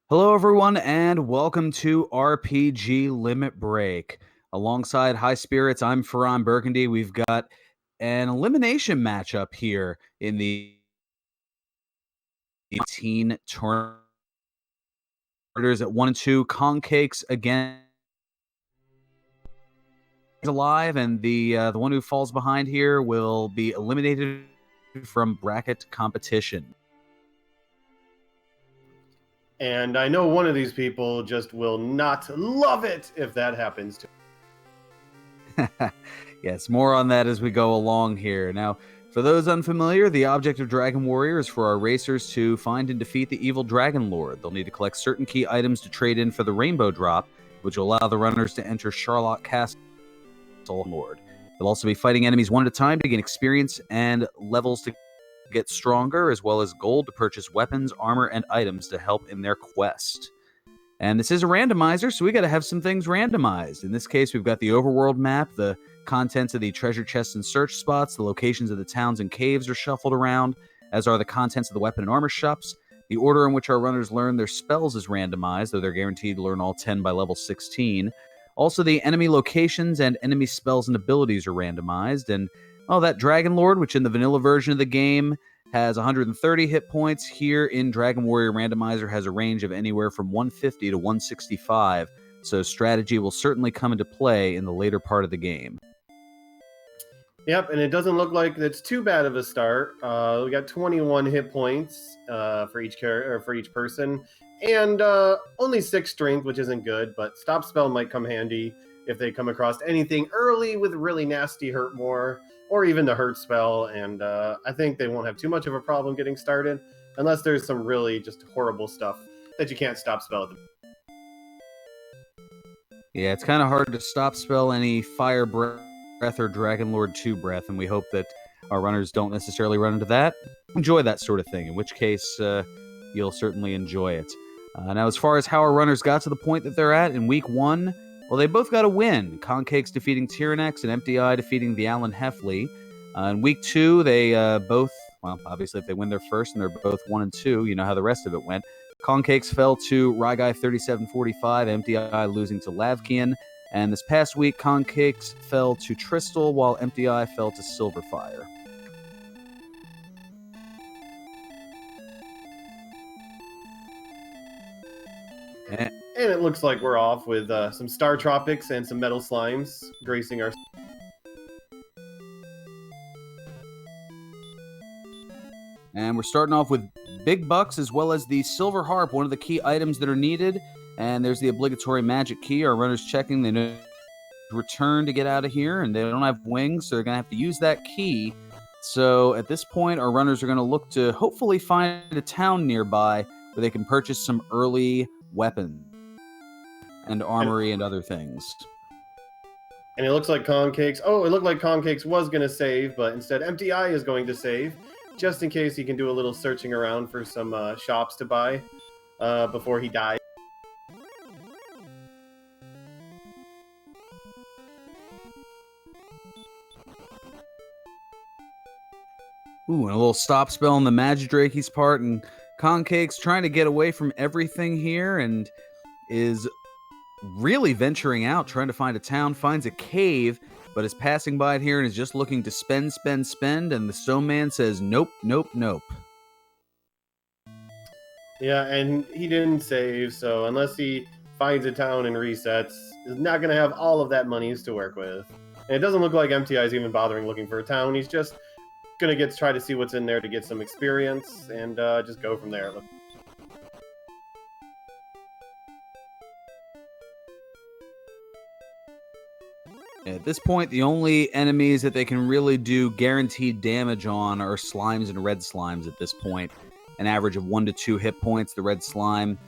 Hello, everyone, and welcome to RPG Limit Break. Alongside Highspirits, I'm FearonBurgundy. We've got an elimination matchup here in the teen tournament at 1 and 2. Kongcakes again is alive, and the one who falls behind here will be eliminated from bracket competition. And I know one of these people just will not love it if that happens to Yes, more on that as we go along here. Now, for those unfamiliar, the object of Dragon Warrior is for our racers to find and defeat the evil Dragon Lord. They'll need to collect certain key items to trade in for the Rainbow Drop, which will allow the runners to enter Charlotte Castle Lord. They'll also be fighting enemies one at a time to gain experience and levels to get stronger, as well as gold to purchase weapons, armor, and items to help in their quest. And this is a randomizer, so we got to have some things randomized. In this case, we've got the overworld map, the contents of the treasure chests and search spots, the locations of the towns and caves are shuffled around, as are the contents of the weapon and armor shops. The order in which our runners learn their spells is randomized, though they're guaranteed to learn all 10 by level 16. Also, the enemy locations and enemy spells and abilities are randomized. And, that Dragon Lord, which in the vanilla version of the game has 130 hit points, here in Dragon Warrior Randomizer has a range of anywhere from 150 to 165, so strategy will certainly come into play in the later part of the game. Yep, and it doesn't look like it's too bad of a start. We got 21 hit points for each character, for each person, and only 6 strength, which isn't good, but stop spell might come handy if they come across anything early with really nasty hurt more, or even the hurt spell, and I think they won't have too much of a problem getting started, unless there's some really just horrible stuff that you can't stop spell. Yeah, it's kind of hard to stop spell any Fire Breath or Dragon Lord 2 Breath, and we hope that our runners don't necessarily run into that. Enjoy that sort of thing, in which case you'll certainly enjoy it. Now, as far as how our runners got to the point that they're at in Week 1, well, they both got a win. Kongcakes defeating Tyrannex and Emptyeye defeating the Alan Heffley. In Week 2, they both, well, obviously if they win their first and they're both 1 and 2, you know how the rest of it went. Kongcakes fell to Ryguy 3745, Emptyeye losing to Lavkian. And this past week, Kongcakes fell to Tristal, while Emptyeye fell to Silverfire. And it looks like we're off with some Star Tropics and some Metal Slimes gracing our... And we're starting off with big bucks as well as the Silver Harp, one of the key items that are needed. And there's the obligatory magic key. Our runner's checking. They know to return to get out of here, and they don't have wings, so they're going to have to use that key. So at this point, our runners are going to look to hopefully find a town nearby where they can purchase some early weapons and armory and other things. And it looks like Kongcakes... Oh, it looked like Kongcakes was going to save, but instead Emptyeye is going to save, just in case he can do a little searching around for some shops to buy before he dies. Ooh, and a little stop spell on the Magidrakey's part, and Kongcakes trying to get away from everything here and is really venturing out, trying to find a town, finds a cave, but is passing by it here and is just looking to spend, and the Stone Man says, nope, nope, nope. Yeah, and he didn't save, so unless he finds a town and resets, he's not going to have all of that monies to work with. And it doesn't look like Emptyeye is even bothering looking for a town. He's just going to try to see what's in there to get some experience and just go from there. At this point, the only enemies that they can really do guaranteed damage on are slimes and red slimes at this point. An average of 1 to 2 hit points. The red slime,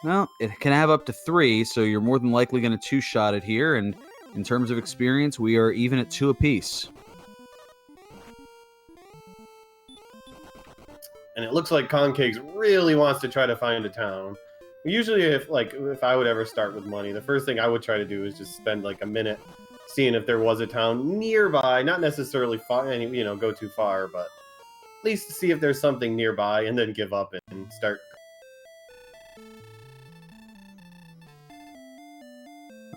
well, it can have up to 3, so you're more than likely going to two-shot it here. And in terms of experience, we are even at 2 apiece. And it looks like Kongcakes really wants to try to find a town. Usually, if I would ever start with money, the first thing I would try to do is just spend like a minute seeing if there was a town nearby, not necessarily far, go too far, but at least see if there's something nearby, and then give up and start.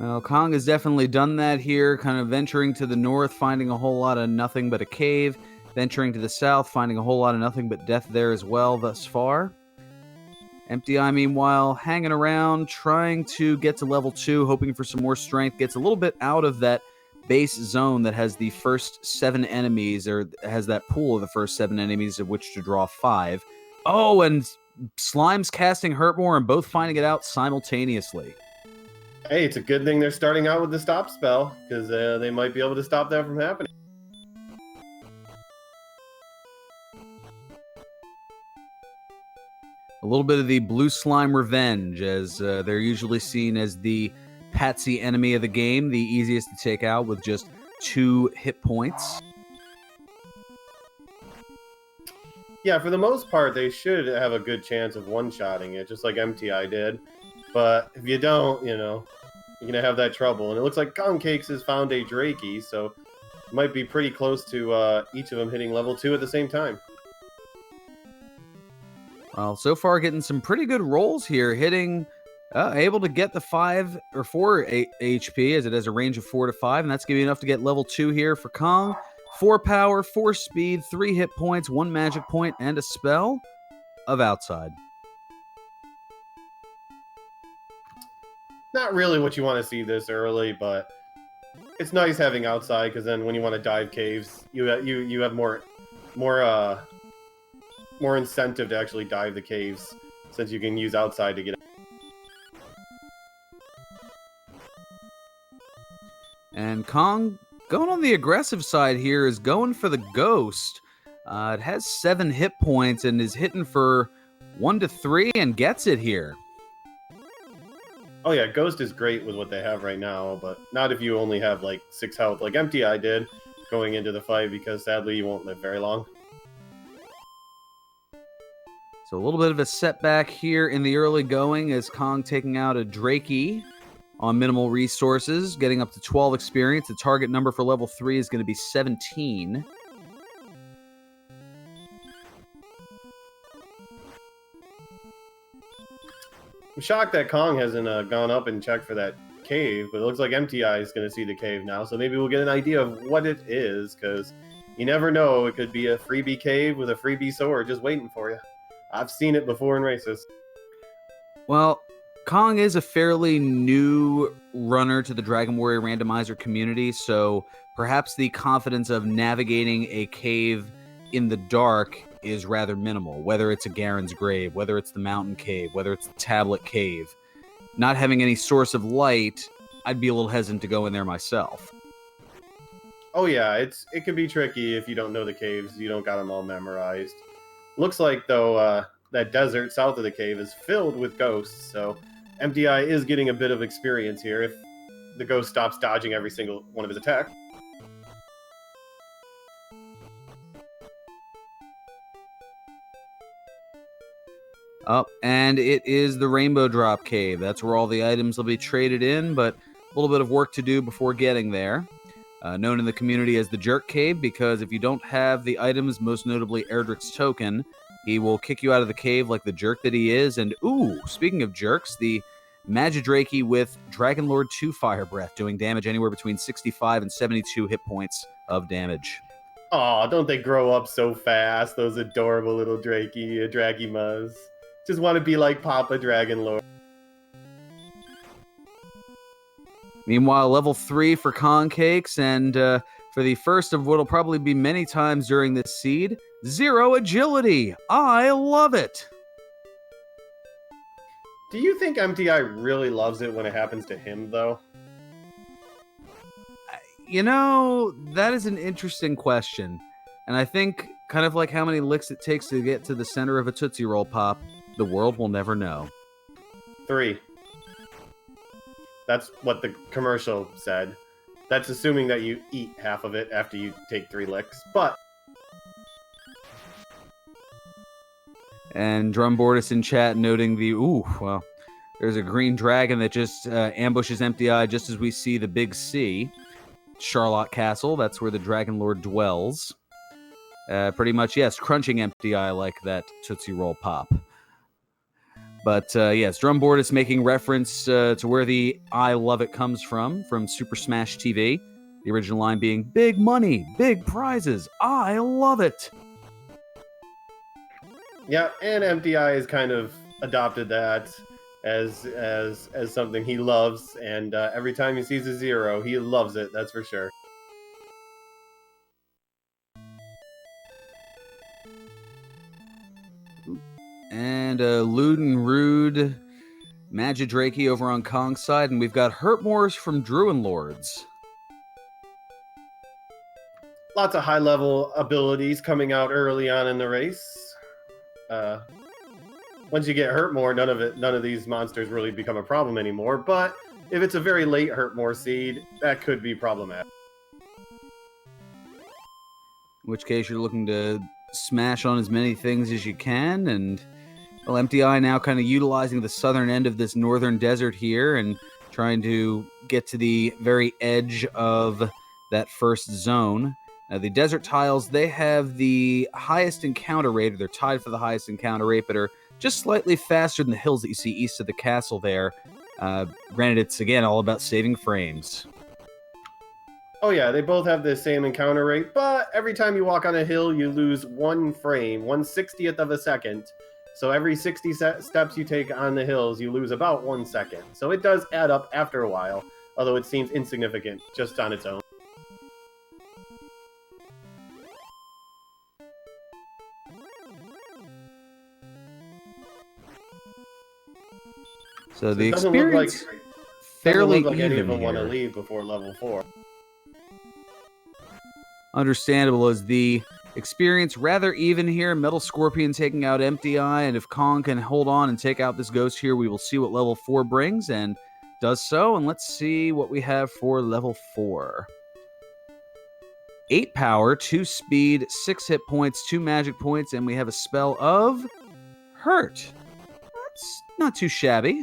Well, Kong has definitely done that here, kind of venturing to the north, finding a whole lot of nothing but a cave, venturing to the south, finding a whole lot of nothing but death there as well thus far. Emptyeye, meanwhile, hanging around, trying to get to level 2, hoping for some more strength, gets a little bit out of that base zone that has the first 7 enemies, or has that pool of the first 7 enemies of which to draw 5. Oh, and Slime's casting Hurtmore and both finding it out simultaneously. Hey, it's a good thing they're starting out with the stop spell, because they might be able to stop that from happening. A little bit of the blue slime revenge, as they're usually seen as the patsy enemy of the game, the easiest to take out with just 2 hit points. Yeah, for the most part, they should have a good chance of one-shotting it, just like Emptyeye did. But if you don't, you know, you're going to have that trouble. And it looks like Kongcakes has found a Drakey, so it might be pretty close to each of them hitting level 2 at the same time. Well, so far getting some pretty good rolls here, hitting, able to get the 5 or 4 HP, as it has a range of 4 to 5, and that's going to be enough to get level 2 here for Kong. 4 power, 4 speed, 3 hit points, 1 magic point, and a spell of Outside. Not really what you want to see this early, but it's nice having Outside, because then when you want to dive caves, you have more incentive to actually dive the caves, since you can use Outside to get out. And Kong, going on the aggressive side here, is going for the Ghost. It has 7 hit points and is hitting for 1 to 3 and gets it here. Oh yeah, Ghost is great with what they have right now, but not if you only have like 6 health like Emptyeye did going into the fight, because sadly you won't live very long. So a little bit of a setback here in the early going as Kong taking out a Drakey on minimal resources, getting up to 12 experience. The target number for level 3 is going to be 17. I'm shocked that Kong hasn't gone up and checked for that cave, but it looks like Emptyeye is going to see the cave now, so maybe we'll get an idea of what it is, because you never know, it could be a freebie cave with a freebie sword just waiting for you. I've seen it before in races. Well, Kong is a fairly new runner to the Dragon Warrior Randomizer community, so perhaps the confidence of navigating a cave in the dark is rather minimal, whether it's a Garen's Grave, whether it's the Mountain Cave, whether it's the Tablet Cave. Not having any source of light, I'd be a little hesitant to go in there myself. Oh yeah, it can be tricky if you don't know the caves, you don't got them all memorized. Looks like, though, that desert south of the cave is filled with ghosts, so Emptyeye is getting a bit of experience here if the ghost stops dodging every single one of his attacks. Up, and it is the Rainbow Drop Cave. That's where all the items will be traded in, but a little bit of work to do before getting there. Known in the community as the Jerk Cave, because if you don't have the items, most notably Erdrick's token, he will kick you out of the cave like the jerk that he is. And, ooh, speaking of jerks, the Magidrakey with Dragon Lord 2 Fire Breath, doing damage anywhere between 65 and 72 hit points of damage. Aw, don't they grow up so fast, those adorable little Dragimas. Just want to be like Papa Dragon Lord. Meanwhile, level 3 for Kongcakes, and for the first of what will probably be many times during this seed, 0 agility. I love it. Do you think Emptyeye really loves it when it happens to him, though? You know, that is an interesting question. And I think, kind of like how many licks it takes to get to the center of a Tootsie Roll Pop, the world will never know. 3. That's what the commercial said. That's assuming that you eat half of it after you take 3 licks, but... And Drumboardus in chat noting the, well, there's a green dragon that just ambushes Emptyeye just as we see the big C. Charlotte Castle, that's where the Dragon Lord dwells. Pretty much, yes, crunching Emptyeye like that Tootsie Roll Pop. But yes, Drumboard is making reference to where the I love it comes from Super Smash TV. The original line being, big money, big prizes, I love it. Yeah, and Emptyeye has kind of adopted that as something he loves, and every time he sees a zero, he loves it, that's for sure. And Lewd and Rude Magidraki over on Kong's side, and we've got Hurtmores from Druin Lords. Lots of high-level abilities coming out early on in the race. Once you get Hurtmore, none of these monsters really become a problem anymore, but if it's a very late Hurtmore seed, that could be problematic. In which case you're looking to smash on as many things as you can, and well, Emptyeye now kind of utilizing the southern end of this northern desert here and trying to get to the very edge of that first zone. The desert tiles, they have the highest encounter rate, or they're tied for the highest encounter rate, but are just slightly faster than the hills that you see east of the castle there. Granted, it's, again, all about saving frames. Oh yeah, they both have the same encounter rate, but every time you walk on a hill, you lose 1 frame, 1/60th of a second. So every 60 steps you take on the hills, you lose about 1 second. So it does add up after a while, although it seems insignificant just on its own. So the it doesn't look like, fairly doesn't look like any of even them want to here. leave before level 4. Understandable, as the experience rather even here. Metal Scorpion taking out Emptyeye, and if Kong can hold on and take out this ghost here, we will see what level 4 brings, and does so. And let's see what we have for level 4. 8 power, 2 speed, 6 hit points, 2 magic points, and we have a spell of Hurt. That's not too shabby.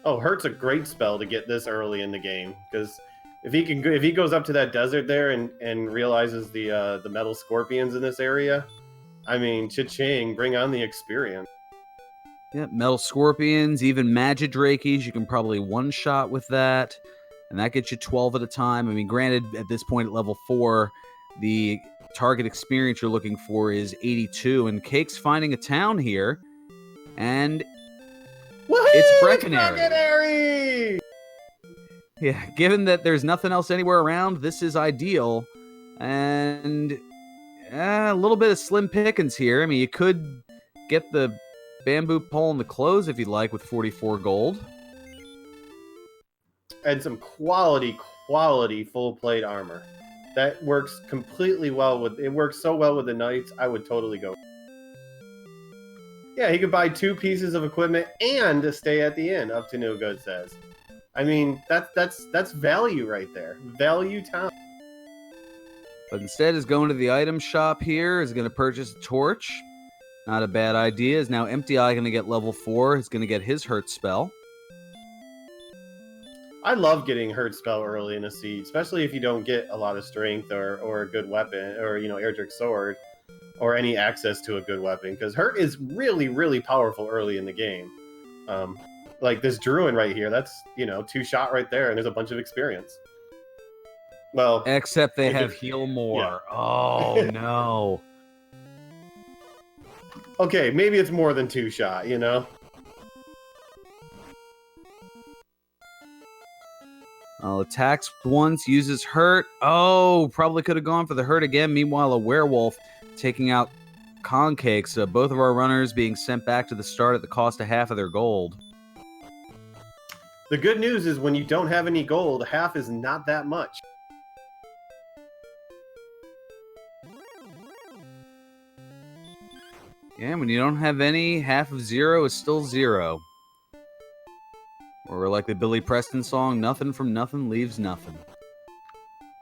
Oh, Hurt's a great spell to get this early in the game, because if he goes up to that desert there and realizes the metal scorpions in this area, I mean, cha-ching, bring on the experience. Yeah, metal scorpions, even Magidrakes, you can probably one-shot with that, and that gets you 12 at a time. I mean, granted, at this point at level 4, the target experience you're looking for is 82, and Cake's finding a town here, and Woohoo! it's It's Breckenary! Breckenary! Yeah, given that there's nothing else anywhere around, this is ideal, and a little bit of slim pickings here. I mean, you could get the bamboo pole and the clothes if you'd like with 44 gold. And some quality full plate armor. That works completely well with, it works so well with the knights, I would totally go. Yeah, he could buy 2 pieces of equipment and stay at the inn, up to no good says. I mean, that's value right there. Value town. But instead is going to the item shop here, is going to purchase a torch. Not a bad idea. Is now Emptyeye going to get level 4. He's going to get his hurt spell. I love getting hurt spell early in a seed, especially if you don't get a lot of strength or a good weapon, or, you know, Erdrick's sword, or any access to a good weapon, because hurt is really, really powerful early in the game. Like this Druin right here, that's, you know, 2-shot right there, and there's a bunch of experience. Well, except they have heal more. Yeah. Oh, no. Okay, maybe it's more than 2-shot, you know? Attacks once, uses hurt. Oh, probably could have gone for the hurt again. Meanwhile, a werewolf taking out Kongcakes. Both of our runners being sent back to the start at the cost of half of their gold. The good news is when you don't have any gold, half is not that much. Yeah, when you don't have any, half of 0 is still 0. Or like the Billy Preston song, nothing from nothing leaves nothing.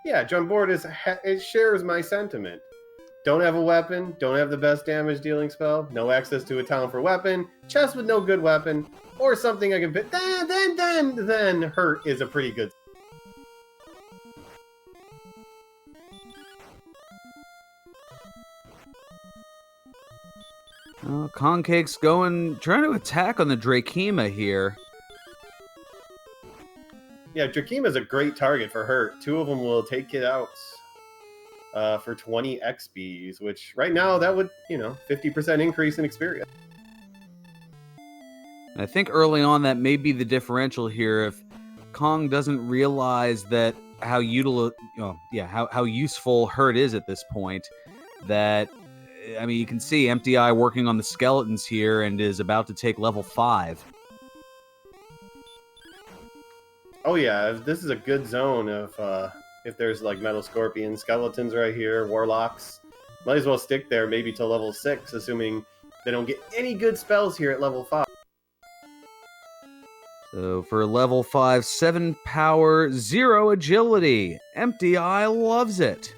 Yeah, Drumboard it shares my sentiment. Don't have a weapon, don't have the best damage dealing spell, no access to a talent for weapon, chest with no good weapon, or something I can pick. Then hurt is a pretty good. Kongcakes trying to attack on the Drakema here. Yeah, Drakema is a great target for hurt. 2 of them will take it out for 20 XPs, which right now that would, 50% increase in experience. I think early on that may be the differential here. If Kong doesn't realize that how useful hurt is at this point, that you can see Emptyeye working on the skeletons here and is about to take level 5. Oh yeah, this is a good zone if there's like metal scorpions, skeletons right here, warlocks. Might as well stick there maybe till level 6, assuming they don't get any good spells here at level 5. So for level 5, 7 power, 0 agility. Emptyeye loves it.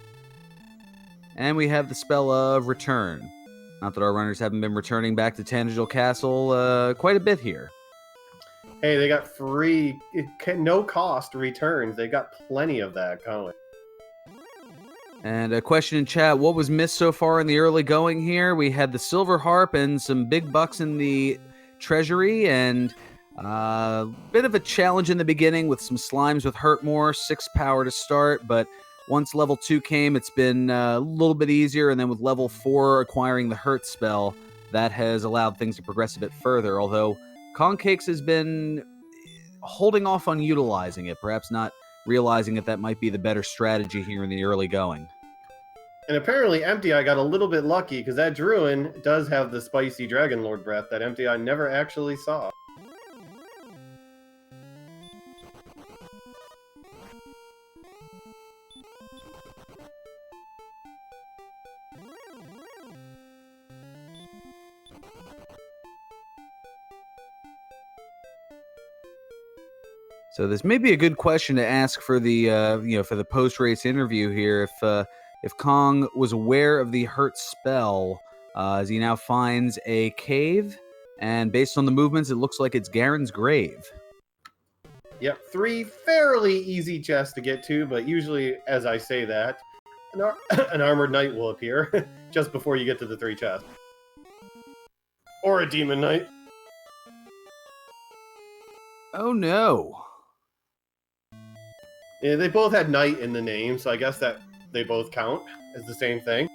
And we have the spell of Return. Not that our runners haven't been returning back to Tangential Castle quite a bit here. Hey, they got free, no cost returns. They got plenty of that going. And a question in chat, what was missed so far in the early going here? We had the Silver Harp and some big bucks in the treasury, and a bit of a challenge in the beginning with some slimes with Hurt More, 6 power to start, but once level 2 came, it's been a little bit easier, and then with level 4 acquiring the Hurt spell, that has allowed things to progress a bit further, although Kongcakes has been holding off on utilizing it, perhaps not realizing that might be the better strategy here in the early going. And apparently Emptyeye got a little bit lucky, because that Druin does have the spicy Dragon Lord breath that Emptyeye never actually saw. So this may be a good question to ask for the for the post-race interview here. If Kong was aware of the hurt spell, as he now finds a cave, and based on the movements, it looks like it's Garen's grave. Yep, 3 fairly easy chests to get to, but usually, as I say that, an armored knight will appear just before you get to the 3 chests, or a demon knight. Oh no. Yeah, they both had knight in the name, so I guess that they both count as the same thing.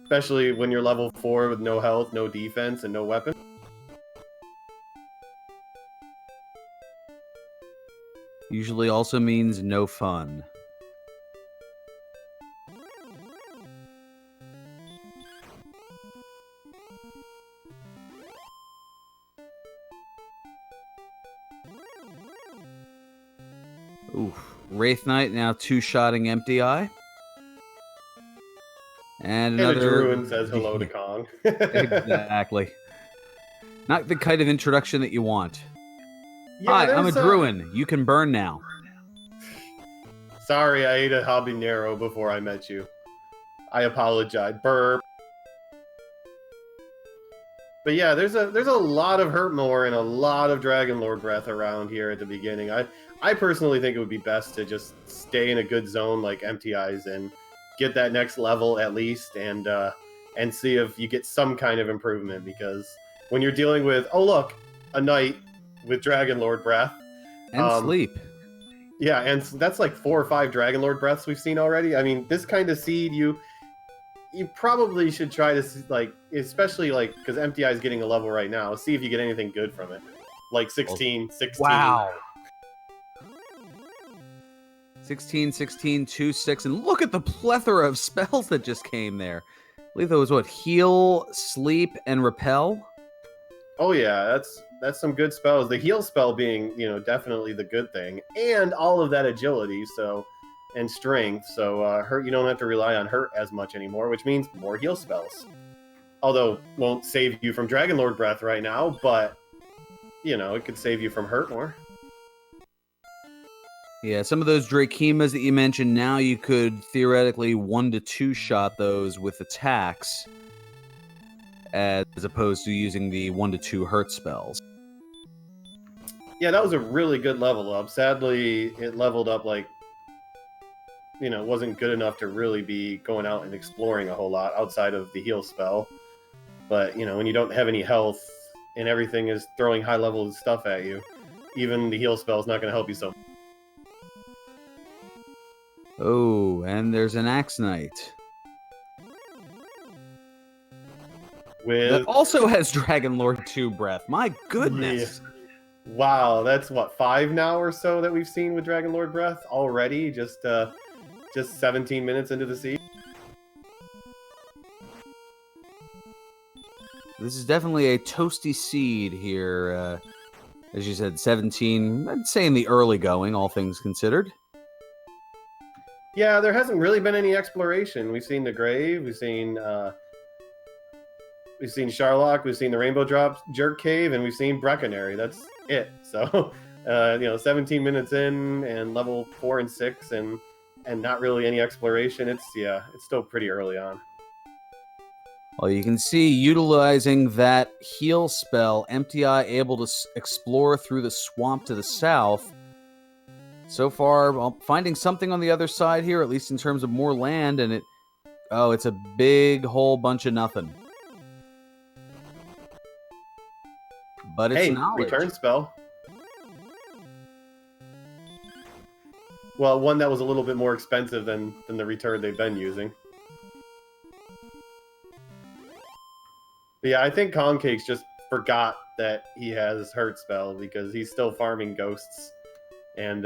Especially when you're level 4 with no health, no defense, and no weapon. Usually also means no fun. Oof. Wraith Knight now 2-shotting Emptyeye. And a another... Druin says hello to Kong. Exactly. Not the kind of introduction that you want. Yeah, Hi, I'm a Druin. You can burn now. Sorry, I ate a habanero before I met you. I apologize. Burp. But yeah, there's a lot of Hurt More and a lot of Dragon Lord breath around here at the beginning. I personally think it would be best to just stay in a good zone like Emptyeye's and get that next level at least, and see if you get some kind of improvement, because when you're dealing with, oh look, a knight with Dragon Lord breath and sleep. Yeah, and that's like 4 or 5 Dragon Lord breaths we've seen already. I mean, this kind of seed you probably should try to, like, especially like because Emptyeye is getting a level right now, see if you get anything good from it, like 16. Wow. 16, 16, 2, 6, and look at the plethora of spells that just came there. I believe that was what, heal, sleep, and repel. Oh yeah, that's some good spells. The heal spell being, definitely the good thing, and all of that agility, and strength. So hurt, you don't have to rely on hurt as much anymore, which means more heal spells. Although won't save you from Dragon Lord breath right now, but it could save you from hurt more. Yeah, some of those Drakemas that you mentioned, now you could theoretically 1 to 2 shot those with attacks, as opposed to using the 1 to 2 hurt spells. Yeah, that was a really good level up. Sadly, it leveled up wasn't good enough to really be going out and exploring a whole lot outside of the heal spell. But, when you don't have any health and everything is throwing high levels of stuff at you, even the heal spell is not going to help you so much. Oh, and there's an Axe Knight. That also has Dragon Lord 2 breath. My goodness. Yeah. Wow, that's what, 5 now or so that we've seen with Dragon Lord breath already, just 17 minutes into the siege. This is definitely a toasty seed here. As you said, 17, I'd say in the early going, all things considered. Yeah, there hasn't really been any exploration. We've seen the grave, we've seen Sharlock, we've seen the Rainbow Drop Jerk Cave, and we've seen Breckenary. That's it. So, 17 minutes in and level 4 and 6 and not really any exploration. It's still pretty early on. Well, you can see utilizing that heal spell, Emptyeye able to explore through the swamp to the south. So far, well, finding something on the other side here, at least in terms of more land, and it's a big whole bunch of nothing. But it's knowledge. Return spell. Well, one that was a little bit more expensive than the return they've been using. But yeah, I think Kongcakes just forgot that he has hurt spell because he's still farming ghosts and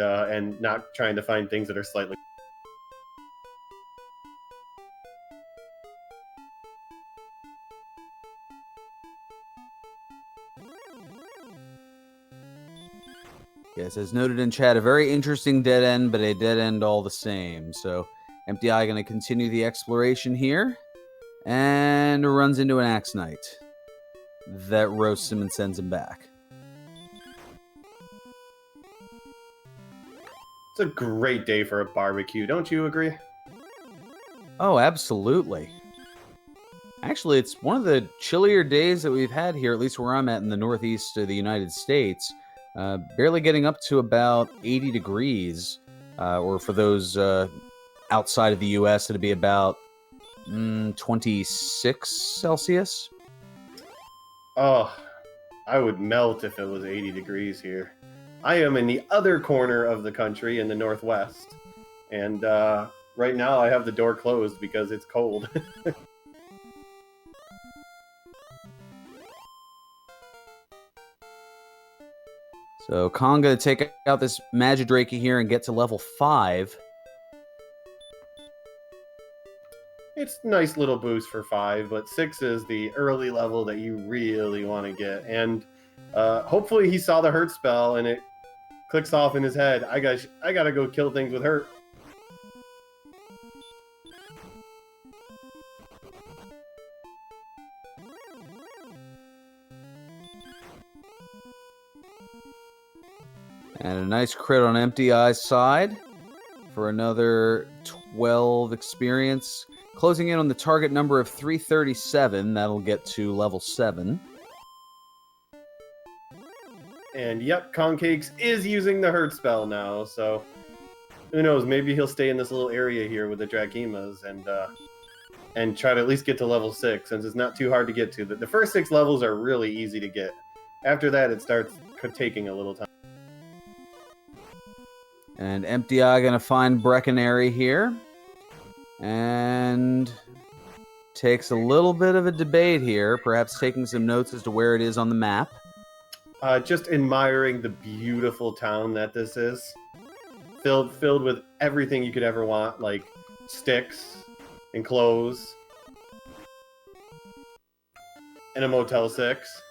not trying to find things that are slightly. Yes, as noted in chat, a very interesting dead end, but a dead end all the same. So, Emptyeye going to continue the exploration here, and runs into an Axe Knight that roasts him and sends him back. It's a great day for a barbecue, don't you agree? Oh, absolutely. Actually, it's one of the chillier days that we've had here, at least where I'm at in the northeast of the United States. Barely getting up to about 80 degrees, or for those outside of the U.S., it'd be about 26 Celsius. Oh, I would melt if it was 80 degrees here. I am in the other corner of the country in the northwest, and right now I have the door closed because it's cold. So Kong going to take out this Magidrake here and get to level 5. It's a nice little boost for 5, but 6 is the early level that you really want to get. And hopefully he saw the hurt spell and it clicks off in his head. I gotta go kill things with hurt. And a nice crit on Emptyeye's side for another 12 experience. Closing in on the target number of 337. That'll get to level 7. And yep, Kongcakes is using the hurt spell now, so who knows, maybe he'll stay in this little area here with the Drakimas and try to at least get to level 6, since it's not too hard to get to. The first 6 levels are really easy to get. After that, it starts taking a little time. And Emptyeye going to find Breckenary here. And takes a little bit of a debate here, perhaps taking some notes as to where it is on the map. Just admiring the beautiful town that this is. Filled with everything you could ever want, like sticks and clothes. And a Motel 6.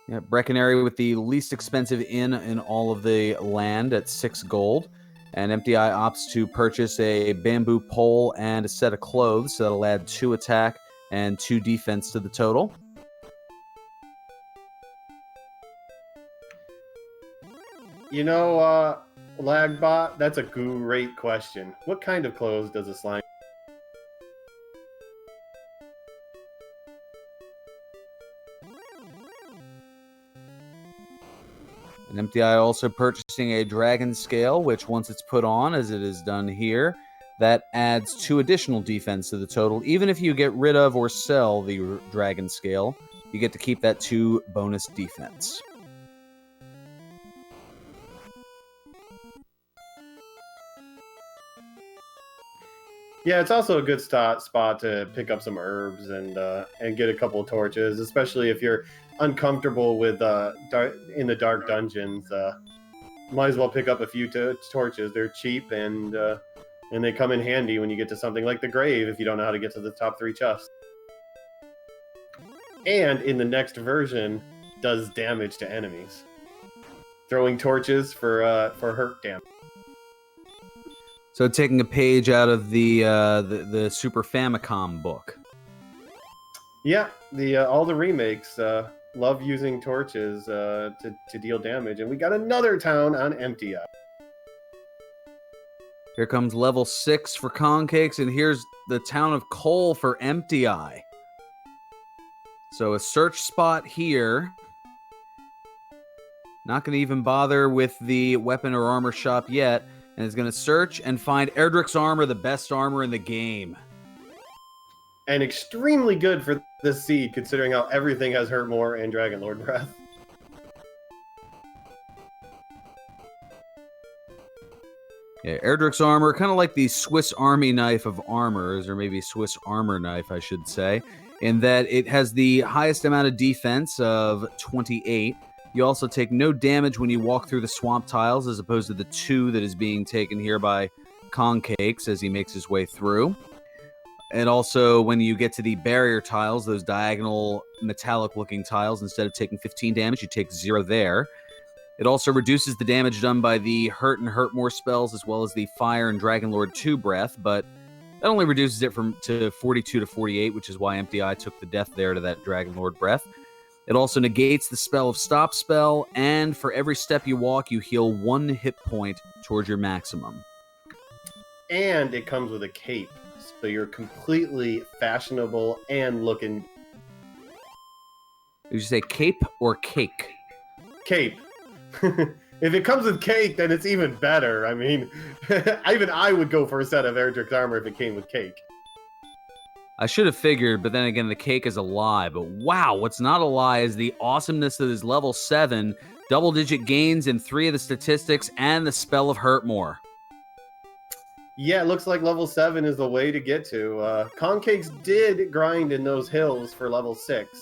Yeah, Breckenary with the least expensive inn in all of the land at 6 gold. And Emptyeye opts to purchase a bamboo pole and a set of clothes, so that'll add 2 attack and 2 defense to the total. You know, Lagbot, that's a great question. What kind of clothes does a slime? And Emptyeye also purchasing a dragon scale, which once it's put on, as it is done here, that adds 2 additional defense to the total. Even if you get rid of or sell the dragon scale, you get to keep that 2 bonus defense. Yeah, it's also a good spot to pick up some herbs and get a couple of torches, especially if you're uncomfortable with in the dark dungeons. Might as well pick up a few torches. They're cheap and they come in handy when you get to something like the grave if you don't know how to get to the top 3 chests. And in the next version, does damage to enemies. Throwing torches for hurt damage. So taking a page out of the Super Famicom book. Yeah, all the remakes love using torches to deal damage, and we got another town on Emptyeye. Here comes level 6 for Kongcakes, and here's the town of Coal for Emptyeye. So a search spot here. Not going to even bother with the weapon or armor shop yet. And is going to search and find Erdrick's armor, the best armor in the game. And extremely good for this seed, considering how everything has Hurt More and Dragon Lord Breath. Yeah, Erdrick's armor, kind of like the Swiss Army knife of armors, or maybe Swiss armor knife, I should say, in that it has the highest amount of defense of 28. You also take no damage when you walk through the swamp tiles, as opposed to the 2 that is being taken here by Kongcakes as he makes his way through. And also, when you get to the barrier tiles, those diagonal metallic-looking tiles, instead of taking 15 damage, you take 0 there. It also reduces the damage done by the Hurt and Hurt More spells, as well as the Fire and Dragon Lord 2 Breath, but that only reduces it to 42 to 48, which is why Emptyeye took the death there to that Dragon Lord Breath. It also negates the spell of Stop Spell, and for every step you walk, you heal 1 hit point towards your maximum. And it comes with a cape, so you're completely fashionable and looking... Did you say cape or cake? Cape. If it comes with cake, then it's even better. I mean, even I would go for a set of Erdrick's armor if it came with cake. I should have figured, but then again, the cake is a lie. But wow, what's not a lie is the awesomeness that is level 7, double-digit gains in 3 of the statistics, and the spell of Hurt More. Yeah, it looks like level 7 is the way to get to. Kongcakes did grind in those hills for level 6,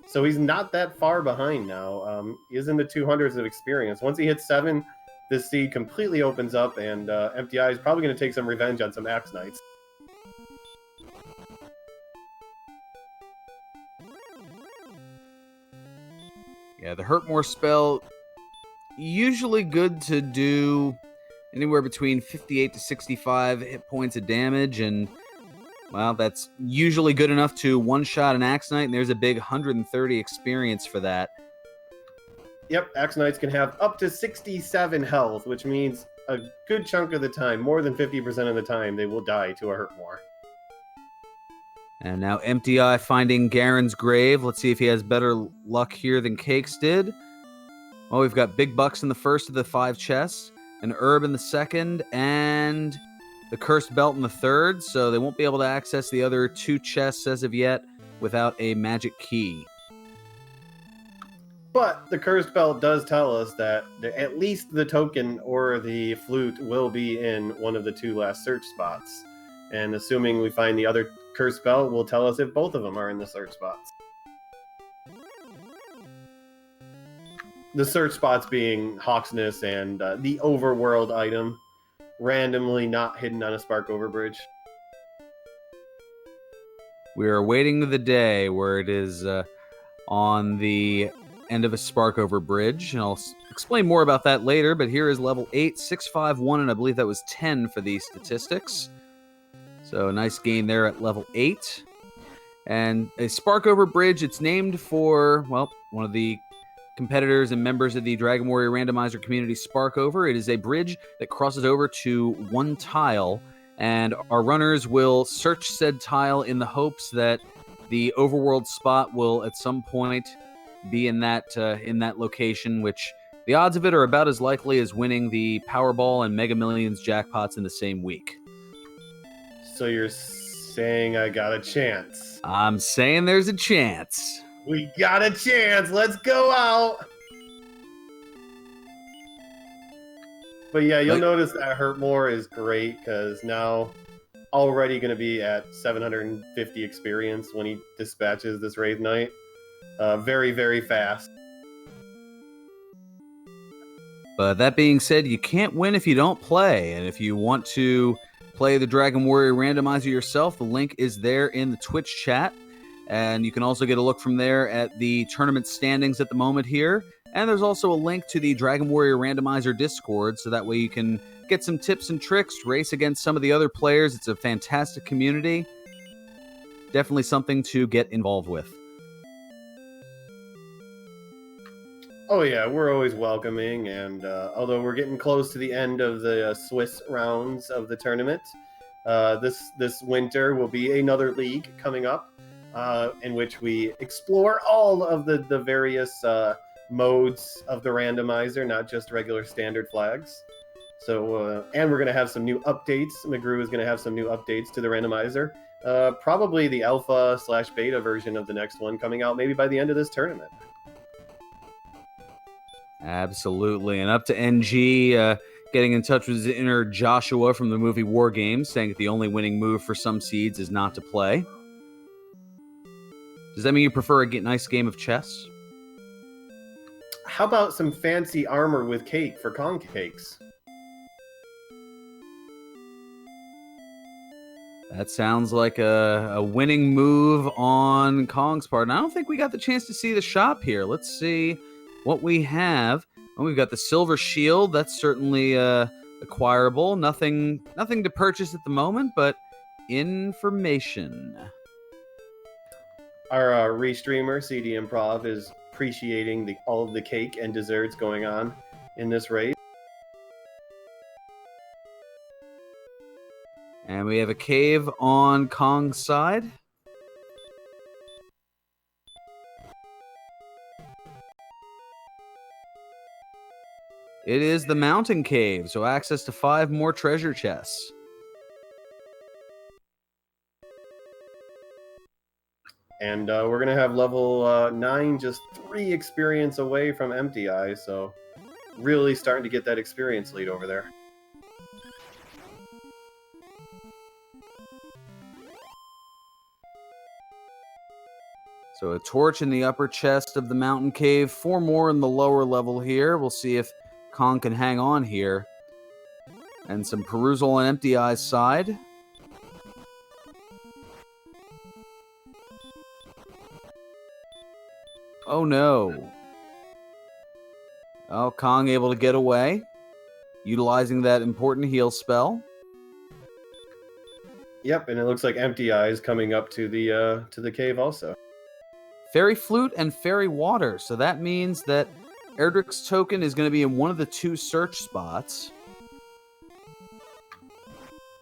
so he's not that far behind now. He's in the 200s of experience. Once he hits 7, this seed completely opens up, and Emptyeye is probably going to take some revenge on some Axe Knights. Yeah, the Hurt More spell, usually good to do anywhere between 58 to 65 hit points of damage, and, well, that's usually good enough to one-shot an Axe Knight, and there's a big 130 experience for that. Yep, Axe Knights can have up to 67 health, which means a good chunk of the time, more than 50% of the time, they will die to a Hurt More. And now Emptyeye finding Garen's grave. Let's see if he has better luck here than Cakes did. Well, we've got big bucks in the first of the 5 chests, an herb in the second, and the cursed belt in the third, so they won't be able to access the other 2 chests as of yet without a magic key. But the cursed belt does tell us that at least the token or the flute will be in one of the 2 last search spots. And assuming we find the other cursed belt, will tell us if both of them are in the search spots. The search spots being Hawksness and the overworld item, randomly not hidden on a Spark Overbridge. We are awaiting the day where it is on the end of a Spark Overbridge, and I'll explain more about that later, but here is level 8, 651, and I believe that was 10 for the statistics. So a nice gain there at level 8. And a Spark Overbridge, it's named for, well, one of the competitors and members of the Dragon Warrior Randomizer community, Sparkover. It is a bridge that crosses over to 1 tile, and our runners will search said tile in the hopes that the overworld spot will at some point be in that location, which the odds of it are about as likely as winning the Powerball and Mega Millions jackpots in the same week. So you're saying I got a chance? I'm saying there's a chance. We got a chance. Let's go out. But yeah, you'll notice that Hurt More is great because now already going to be at 750 experience when he dispatches this Wraith Knight. Very, very fast. But that being said, you can't win if you don't play. And if you want to play the Dragon Warrior Randomizer yourself, the link is there in the Twitch chat. And you can also get a look from there at the tournament standings at the moment here. And there's also a link to the Dragon Warrior Randomizer Discord, so that way you can get some tips and tricks, race against some of the other players. It's a fantastic community. Definitely something to get involved with. Oh yeah, we're always welcoming, and although we're getting close to the end of the Swiss rounds of the tournament, this winter will be another league coming up, in which we explore all of the various modes of the randomizer, not just regular standard flags. So, and we're going to have some new updates. McGrew is going to have some new updates to the randomizer. Probably the alpha/beta version of the next one coming out maybe by the end of this tournament. Absolutely. And up to NG, getting in touch with his inner Joshua from the movie War Games, saying that the only winning move for some seeds is not to play. Does that mean you prefer a nice game of chess? How about some fancy armor with cake for Kongcakes? That sounds like a winning move on Kong's part. And I don't think we got the chance to see the shop here. Let's see what we have. Well, we've got the silver shield. That's certainly acquirable. Nothing to purchase at the moment, but information. Our restreamer, CD Improv, is appreciating all of the cake and desserts going on in this race. And we have a cave on Kong's side. It is the mountain cave, so access to 5 more treasure chests. And we're going to have level 9 just 3 experience away from Emptyeye, so really starting to get that experience lead over there. So a torch in the upper chest of the mountain cave, 4 more in the lower level here. We'll see if Kong can hang on here. And some perusal on Emptyeye's side. Oh no. Oh, Kong able to get away, utilizing that important heal spell. Yep, and it looks like Emptyeye is coming up to the cave also. Fairy Flute and Fairy Water. So that means that Erdrick's token is going to be in one of the 2 search spots.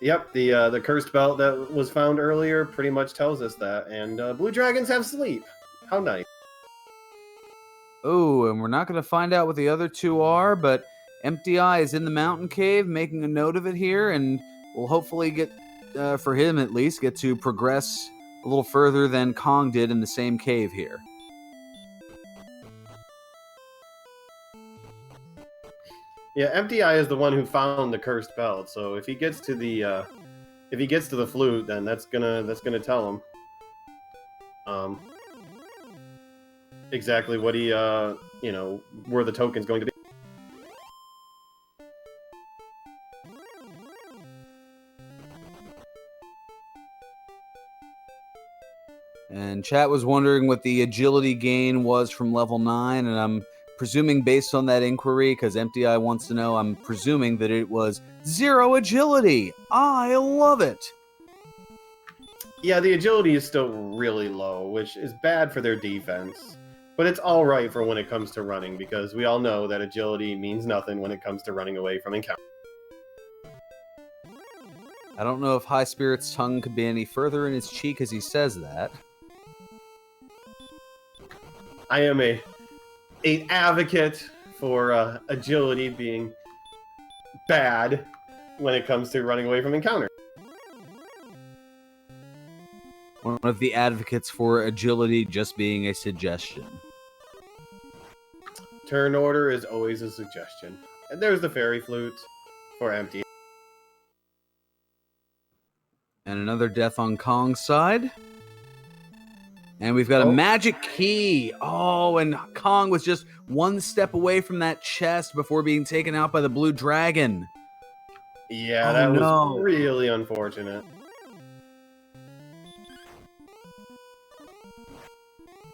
Yep, the cursed belt that was found earlier pretty much tells us that. And blue dragons have sleep. How nice. Oh, and we're not going to find out what the other 2 are, but Emptyeye is in the mountain cave, making a note of it here, and we'll hopefully get, for him at least, get to progress a little further than Kong did in the same cave here. Yeah, Emptyeye is the one who found the cursed belt. So if he gets to the flute, then that's gonna tell him exactly what he where the token's going to be. And chat was wondering what the agility gain was from level 9, and I'm presuming based on that inquiry, because Emptyeye wants to know, I'm presuming that it was 0 agility. I love it. Yeah, the agility is still really low, which is bad for their defense. But it's all right for when it comes to running, because we all know that agility means nothing when it comes to running away from encounter. I don't know if Highspirits' tongue could be any further in his cheek as he says that. I am an advocate for agility being bad when it comes to running away from encounter. one of the advocates for agility just being a suggestion. Turn order is always a suggestion. And there's the fairy flute for Empty. And another death on Kong's side. And we've got a magic key. Oh, and Kong was just one step away from that chest before being taken out by the blue dragon. Yeah, that was really unfortunate.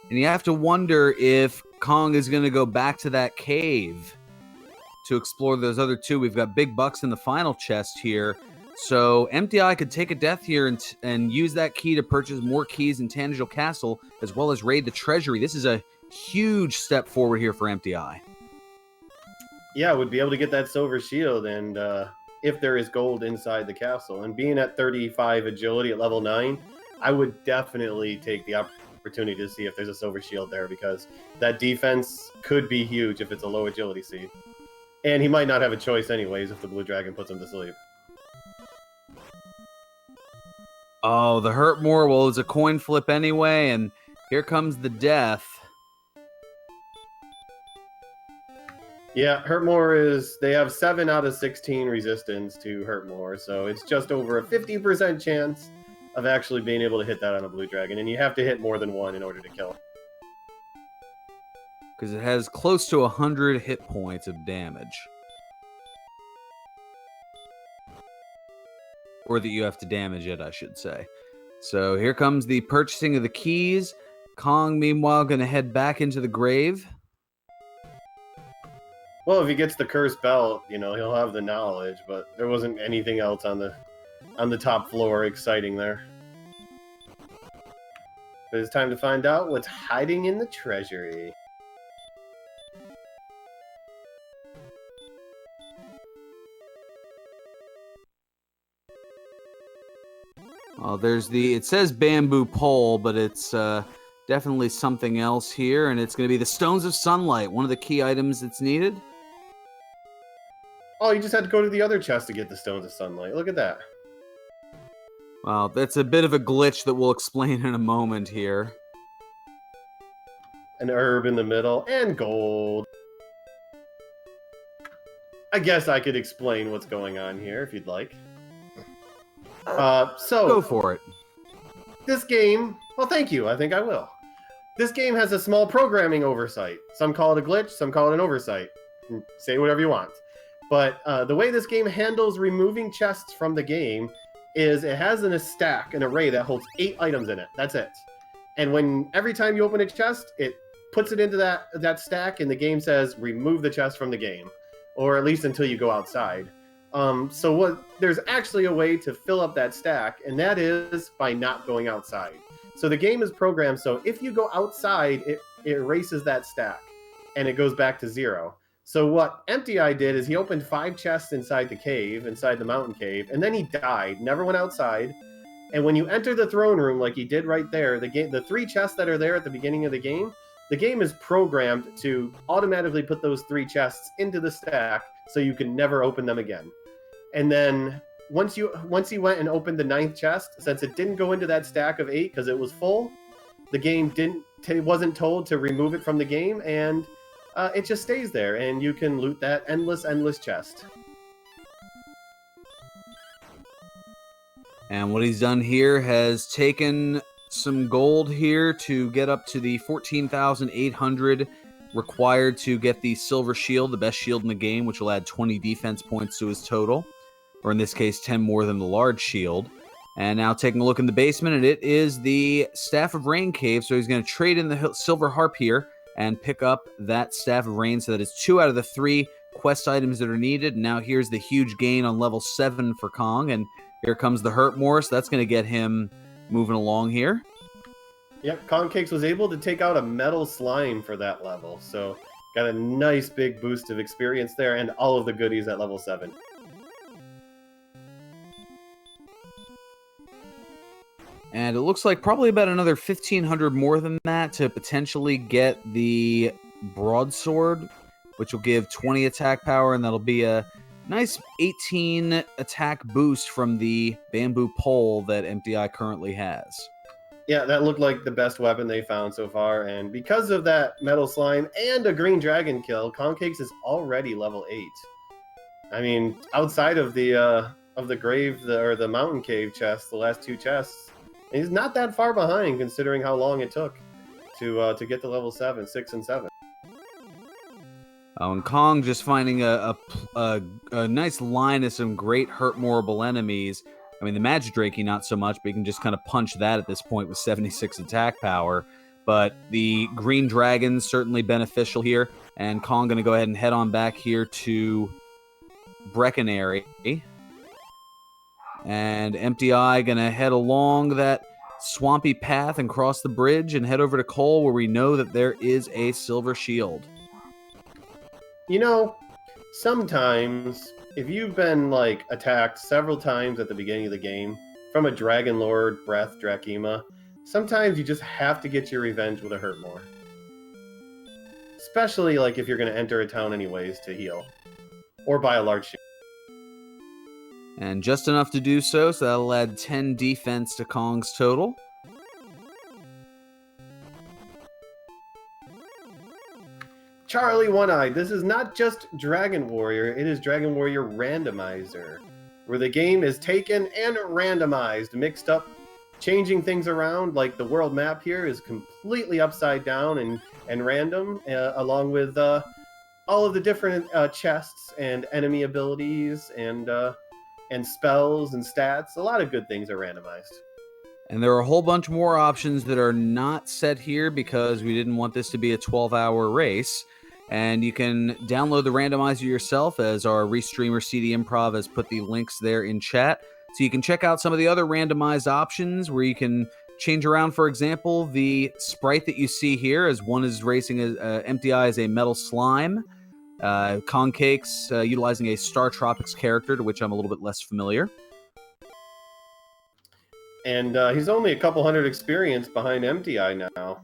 And you have to wonder if Kong is going to go back to that cave to explore those other two. We've got big bucks in the final chest here. So Emptyeye could take a death here and use that key to purchase more keys in Tangential Castle, as well as raid the treasury. This is a huge step forward here for Emptyeye. Yeah, would be able to get that silver shield, and if there is gold inside the castle. And being at 35 agility at level 9, I would definitely take the opportunity to see if there's a silver shield there, because that defense could be huge if it's a low agility seed. And he might not have a choice anyways if the blue dragon puts him to sleep. Oh, the hurt more. Well, it's a coin flip anyway, and here comes the death. Yeah, Hurtmore they have 7 out of 16 resistance to Hurtmore, so it's just over a 50% chance of actually being able to hit that on a blue dragon, and you have to hit more than one in order to kill. Because it has close to 100 hit points of damage. Or that you have to damage it, I should say. So here comes the purchasing of the keys. Kong, meanwhile, going to head back into the grave. Well, if he gets the cursed belt, he'll have the knowledge, but there wasn't anything else on the top floor exciting there. But it's time to find out what's hiding in the treasury. Well, it says bamboo pole, but it's definitely something else here, and it's going to be the Stones of Sunlight, one of the key items that's needed. Oh, you just had to go to the other chest to get the Stones of Sunlight. Look at that. Well, that's a bit of a glitch that we'll explain in a moment here. An herb in the middle, and gold. I guess I could explain what's going on here, if you'd like. So go for it. This game, well, thank you. I think I will. This game has a small programming oversight. Some call it a glitch, some call it an oversight. Say whatever you want. But the way this game handles removing chests from the game is it has an array that holds 8 items in it. That's it. And every time you open a chest, it puts it into that stack, and the game says remove the chest from the game, or at least until you go outside. There's actually a way to fill up that stack, and that is by not going outside. So the game is programmed so if you go outside, it erases that stack, and it goes back to 0. So what Emptyeye did is he opened 5 chests inside the mountain cave, and then he died, never went outside. And when you enter the throne room, like he did right there, the 3 chests that are there at the beginning of the game is programmed to automatically put those 3 chests into the stack, so you can never open them again. And then once he went and opened the 9th chest, since it didn't go into that stack of 8 because it was full, the game wasn't told to remove it from the game, and it just stays there, and you can loot that endless chest. And what he's done here has taken some gold here to get up to the 14,800 required to get the silver shield, the best shield in the game, which will add 20 defense points to his total, or in this case 10 more than the large shield. And now taking a look in the basement, and it is the Staff of Rain cave, so he's going to trade in the silver harp here and pick up that Staff of Rain, so that is 2 out of the 3 quest items that are needed. And now here's the huge gain on level 7 for Kong, and here comes the Hurt Morse. That's going to get him moving along here. Yep, Kongcakes was able to take out a metal slime for that level, so got a nice big boost of experience there, and all of the goodies at level 7. And it looks like probably about another 1,500 more than that to potentially get the broadsword, which will give 20 attack power, and that'll be a nice 18 attack boost from the bamboo pole that Emptyeye currently has. Yeah, that looked like the best weapon they found so far, and because of that metal slime and a green dragon kill, Kongcakes is already level 8. I mean, outside of the grave or the mountain cave chest, the last 2 chests, he's not that far behind considering how long it took to get to level 7, 6, and 7. Oh, and Kong just finding a nice line of some great hurt-morable enemies. I mean, the Magic Drakey not so much, but you can just kind of punch that at this point with 76 attack power. But the Green Dragon's certainly beneficial here, and Kong going to go ahead and head on back here to Breckenary. And Emptyeye going to head along that swampy path and cross the bridge and head over to Cole, where we know that there is a silver shield. You know, sometimes if you've been like attacked several times at the beginning of the game from a Dragon Lord, Breath, Drakima, sometimes you just have to get your revenge with a hurt more. Especially like if you're going to enter a town anyways to heal or buy a large shield. And just enough to do so that'll add 10 defense to Kong's total. Charlie One-Eyed, this is not just Dragon Warrior, it is Dragon Warrior Randomizer, where the game is taken and randomized, mixed up, changing things around, like the world map here is completely upside down and random, along with all of the different chests and enemy abilities and spells and stats. A lot of good things are randomized. And there are a whole bunch more options that are not set here because we didn't want this to be a 12-hour race. And you can download the randomizer yourself, as our restreamer CD Improv has put the links there in chat. So you can check out some of the other randomized options where you can change around, for example, the sprite that you see here, as one is racing Emptyeye as a metal slime. Kongcakes utilizing a Star Tropics character, to which I'm a little bit less familiar. And he's only a couple hundred experience behind Emptyeye now.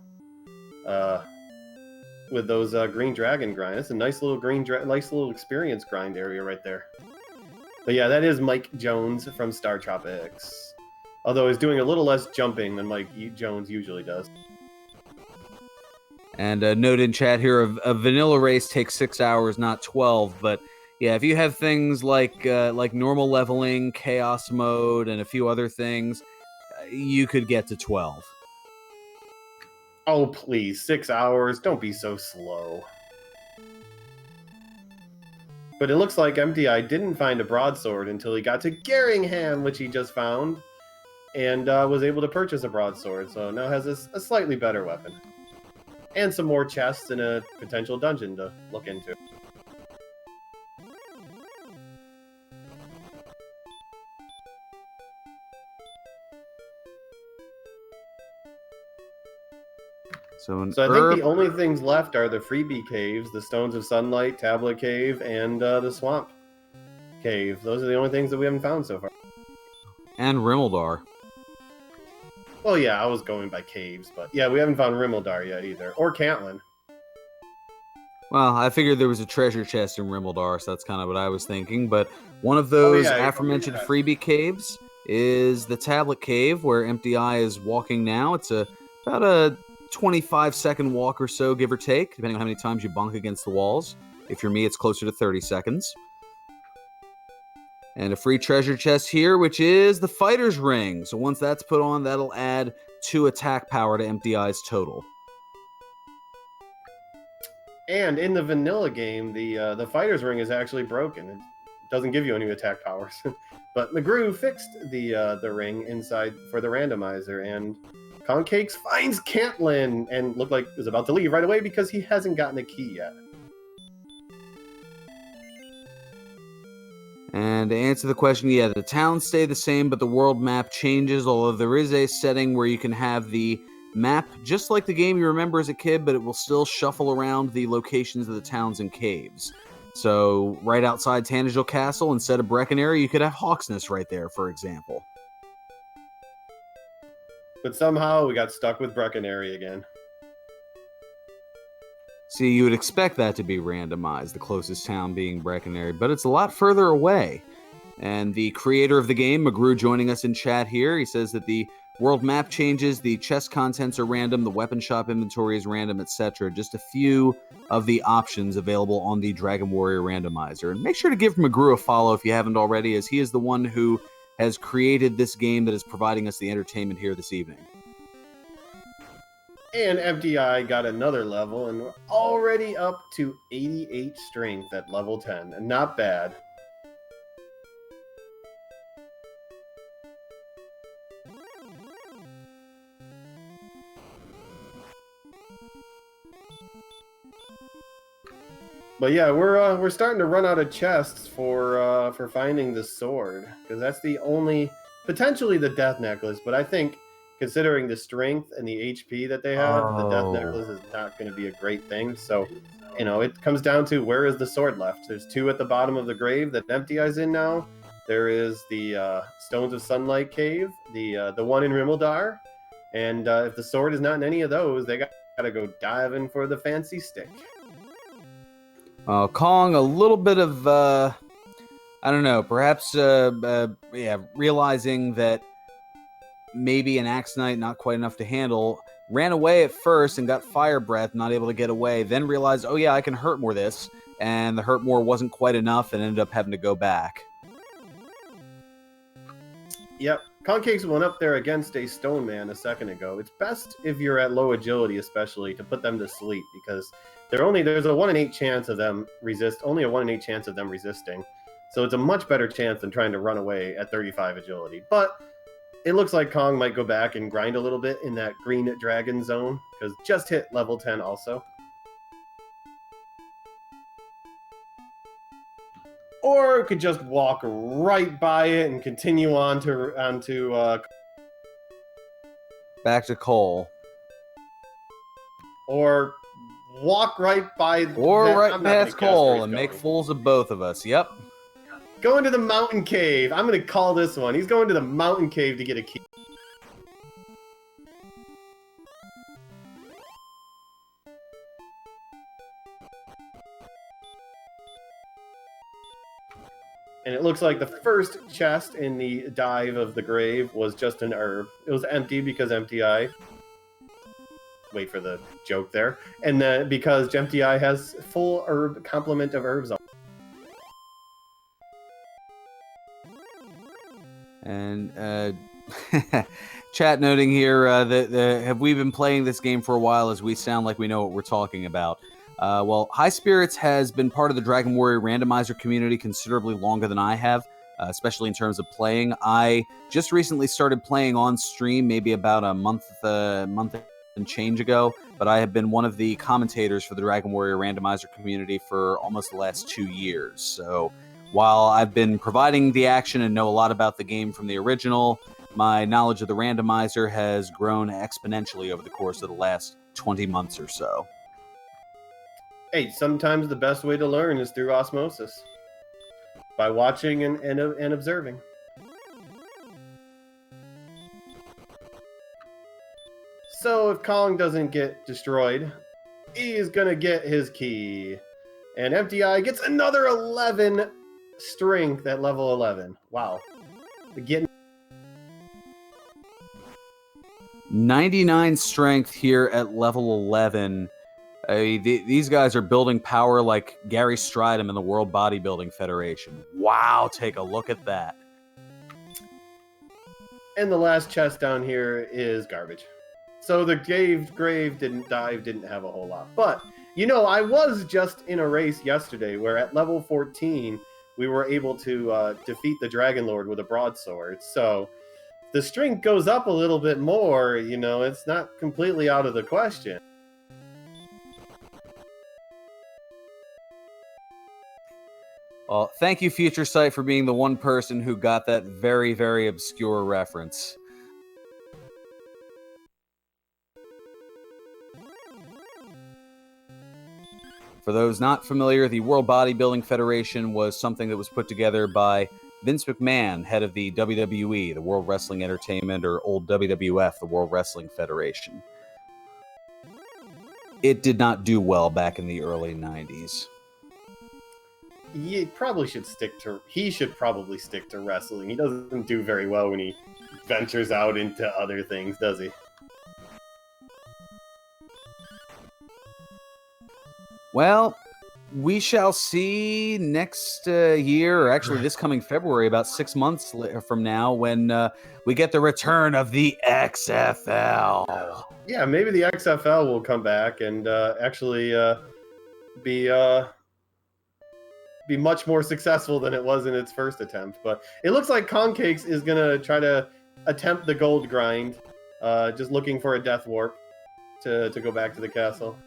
With those green dragon grind. It's a nice little nice little experience grind area right there. But yeah, that is Mike Jones from Star Tropics. Although he's doing a little less jumping than Mike Jones usually does. And a note in chat here, a vanilla race takes 6 hours, not 12. But yeah, if you have things like normal leveling, chaos mode, and a few other things, you could get to 12. Oh, please, 6 hours. Don't be so slow. But it looks like Emptyeye didn't find a broadsword until he got to Garingham, which he just found, and was able to purchase a broadsword, so now has a slightly better weapon. And some more chests in a potential dungeon to look into. So I think the only things left are the freebie caves, the Stones of Sunlight, Tablet Cave, and the Swamp Cave. Those are the only things that we haven't found so far. And Rimmeldar. Well, yeah, I was going by caves, but yeah, we haven't found Rimmeldar yet either. Or Cantlin. Well, I figured there was a treasure chest in Rimmeldar, so that's kind of what I was thinking. But one of those aforementioned freebie caves is the Tablet Cave, where Emptyeye is walking now. It's about a 25-second walk or so, give or take, depending on how many times you bonk against the walls. If you're me, it's closer to 30 seconds. And a free treasure chest here, which is the Fighter's Ring. So once that's put on, that'll add 2 attack power to Emptyeye's total. And in the vanilla game, the Fighter's Ring is actually broken. It doesn't give you any attack powers. But McGrew fixed the ring inside for the randomizer, and Kongcakes finds Cantlin and looked like is about to leave right away because he hasn't gotten a key yet. And to answer the question, yeah, the towns stay the same, but the world map changes, although there is a setting where you can have the map just like the game you remember as a kid, but it will still shuffle around the locations of the towns and caves. So right outside Tanagel Castle, instead of Breckenary, you could have Hawksness right there, for example. But somehow we got stuck with Breckenary again. See, you would expect that to be randomized, the closest town being Breckenary, but it's a lot further away. And the creator of the game, McGrew, joining us in chat here, he says that the World map changes, the chest contents are random, the weapon shop inventory is random, etc. Just a few of the options available on the Dragon Warrior Randomizer. And make sure to give McGrew a follow if you haven't already, as he is the one who has created this game that is providing us the entertainment here this evening. And Emptyeye got another level, and we're already up to 88 strength at level 10. And not bad. But yeah, we're starting to run out of chests for finding the sword, because that's the only, potentially the death necklace, but I think considering the strength and the HP that they have, the death necklace is not going to be a great thing. So, it comes down to where is the sword left. There's 2 at the bottom of the grave that Emptyeye's in now. There is the Stones of Sunlight cave, the one in Rimmildar, and if the sword is not in any of those, they got to go diving for the fancy stick. Kong, a little bit of, I don't know, perhaps, realizing that maybe an Axe Knight not quite enough to handle, ran away at first and got fire breath, not able to get away, then realized, oh yeah, I can hurt more this, and the hurt more wasn't quite enough and ended up having to go back. Yep, Kongcakes went up there against a stone man a second ago. It's best if you're at low agility, especially, to put them to sleep, because there's a 1 in 8 chance of them only a 1 in 8 chance of them resisting. So it's a much better chance than trying to run away at 35 agility. But it looks like Kong might go back and grind a little bit in that green dragon zone, because just hit level 10 also. Or could just walk right by it and continue onto back to Cole. Or walk right by... Or right past Cole and make fools of both of us. Yep. Going to the mountain cave. I'm going to call this one. He's going to the mountain cave to get a key. And it looks like the first chest in the dive of the grave was just an herb. It was empty because Emptyeye... Wait for the joke there. And then because Emptyeye has full herb complement of herbs. And chat noting here that have we been playing this game for a while, as we sound like we know what we're talking about. Well, Highspirits has been part of the Dragon Warrior Randomizer community considerably longer than I have, especially in terms of playing. I just recently started playing on stream, maybe about a month and change ago, but I have been one of the commentators for the Dragon Warrior Randomizer community for almost the last 2 years. So while I've been providing the action and know a lot about the game from the original, my knowledge of the randomizer has grown exponentially over the course of the last 20 months or so. Hey, sometimes the best way to learn is through osmosis. By watching and observing. So if Kong doesn't get destroyed, he's going to get his key. And Emptyeye gets another 11 strength at level 11. Wow. Getting 99 strength here at level 11. These guys are building power like Gary Stridham in the World Bodybuilding Federation. Wow, take a look at that. And the last chest down here is garbage. So the grave didn't have a whole lot. But, I was just in a race yesterday where at level 14, we were able to defeat the Dragon Lord with a broadsword. So the strength goes up a little bit more, it's not completely out of the question. Well, thank you, Future Sight, for being the one person who got that very, very obscure reference. For those not familiar, the World Bodybuilding Federation was something that was put together by Vince McMahon, head of the WWE, the World Wrestling Entertainment, or old WWF, the World Wrestling Federation. It did not do well back in the early 90s. he probably should he should probably stick to wrestling. He doesn't do very well when he ventures out into other things, does he? Well, we shall see next year, or actually this coming February, about 6 months from now, when we get the return of the XFL. Yeah, maybe the XFL will come back and actually be much more successful than it was in its first attempt. But it looks like Kongcakes is going to try to attempt the gold grind, just looking for a death warp to go back to the castle.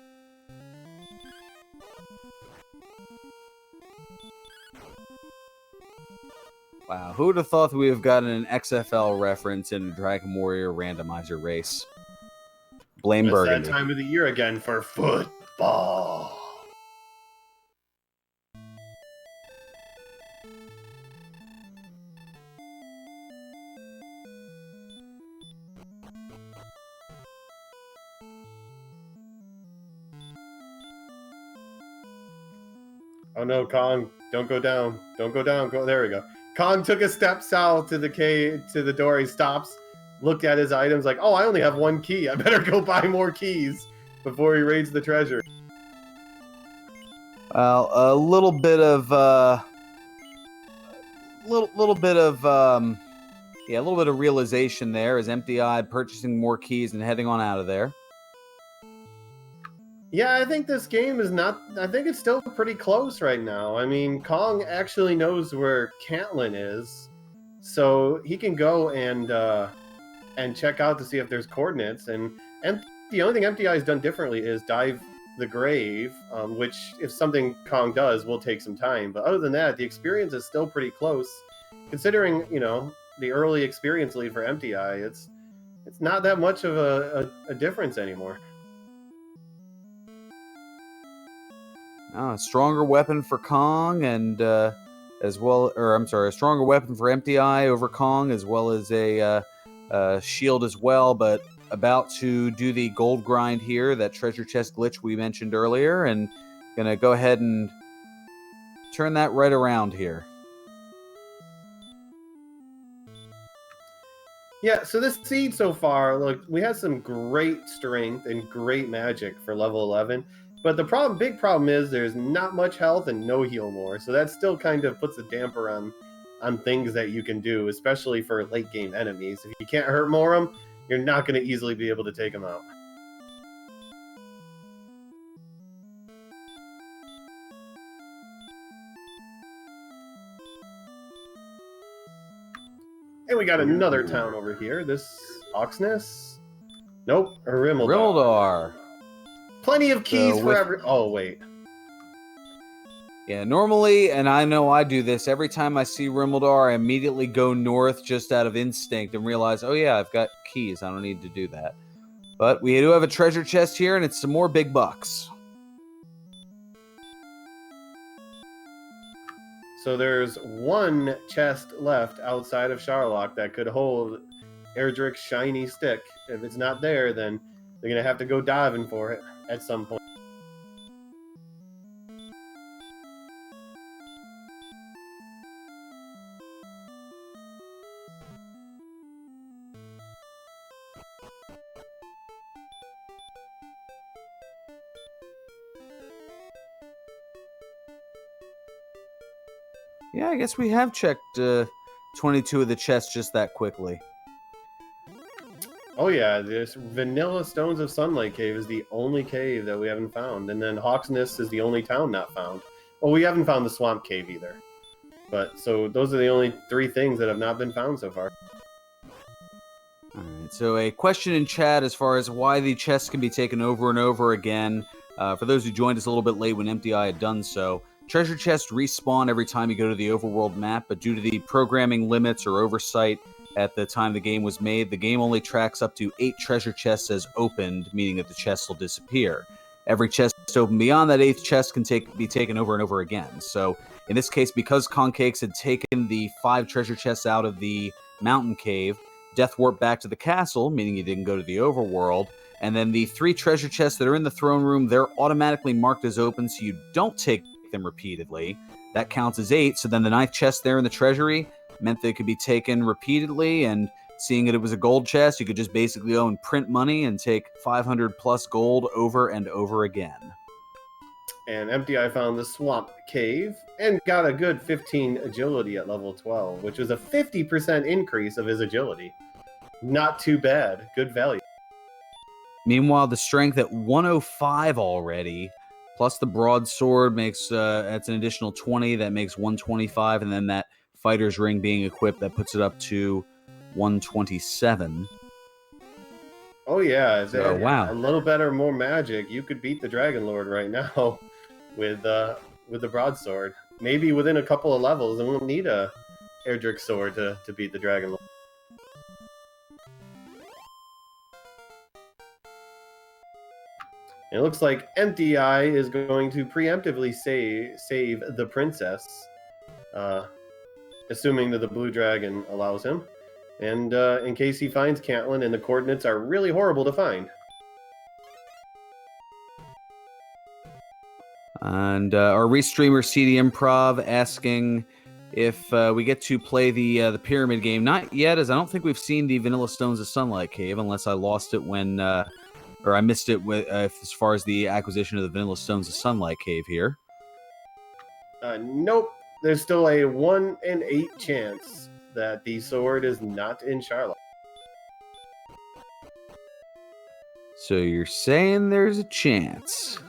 Wow, who would have thought that we would have gotten an XFL reference in a Dragon Warrior randomizer race? Blame It's Burgundy. that time of the year again for football. Oh no, Kong, don't go down. Don't go down. Go there we go. Kong took a step south to the door. He stops, looked at his items like, oh, I only have one key. I better go buy more keys before he raids the treasure. Well, a little bit of realization there as Emptyeye purchasing more keys and heading on out of there. Yeah, I think this game is not... I think it's still pretty close right now. I mean, Kong actually knows where Caitlin is, so he can go and check out to see if there's coordinates. And the only thing Emptyeye has done differently is dive the grave, which, if something Kong does, will take some time. But other than that, the experience is still pretty close. Considering, you know, the early experience lead for Emptyeye, it's not that much of a difference anymore. A stronger weapon for Kong, and a stronger weapon for Emptyeye over Kong, as well as a shield as well. But about to do the gold grind here, that treasure chest glitch we mentioned earlier, and gonna go ahead and turn that right around here. Yeah, so this seed so far, look, we had some great strength and great magic for level 11. But the big problem is there's not much health and no heal more. So that still kind of puts a damper on things that you can do, especially for late game enemies. If you can't hurt more of them, you're not going to easily be able to take them out. And we got another town over here. This Oxness? Nope, or Rimmildar. Plenty of keys for every... Oh, wait. Yeah, normally, and I know I do this, every time I see Rimmildar, I immediately go north just out of instinct and realize, oh yeah, I've got keys. I don't need to do that. But we do have a treasure chest here, and it's some more big bucks. So there's one chest left outside of Charlock that could hold Erdrick's shiny stick. If it's not there, then they're going to have to go diving for it at some point. Yeah, I guess we have checked 22 of the chests just that quickly. Oh yeah, this Vanilla Stones of Sunlight Cave is the only cave that we haven't found. And then Hawksness is the only town not found. Well, we haven't found the Swamp Cave either. But, so those are the only 3 things that have not been found so far. Alright, so a question in chat as far as why the chests can be taken over and over again. For those who joined us a little bit late when Emptyeye had done so, treasure chests respawn every time you go to the overworld map, but due to the programming limits or oversight at the time the game was made, the game only tracks up to 8 treasure chests as opened, meaning that the chests will disappear. Every chest open beyond that 8th chest can be taken over and over again. So, in this case, because Kongcakes had taken the 5 treasure chests out of the mountain cave, Death warped back to the castle, meaning he didn't go to the overworld, and then the 3 treasure chests that are in the throne room, they're automatically marked as open, so you don't take them repeatedly. that counts as 8. So then the 9th chest there in the treasury meant that it could be taken repeatedly, and seeing that it was a gold chest, you could just basically go and print money and take 500 plus gold over and over again. And Emptyeye found the swamp cave and got a good 15 agility at level 12, which was a 50% increase of his agility. Not too bad. Good value. Meanwhile, the strength at 105 already, plus the broadsword makes that's an additional 20. That makes 125, and then that fighter's ring being equipped, that puts it up to 127. Oh yeah, So, wow. A little better, more magic. You could beat the Dragon Lord right now with the broadsword. Maybe within a couple of levels, and we won't need a Erdrick sword to beat the Dragon Lord. And it looks like Emptyeye is going to preemptively save the princess, assuming that the blue dragon allows him. And in case he finds Caitlin, and the coordinates are really horrible to find. And our restreamer CD Improv asking if we get to play the pyramid game. Not yet, as I don't think we've seen the Vanilla Stones of Sunlight Cave, unless I lost it when, or I missed it with, as far as the acquisition of the Vanilla Stones of Sunlight Cave here. Nope. There's still a 1 in 8 chance that the sword is not in Charlotte. So you're saying there's a chance?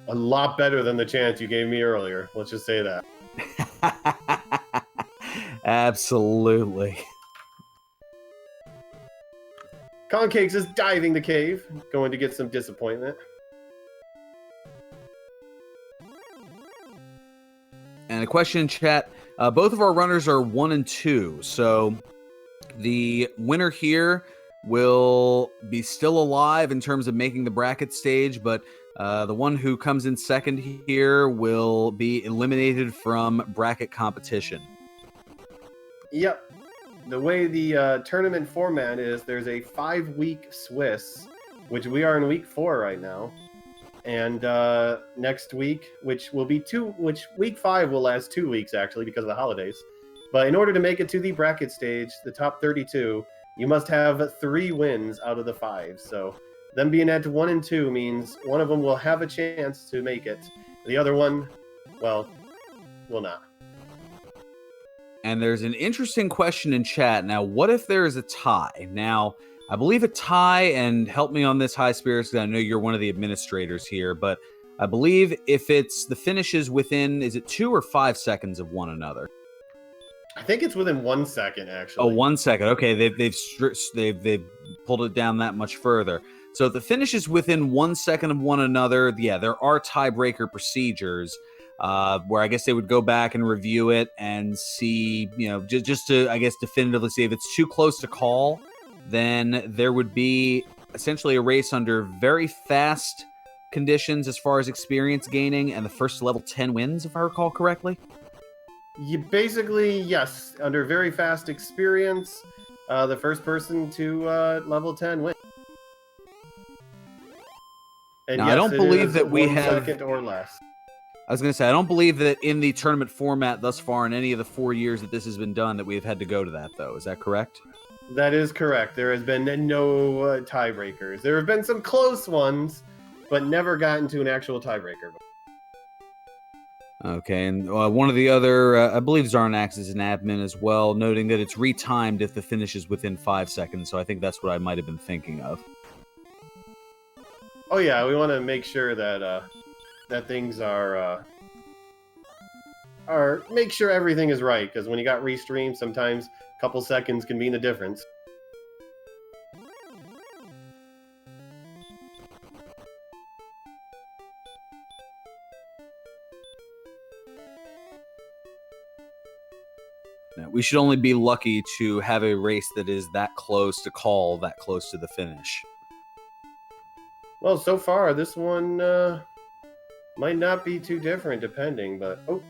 A lot better than the chance you gave me earlier. Let's just say that. Absolutely. Kongcakes is diving the cave, going to get some disappointment. And a question in chat. Both of our runners are 1 and 2, so the winner here will be still alive in terms of making the bracket stage, but the one who comes in second here will be eliminated from bracket competition. Yep. The way the tournament format is, there's a 5-week Swiss, which we are in week 4 right now. And next week, which week 5 will last 2 weeks actually because of the holidays. But in order to make it to the bracket stage, the top 32, you must have 3 wins out of the 5. So them being at 1 and 2 means one of them will have a chance to make it. The other one, well, will not. And there's an interesting question in chat. Now, what if there is a tie? Now, I believe a tie, and help me on this, Highspirits, because I know you're one of the administrators here, but I believe if it's the finishes within, is it 2 or 5 seconds of one another? I think it's within 1 second, actually. Oh, 1 second. Okay, they've pulled it down that much further. So if the finishes within 1 second of one another, yeah, there are tiebreaker procedures where I guess they would go back and review it and see, just to, I guess, definitively see if it's too close to call. Then there would be essentially a race under very fast conditions as far as experience gaining, and the first level 10 wins, if I recall correctly. You basically, yes, under very fast experience, the first person to level 10 wins. And now, yes, I don't believe that we 1 have second or less. I was going to say, I don't believe that in the tournament format thus far, in any of the 4 years that this has been done, that we've had to go to that, though. Is that correct? That is correct. There has been no tiebreakers. There have been some close ones, but never gotten to an actual tiebreaker. Okay, and one of the other, I believe Zarnax is an admin as well, noting that it's retimed if the finish is within 5 seconds, so I think that's what I might have been thinking of. Oh yeah, we want to make sure that that things are make sure everything is right, because when you got restream, sometimes a couple seconds can mean the difference. Now, we should only be lucky to have a race that is that close to call, that close to the finish. Well, so far, this one might not be too different, depending, but... Oh,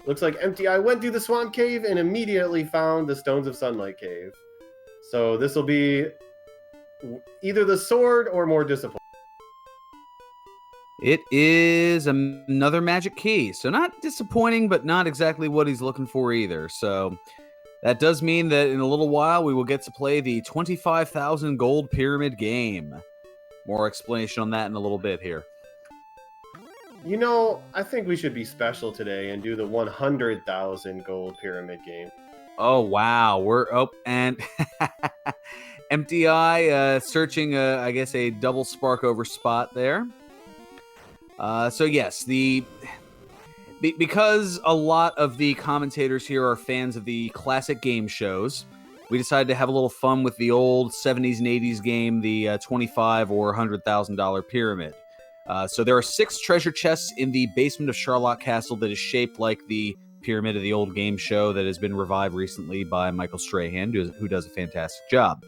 looks like Emptyeye went through the Swamp Cave and immediately found the Stones of Sunlight Cave. So this will be either the sword or more disappointing. It is another magic key. So not disappointing, but not exactly what he's looking for either. So that does mean that in a little while we will get to play the 25,000 gold pyramid game. More explanation on that in a little bit here. You know, I think we should be special today and do the 100,000 gold pyramid game. Oh, wow. And Emptyeye searching, I guess, a double spark over spot there. So yes, because a lot of the commentators here are fans of the classic game shows, we decided to have a little fun with the old 70s and 80s game, the $25,000 or $100,000 pyramid. So there are 6 treasure chests in the basement of Charlotte Castle that is shaped like the pyramid of the old game show that has been revived recently by Michael Strahan, who does a fantastic job.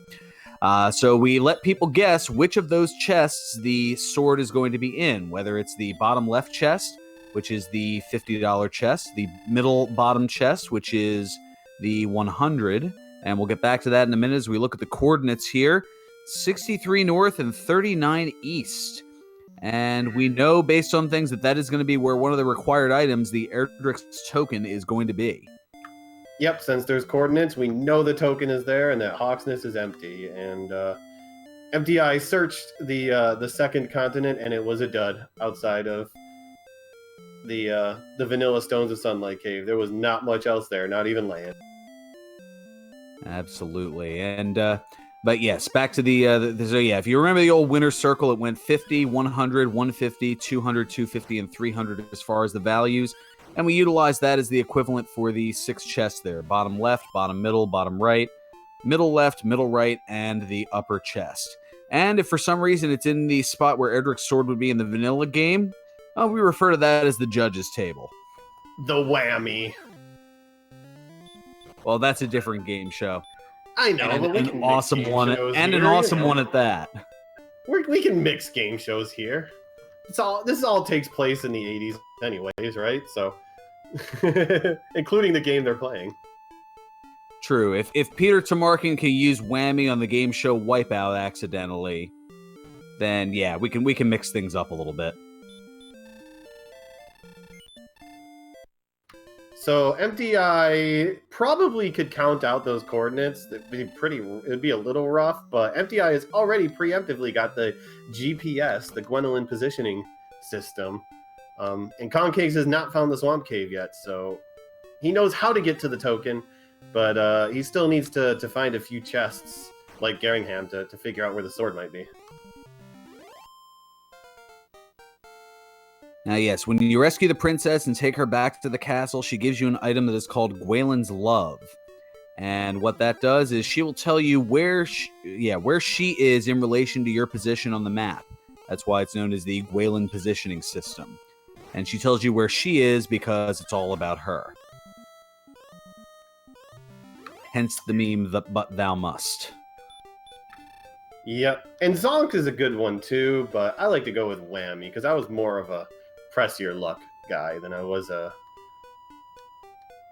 So we let people guess which of those chests the sword is going to be in, whether it's the bottom left chest, which is the $50 chest, the middle bottom chest, which is the 100, and we'll get back to that in a minute as we look at the coordinates here, 63 north and 39 east. And we know based on things that is going to be where one of the required items, the Erdrick's token, is going to be. Yep, since there's coordinates, we know the token is there and that Hawksness is empty. And Emptyeye searched the second continent, and it was a dud outside of the vanilla Stones of Sunlight Cave. There was not much else there, not even land. Absolutely. And but yes, back to so yeah, if you remember the old winner's circle, it went 50, 100, 150, 200, 250, and 300 as far as the values. And we utilized that as the equivalent for the 6 chests there. Bottom left, bottom middle, bottom right, middle left, middle right, and the upper chest. And if for some reason it's in the spot where Erdrick's sword would be in the vanilla game, we refer to that as the judge's table. The whammy. Well, that's a different game show. I know, and but we can an awesome one, and here, an awesome one at that. We can mix game shows here. This all takes place in the 80s anyways, right? So, including the game they're playing. True. If Peter Tomarkin can use whammy on the game show Wipeout accidentally, then yeah, we can mix things up a little bit. So Emptyeye probably could count out those coordinates. It'd be a little rough, but Emptyeye has already preemptively got the GPS, the Gwendolyn positioning system. And Kongcakes has not found the swamp cave yet, so he knows how to get to the token, but he still needs to find a few chests like Garingham to figure out where the sword might be. Now, yes, when you rescue the princess and take her back to the castle, she gives you an item that is called Gwaylin's Love. And what that does is she will tell you where she is in relation to your position on the map. That's why it's known as the Gwaylin positioning system. And she tells you where she is because it's all about her. Hence the meme, but thou must. Yep, and Zonk is a good one too, but I like to go with Whammy because I was more of a press your luck guy than I was a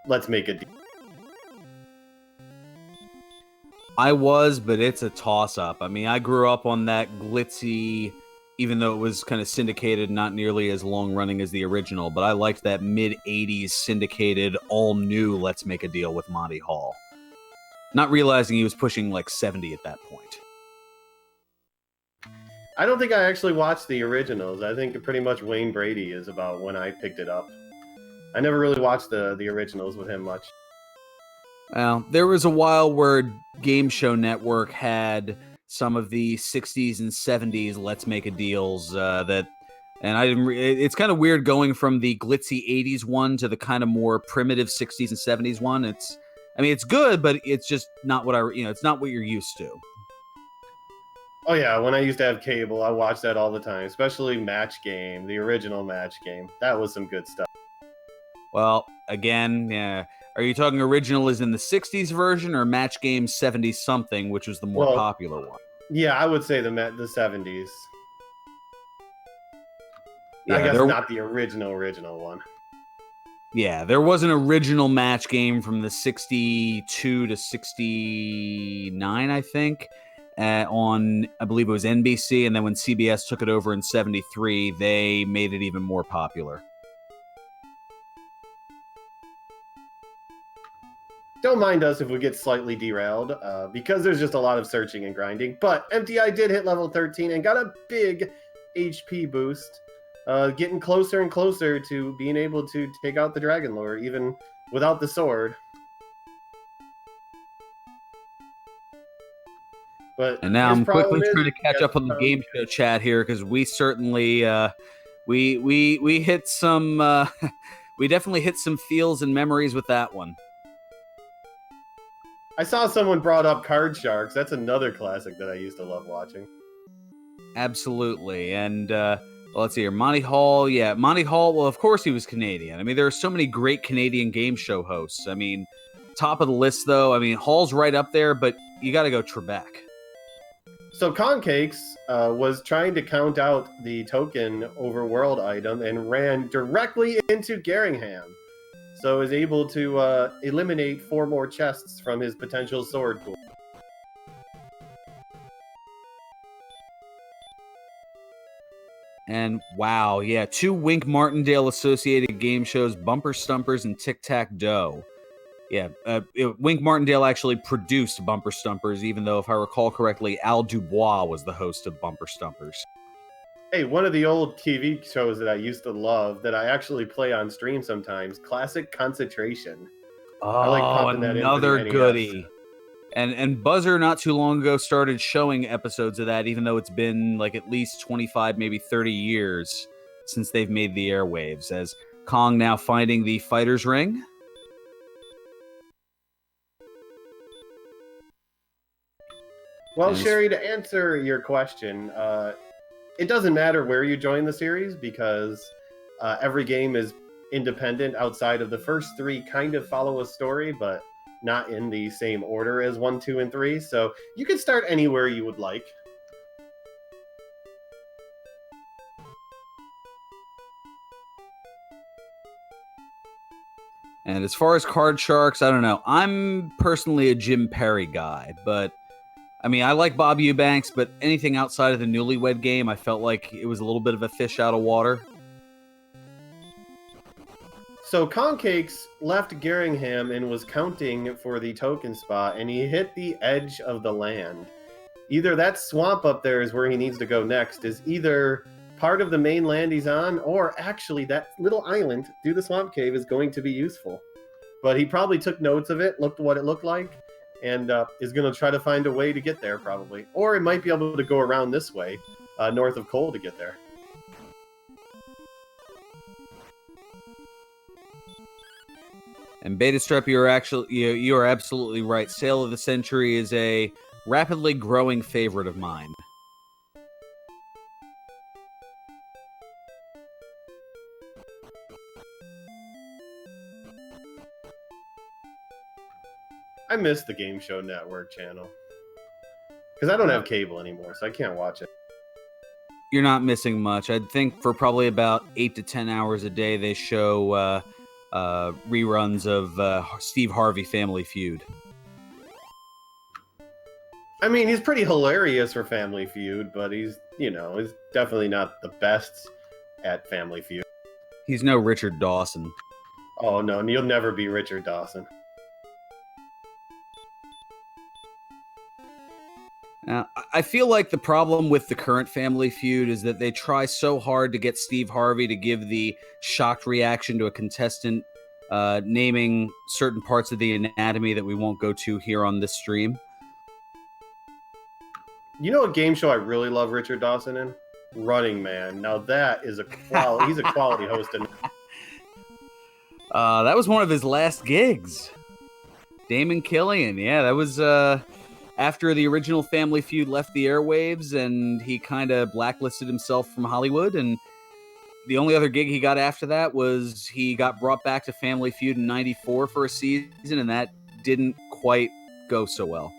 let's make a deal. I was, but it's a toss-up. I mean, I grew up on that glitzy, even though it was kind of syndicated, not nearly as long-running as the original, but I liked that mid-'80s syndicated, all-new Let's Make a Deal with Monty Hall. Not realizing he was pushing like 70 at that point. I don't think I actually watched the originals. I think pretty much Wayne Brady is about when I picked it up. I never really watched the originals with him much. Well, there was a while where Game Show Network had some of the 60s and 70s Let's Make a Deals and I didn't. It's kind of weird going from the glitzy 80s one to the kind of more primitive 60s and 70s one. It's good, but it's just not what it's not what you're used to. Oh yeah, when I used to have cable, I watched that all the time, especially Match Game, the original Match Game. That was some good stuff. Well, again, yeah. Are you talking original as in the 60s version or Match Game 70-something, which was the more popular one? Yeah, I would say the 70s. Yeah, I guess not the original one. Yeah, there was an original Match Game from the 62 to 69, I think. on, I believe it was NBC, and then when CBS took it over in 73, they made it even more popular. Don't mind us if we get slightly derailed, because there's just a lot of searching and grinding. But Emptyeye did hit level 13 and got a big HP boost, getting closer and closer to being able to take out the Dragon Lord, even without the sword. But and now I'm quickly trying to catch up on the game show chat here, because we certainly we hit some we definitely hit some feels and memories with that one. I saw someone brought up Card Sharks. That's another classic that I used to love watching. Absolutely. And let's see here. Monty Hall. Yeah, Monty Hall. Well, of course he was Canadian. I mean, there are so many great Canadian game show hosts. I mean, top of the list, though. I mean, Hall's right up there, but you got to go Trebek. So Kongcakes was trying to count out the token overworld item and ran directly into Geringham. So is able to eliminate 4 more chests from his potential sword pool. And wow, yeah, 2 Wink Martindale associated game shows, Bumper Stumpers and Tic Tac Dough. Yeah, Wink Martindale actually produced Bumper Stumpers, even though, if I recall correctly, Al Dubois was the host of Bumper Stumpers. Hey, one of the old TV shows that I used to love that I actually play on stream sometimes, Classic Concentration. Oh, I like popping that another into the NES. goodie. And Buzzer not too long ago started showing episodes of that, even though it's been like at least 25, maybe 30 years since they've made the airwaves, as Kong now finding the fighter's ring. Well, Sherry, to answer your question, it doesn't matter where you join the series because every game is independent outside of the first 3 kind of follow a story, but not in the same order as 1, 2, and 3. So you can start anywhere you would like. And as far as Card Sharks, I don't know. I'm personally a Jim Perry guy, but I mean, I like Bob Eubanks, but anything outside of the Newlywed Game, I felt like it was a little bit of a fish out of water. So Kongcakes left Geringham and was counting for the token spot, and he hit the edge of the land. Either that swamp up there is where he needs to go next, is either part of the main land he's on, or actually that little island through the swamp cave is going to be useful. But he probably took notes of it, looked what it looked like, and is going to try to find a way to get there, probably. Or it might be able to go around this way, north of Cole, to get there. And Beta Strep, you are absolutely right. Sale of the Century is a rapidly growing favorite of mine. I miss the Game Show Network channel. Because I don't have cable anymore, so I can't watch it. You're not missing much. I think for probably about 8 to 10 hours a day, they show reruns of Steve Harvey Family Feud. I mean, he's pretty hilarious for Family Feud, but he's definitely not the best at Family Feud. He's no Richard Dawson. Oh, no, you'll never be Richard Dawson. Now, I feel like the problem with the current Family Feud is that they try so hard to get Steve Harvey to give the shocked reaction to a contestant naming certain parts of the anatomy that we won't go to here on this stream. You know a game show I really love Richard Dawson in? Running Man. Now that is he's a quality host. That was one of his last gigs. Damon Killian. Yeah, that was after the original Family Feud left the airwaves and he kind of blacklisted himself from Hollywood. And the only other gig he got after that was he got brought back to Family Feud in '94 for a season, and that didn't quite go so well.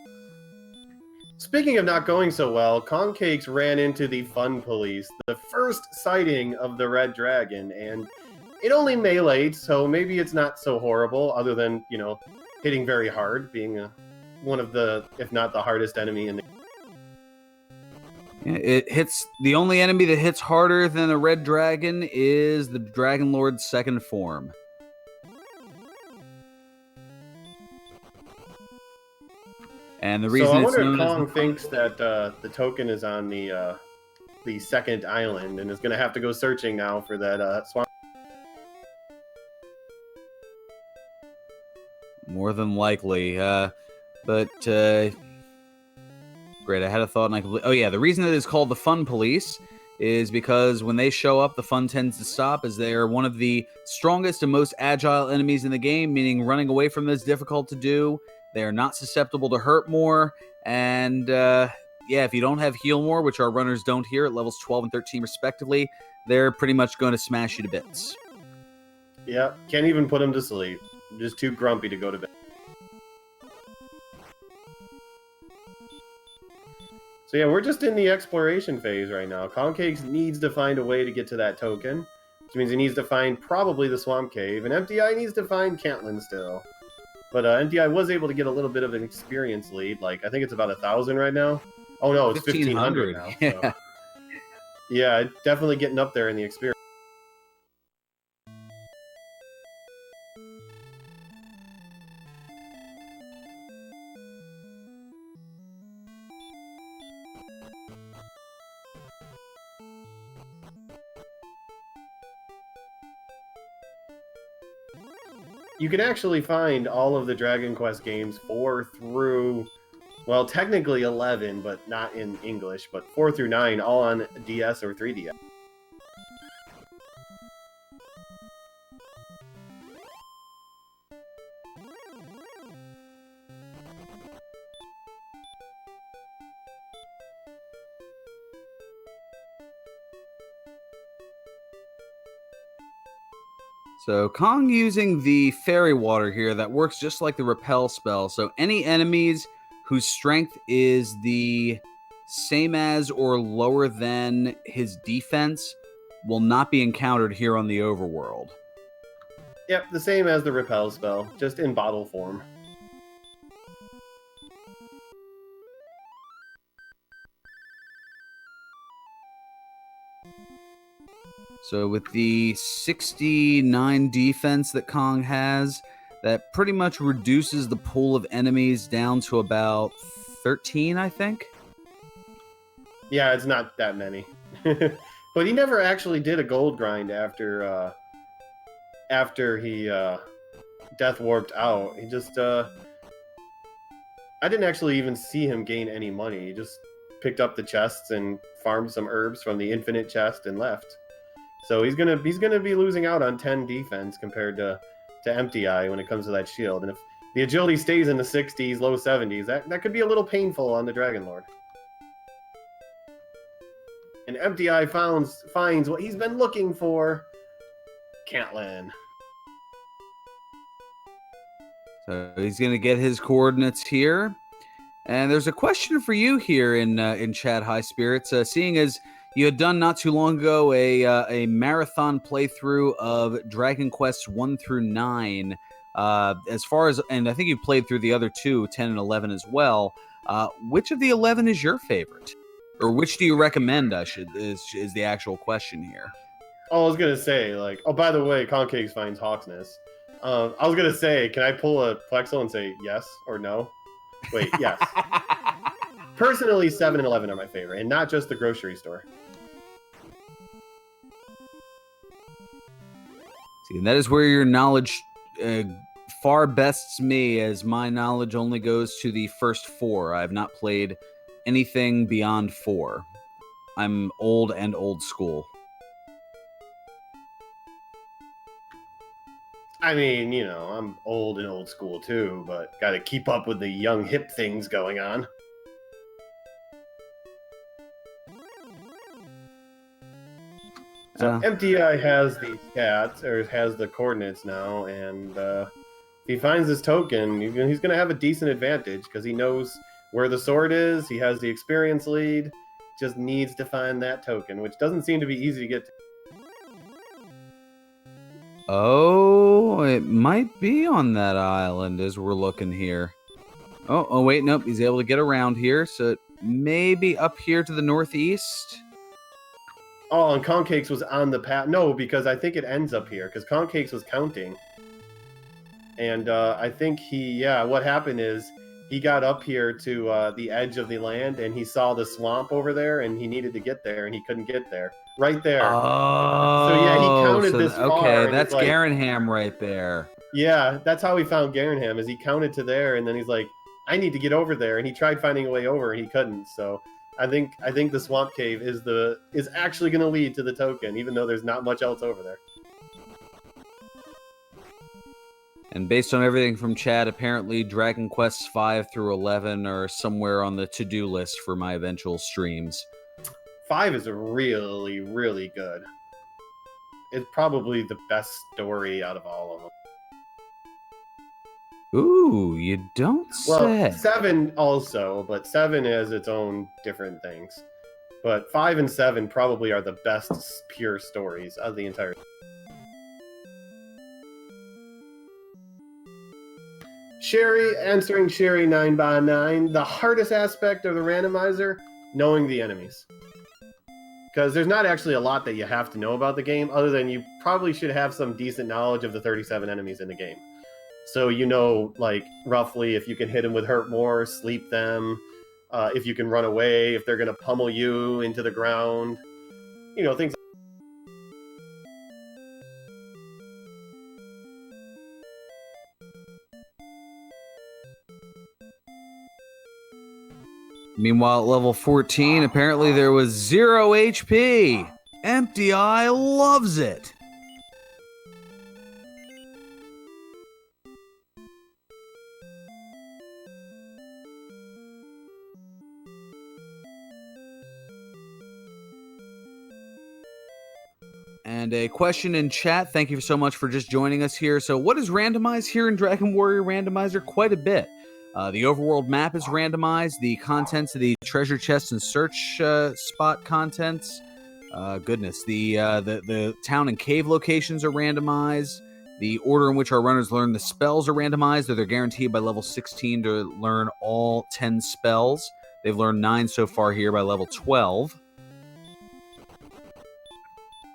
Speaking of not going so well, Kongcakes ran into the Fun Police, the first sighting of the Red Dragon, and it only meleeed, so maybe it's not so horrible, other than, hitting very hard, being one of the, if not the hardest enemy in the... It hits the only enemy that hits harder than a red dragon is the Dragon Lord's second form. And the reason I it's wonder known if as Kong thinks that the token is on the second island and is going to have to go searching now for that swamp. More than likely, but great. I had a thought, and oh yeah, the reason that it's called the Fun Police is because when they show up, the fun tends to stop, as they are one of the strongest and most agile enemies in the game. Meaning, running away from them is difficult to do. They are not susceptible to hurt more, and yeah, if you don't have heal more, which our runners don't here at levels 12 and 13 respectively, they're pretty much going to smash you to bits. Yeah, can't even put them to sleep. Just too grumpy to go to bed. So yeah, we're just in the exploration phase right now. Kongcakes needs to find a way to get to that token, which means he needs to find probably the Swamp Cave, and Emptyeye needs to find Cantland still. But Emptyeye was able to get a little bit of an experience lead. Like, I think it's about 1,000 right now. Oh no, it's 1,500 now. Yeah. So. Yeah, definitely getting up there in the experience. You can actually find all of the Dragon Quest games 4 through, well, technically 11, but not in English, but 4 through 9, all on DS or 3DS. So Kong using the fairy water here that works just like the repel spell. So any enemies whose strength is the same as or lower than his defense will not be encountered here on the overworld. Yep, the same as the repel spell, just in bottle form. So with the 69 defense that Kong has, that pretty much reduces the pool of enemies down to about 13, I think. Yeah, it's not that many. But he never actually did a gold grind after he death warped out. He just I didn't actually even see him gain any money. He just picked up the chests and farmed some herbs from the infinite chest and left. So he's gonna be losing out on 10 defense compared to Emptyeye when it comes to that shield. And if the agility stays in the 60s, low 70s, that could be a little painful on the Dragon Lord. And Emptyeye finds what he's been looking for, Cantland. So he's going to get his coordinates here. And there's a question for you here in chat, Highspirits. Seeing as you had done not too long ago a marathon playthrough of Dragon Quest 1 through 9, as far as, and I think you played through the other two, 10 and 11 as well. Which of the 11 is your favorite? Or which do you recommend, is the actual question here. Oh, I was going to say, like, oh, by the way, Kongcakes finds Hawksness. I was going to say, can I pull a Plexel and say yes or no? Wait, yes. Personally, 7 and 11 are my favorite, and not just the grocery store. See, and that is where your knowledge far bests me, as my knowledge only goes to the first 4. I have not played anything beyond 4. I'm old and old school. I mean, you know, I'm old and old school too, but gotta keep up with the young hip things going on. So Emptyeye has the stats, or has the coordinates now, and if he finds this token, he's going to have a decent advantage, because he knows where the sword is, he has the experience lead, just needs to find that token, which doesn't seem to be easy to get to. Oh, it might be on that island as we're looking here. Oh, wait, nope. He's able to get around here, so maybe up here to the northeast. Oh, and Kongcakes was on the path. No, because I think it ends up here, because Kongcakes was counting. And I think what happened is he got up here to the edge of the land, and he saw the swamp over there, and he needed to get there, and he couldn't get there. Right there. Oh, So yeah, he counted so this far. Okay, and that's he's like, Garanham right there. Yeah, that's how we found Garanham, is he counted to there, and then he's like, I need to get over there, and he tried finding a way over, and he couldn't. So I think the swamp cave is actually going to lead to the token, even though there's not much else over there. And based on everything from chat, apparently Dragon Quests 5 through 11 are somewhere on the to-do list for my eventual streams. 5 is really, really good. It's probably the best story out of all of them. Ooh, you don't say. Well, 7 also, but 7 has its own different things. But 5 and 7 probably are the best pure stories of the entire. Sherry, answering Sherry 9x9, the hardest aspect of the randomizer, knowing the enemies. Because there's not actually a lot that you have to know about the game, other than you probably should have some decent knowledge of the 37 enemies in the game. So you know, like, roughly if you can hit them with Hurt More, sleep them, if you can run away, if they're going to pummel you into the ground, you know, things. Meanwhile, at level 14, apparently there was 0 HP. Emptyeye loves it. And a question in chat. Thank you so much for just joining us here. So what is randomized here in Dragon Warrior Randomizer? Quite a bit. The overworld map is randomized. The contents of the treasure chest and search spot contents. Goodness. The town and cave locations are randomized. The order in which our runners learn the spells are randomized. They're guaranteed by level 16 to learn all 10 spells. They've learned 9 so far here by level 12.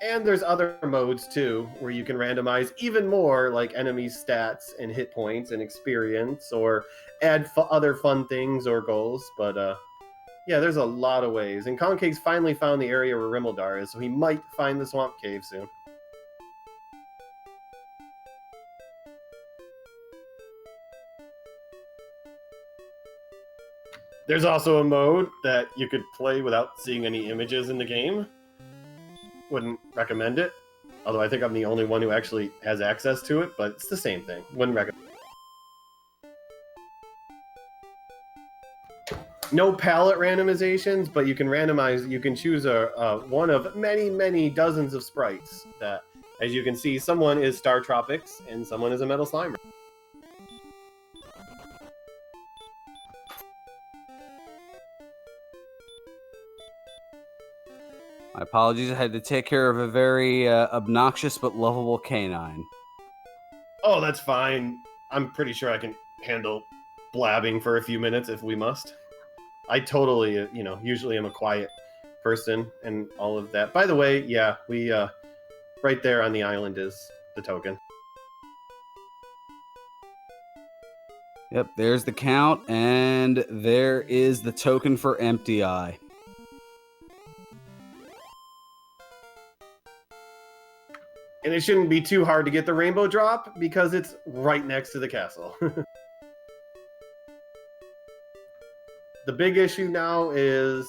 And there's other modes, too, where you can randomize even more, like enemy stats and hit points and experience, or add other fun things or goals. But, yeah, there's a lot of ways. And Kongcakes finally found the area where Rimmeldar is, so he might find the Swamp Cave soon. There's also a mode that you could play without seeing any images in the game. Wouldn't recommend it, although I think I'm the only one who actually has access to it, but it's the same thing. Wouldn't recommend. No palette randomizations, but you can randomize. You can choose one of many dozens of sprites that, as you can see, someone is Star Tropics and someone is a Metal Slimer. My apologies, I had to take care of a very obnoxious but lovable canine. Oh, that's fine. I'm pretty sure I can handle blabbing for a few minutes if we must. I totally, usually am a quiet person and all of that. By the way, yeah, we, right there on the island is the token. Yep, there's the count, and there is the token for Emptyeye. And it shouldn't be too hard to get the rainbow drop because it's right next to the castle. The big issue now is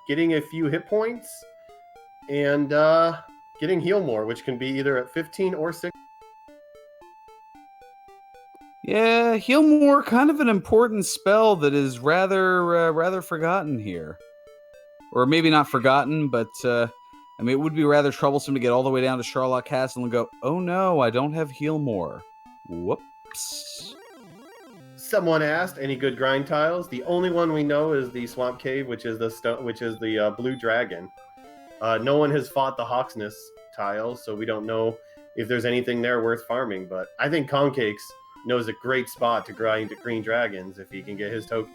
getting a few hit points and getting heal more, which can be either at 15 or 6. Yeah, heal more, kind of an important spell that is rather forgotten here. Or maybe not forgotten, but it would be rather troublesome to get all the way down to Charlotte Castle and go, oh no, I don't have heal more. Whoops. Someone asked, any good grind tiles? The only one we know is the Swamp Cave, which is the Blue Dragon. No one has fought the Hawksness tiles, so we don't know if there's anything there worth farming. But I think Kongcakes knows a great spot to grind green dragons if he can get his token.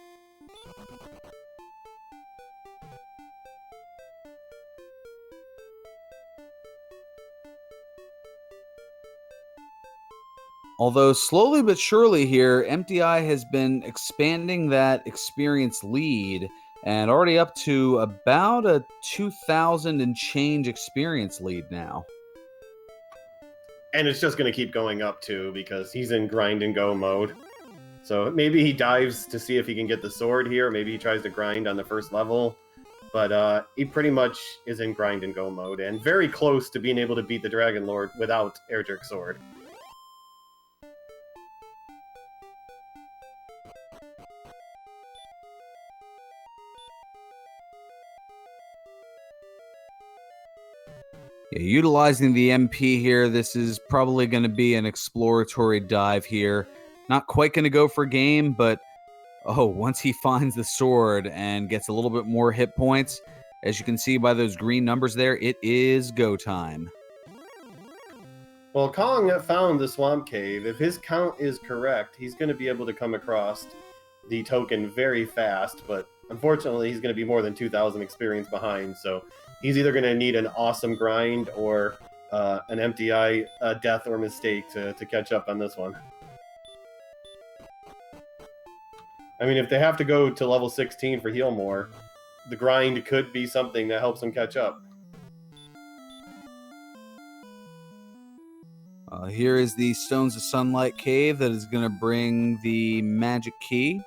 Although slowly but surely here, Emptyeye has been expanding that experience lead and already up to about a 2,000 and change experience lead now. And it's just going to keep going up too because he's in grind and go mode. So maybe he dives to see if he can get the sword here. Maybe he tries to grind on the first level. But he pretty much is in grind and go mode and very close to being able to beat the Dragon Lord without Erdrick's sword. Yeah, utilizing the MP here, this is probably going to be an exploratory dive here. Not quite going to go for game, but once he finds the sword and gets a little bit more hit points, as you can see by those green numbers there, it is go time. Well, Kong found the swamp cave. If his count is correct, he's going to be able to come across the token very fast, but unfortunately he's going to be more than 2,000 experience behind, so he's either going to need an awesome grind or an Emptyeye death or mistake to catch up on this one. I mean, if they have to go to level 16 for heal more, the grind could be something that helps them catch up. Here is the Stones of Sunlight cave that is going to bring the magic key.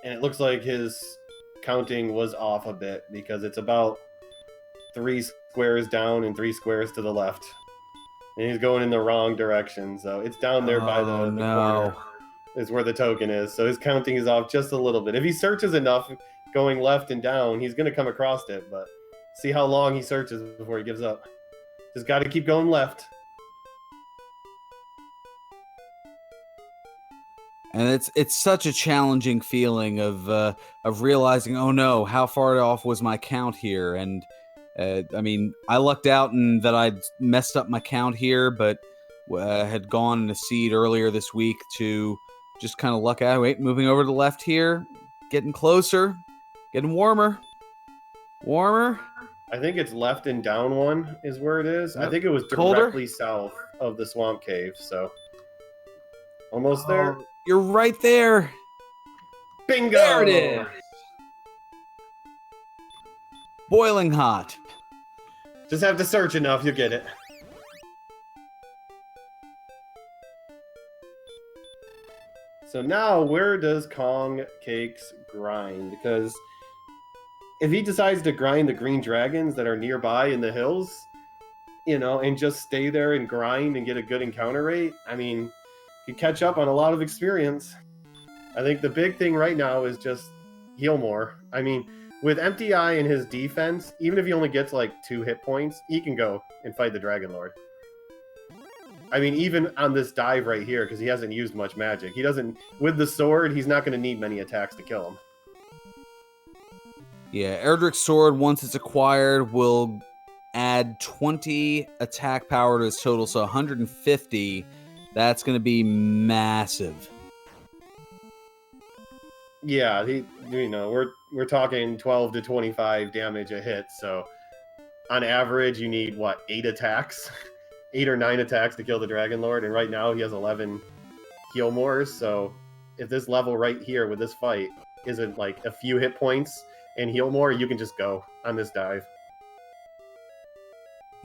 And it looks like his counting was off a bit because it's about 3 squares down and 3 squares to the left. And he's going in the wrong direction, so it's down there by the corner is where the token is. So his counting is off just a little bit. If he searches enough going left and down, he's going to come across it, but see how long he searches before he gives up. Just got to keep going left. And it's such a challenging feeling of realizing, oh no, how far off was my count here? And I mean, I lucked out in that I'd messed up my count here, but had gone in a seed earlier this week to just kind of luck out. Wait, moving over to the left here, getting closer, getting warmer. I think it's left and down one is where it is. Yep. I think it was directly south of the swamp cave, so almost there. You're right there. Bingo! There it is. Boiling hot. Just have to search enough, you'll get it. So now, where does Kongcakes grind? Because if he decides to grind the green dragons that are nearby in the hills, you know, and just stay there and grind and get a good encounter rate, I mean, you catch up on a lot of experience. I think the big thing right now is just heal more. I mean, with Emptyeye and his defense, even if he only gets like 2 hit points, he can go and fight the Dragon Lord. I mean, even on this dive right here, because he hasn't used much magic. He doesn't, with the sword, he's not going to need many attacks to kill him. Yeah, Erdrick's sword, once it's acquired, will add 20 attack power to his total, so 150. That's going to be massive. Yeah, we're talking 12 to 25 damage a hit, so on average you need what, 8 attacks? 8 or 9 attacks to kill the Dragon Lord, and right now he has 11 heal mores, so if this level right here with this fight isn't like a few hit points and heal more, you can just go on this dive.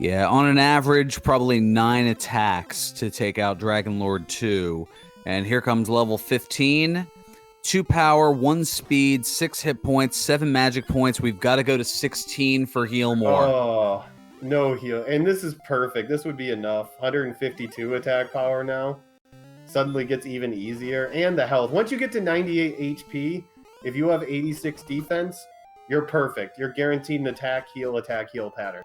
Yeah, on an average, probably 9 attacks to take out Dragon Lord 2. And here comes level 15. 2 power, 1 speed, 6 hit points, 7 magic points. We've got to go to 16 for heal more. Oh, no heal. And this is perfect. This would be enough. 152 attack power now. Suddenly gets even easier. And the health. Once you get to 98 HP, if you have 86 defense, you're perfect. You're guaranteed an attack, heal pattern.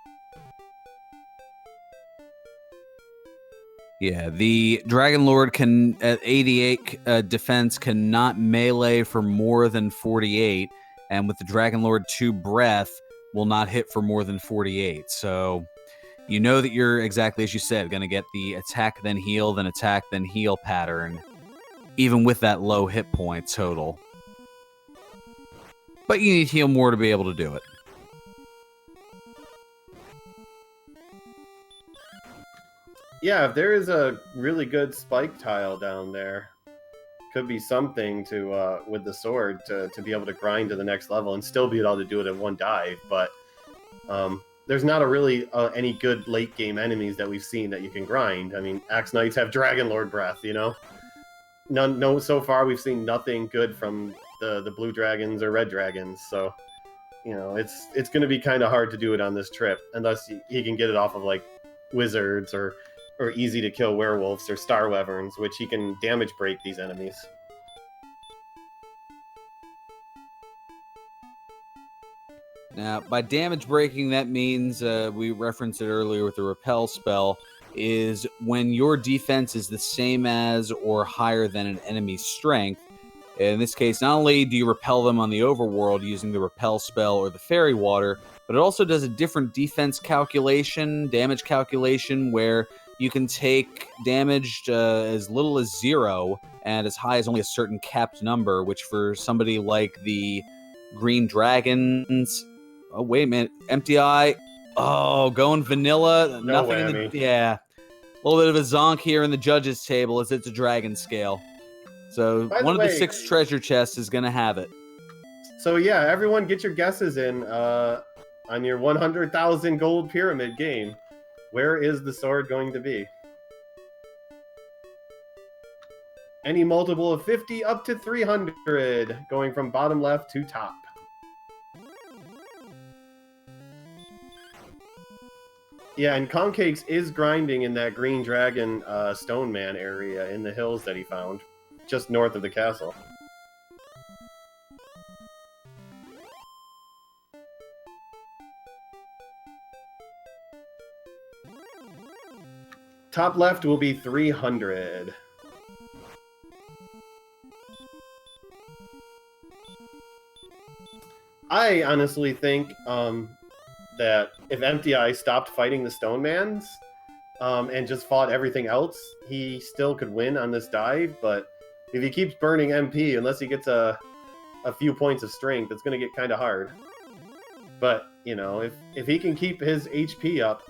Yeah, the Dragon Lord can at 88 defense cannot melee for more than 48, and with the Dragon Lord 2 breath will not hit for more than 48. So you know that you're exactly as you said, going to get the attack then heal pattern, even with that low hit point total. But you need to heal more to be able to do it. Yeah, if there is a really good spike tile down there, could be something to with the sword to be able to grind to the next level and still be able to do it in one dive. But there's not a really any good late game enemies that we've seen that you can grind. I mean, Axe Knights have Dragon Lord breath, you know. No, so far we've seen nothing good from the blue dragons or red dragons. So, you know, it's going to be kind of hard to do it on this trip unless he can get it off of like wizards or easy to kill werewolves or star wyverns, which he can damage break these enemies. Now, by damage breaking, that means we referenced it earlier with the repel spell, is when your defense is the same as or higher than an enemy's strength. In this case, not only do you repel them on the overworld using the repel spell or the fairy water, but it also does a different defense calculation, damage calculation, where you can take damage as little as 0 and as high as only a certain capped number, which for somebody like the green dragons... Oh, wait a minute. Emptyeye. Oh, going vanilla. No Nothing whammy. in the... Yeah. A little bit of a zonk here in the judges' table as it's a dragon scale. So one of the 6 treasure chests is going to have it. So yeah, everyone get your guesses in on your 100,000 gold pyramid game. Where is the sword going to be? Any multiple of 50 up to 300, going from bottom left to top. Yeah, and Kongcakes is grinding in that green dragon stone man area in the hills that he found, just north of the castle. Top left will be 300. I honestly think that if Emptyeye stopped fighting the Stone Mans and just fought everything else, he still could win on this dive. But if he keeps burning MP, unless he gets a few points of strength, it's going to get kind of hard. But, you know, if he can keep his HP up,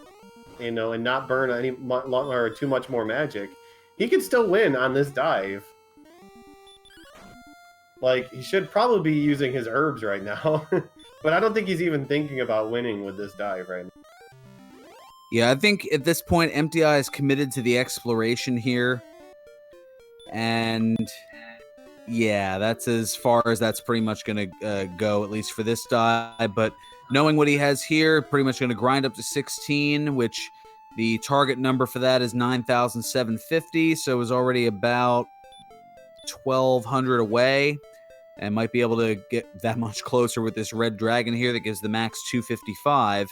you know, and not burn or too much more magic, he can still win on this dive. Like, he should probably be using his herbs right now. But I don't think he's even thinking about winning with this dive right now. Yeah, I think at this point, Emptyeye is committed to the exploration here. And yeah, that's as far as that's pretty much going to go, at least for this dive. But knowing what he has here, pretty much going to grind up to 16, which the target number for that is 9,750. So is already about 1,200 away. And might be able to get that much closer with this red dragon here that gives the max 255.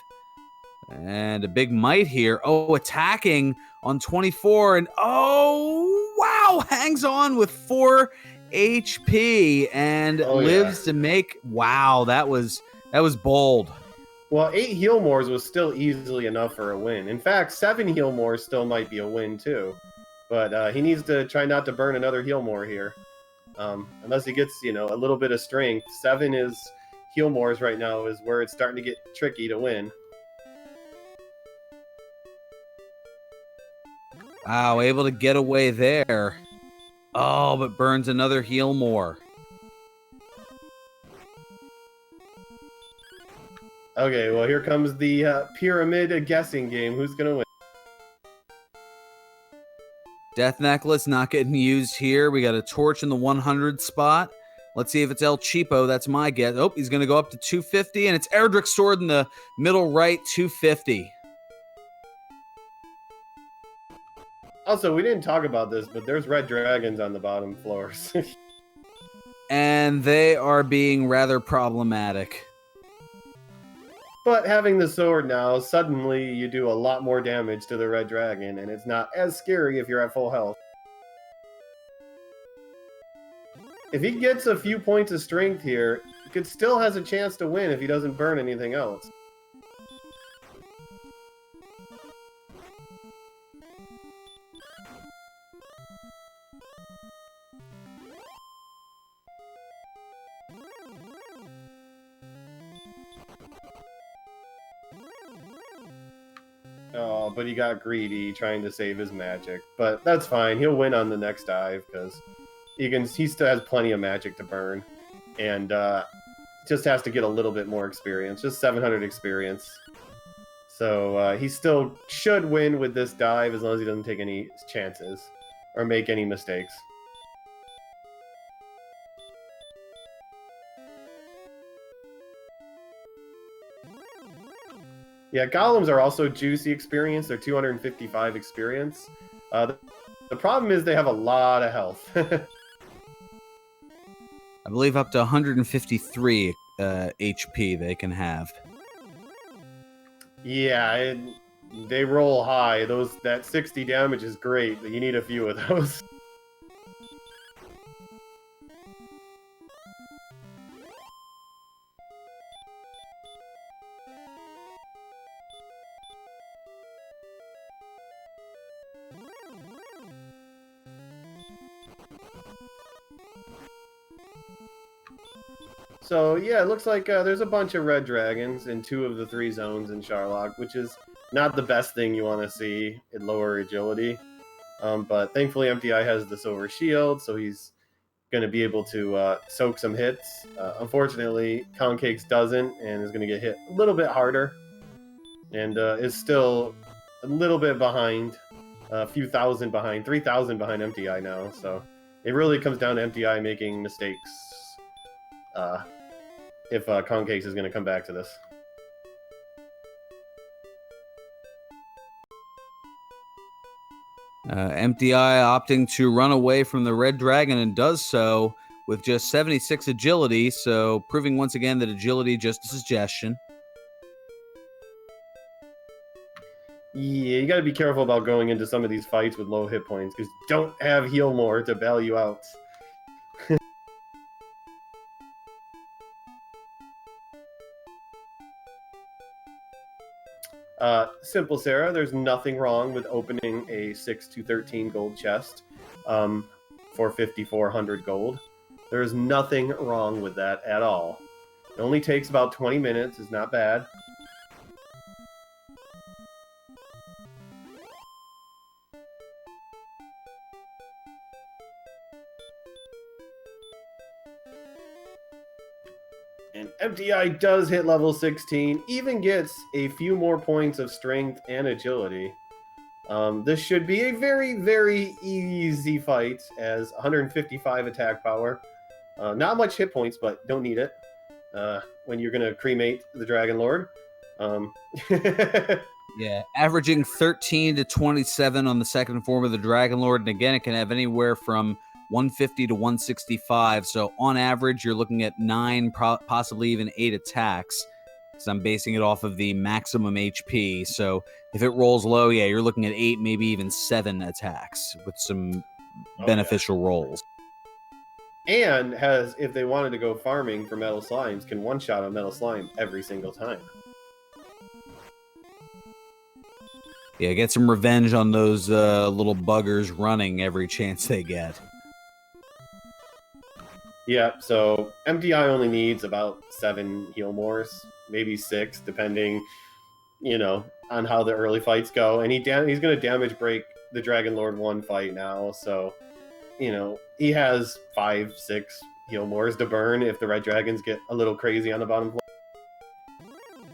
And a big might here. Oh, attacking on 24. And oh, wow, hangs on with 4 HP and lives to make... Wow, that was bold. Well, 8 heal mores was still easily enough for a win. In fact, 7 heal mores still might be a win too. But he needs to try not to burn another heal more here. Unless he gets, you know, a little bit of strength. 7 is heal mores right now is where it's starting to get tricky to win. Wow, able to get away there. Oh, but burns another heal more. Okay, well, here comes the pyramid guessing game. Who's going to win? Death Necklace not getting used here. We got a torch in the 100 spot. Let's see if it's El Cheapo. That's my guess. Oh, he's going to go up to 250, and it's Erdrick's sword in the middle right, 250. Also, we didn't talk about this, but there's red dragons on the bottom floors. And they are being rather problematic. But having the sword now, suddenly you do a lot more damage to the red dragon, and it's not as scary if you're at full health. If he gets a few points of strength here, he still has a chance to win if he doesn't burn anything else. Oh, but he got greedy trying to save his magic. But that's fine. He'll win on the next dive because he still has plenty of magic to burn. And just has to get a little bit more experience. Just 700 experience. So he still should win with this dive as long as he doesn't take any chances or make any mistakes. Yeah, golems are also juicy experience. They're 255 experience. The problem is they have a lot of health. I believe up to 153 HP they can have. Yeah, they roll high. That 60 damage is great, but you need a few of those. So yeah, it looks like there's a bunch of red dragons in 2 of the 3 zones in Charlock, which is not the best thing you want to see in lower agility. But thankfully Emptyeye has the silver shield, so he's going to be able to soak some hits. Unfortunately, Kongcakes doesn't, and is going to get hit a little bit harder, and is still a little bit behind, a few thousand behind, 3,000 behind Emptyeye now. So it really comes down to Emptyeye making mistakes. If Kongcakes is going to come back to this. Emptyeye opting to run away from the red dragon and does so with just 76 agility, so proving once again that agility just a suggestion. Yeah, you got to be careful about going into some of these fights with low hit points because you don't have heal more to bail you out. Simple Sarah, there's nothing wrong with opening a 6 to 13 gold chest for 5,400 gold. There's nothing wrong with that at all. It only takes about 20 minutes, it's not bad. And Emptyeye does hit level 16, even gets a few more points of strength and agility. This should be a very, very easy fight as 155 attack power. Not much hit points, but don't need it when you're going to cremate the Dragon Lord. Yeah, averaging 13 to 27 on the second form of the Dragon Lord. And again, it can have anywhere from 150 to 165. So on average, you're looking at 9, possibly even 8 attacks. Because I'm basing it off of the maximum HP. So if it rolls low, yeah, you're looking at 8, maybe even 7 attacks with some beneficial rolls. And has, if they wanted to go farming for metal slimes, can one-shot a metal slime every single time. Yeah, get some revenge on those little buggers running every chance they get. Yeah, so Emptyeye only needs about 7 heal mores, maybe 6, depending, on how the early fights go. And he's going to damage break the Dragon Lord 1 fight now, so, he has 5, 6 heal mores to burn if the red dragons get a little crazy on the bottom floor.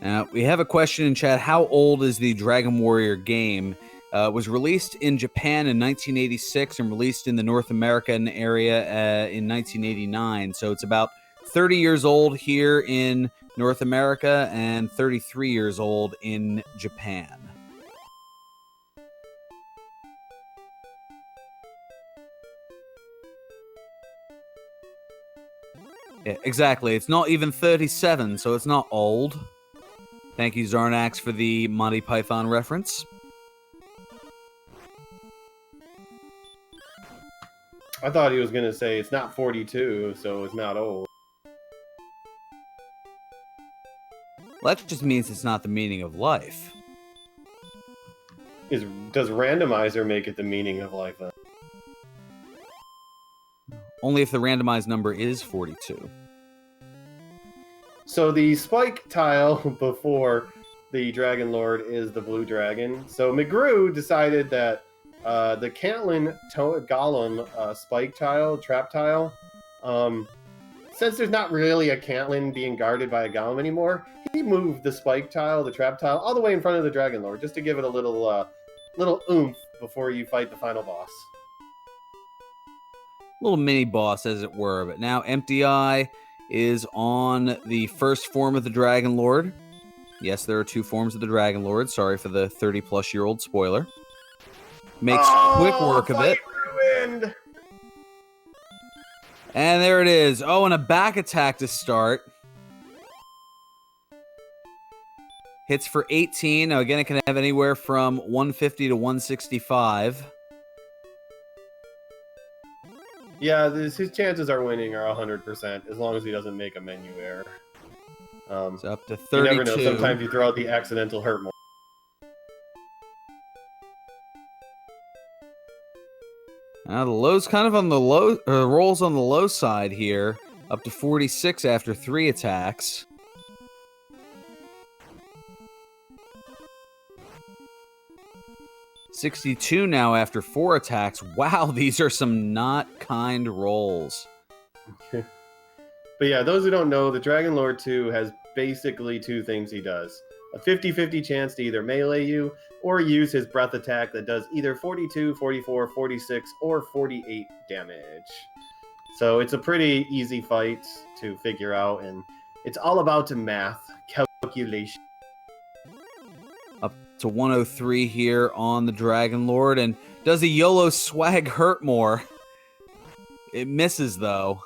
Now, we have a question in chat. How old is the Dragon Warrior game? It was released in Japan in 1986 and released in the North American area in 1989. So it's about 30 years old here in North America and 33 years old in Japan. Yeah, exactly. It's not even 37, so it's not old. Thank you, Zarnax, for the Monty Python reference. I thought he was going to say it's not 42, so it's not old. Well, that just means it's not the meaning of life. Does Randomizer make it the meaning of life then? Only if the randomized number is 42. So the spike tile before the Dragon Lord is the blue dragon. So McGrew decided that the Cantlin Golem spike tile, trap tile, since there's not really a Cantlin being guarded by a Golem anymore, he moved the spike tile, the trap tile, all the way in front of the Dragon Lord, just to give it a little oomph before you fight the final boss. Little mini boss, as it were. But now Emptyeye is on the first form of the Dragon Lord. Yes, there are 2 forms of the Dragon Lord. Sorry for the 30-plus-year-old spoiler. Makes quick work of it. Ruined. And there it is. Oh, and a back attack to start. Hits for 18. Now, again, it can have anywhere from 150 to 165. Yeah, his chances are winning are 100%, as long as he doesn't make a menu error. It's up to 32. You never know. Sometimes you throw out the accidental hurt more. Now the low's kind of on the low, rolls on the low side here. Up to 46 after 3 attacks. $62 now after 4 attacks. Wow, these are some not kind rolls. But yeah, those who don't know, the Dragon Lord 2 has basically 2 things he does. A 50-50 chance to either melee you, or use his breath attack that does either 42, 44, 46, or 48 damage. So it's a pretty easy fight to figure out, and it's all about the math, calculation. Up to 103 here on the Dragon Lord, and does a YOLO swag hurt more? It misses, though.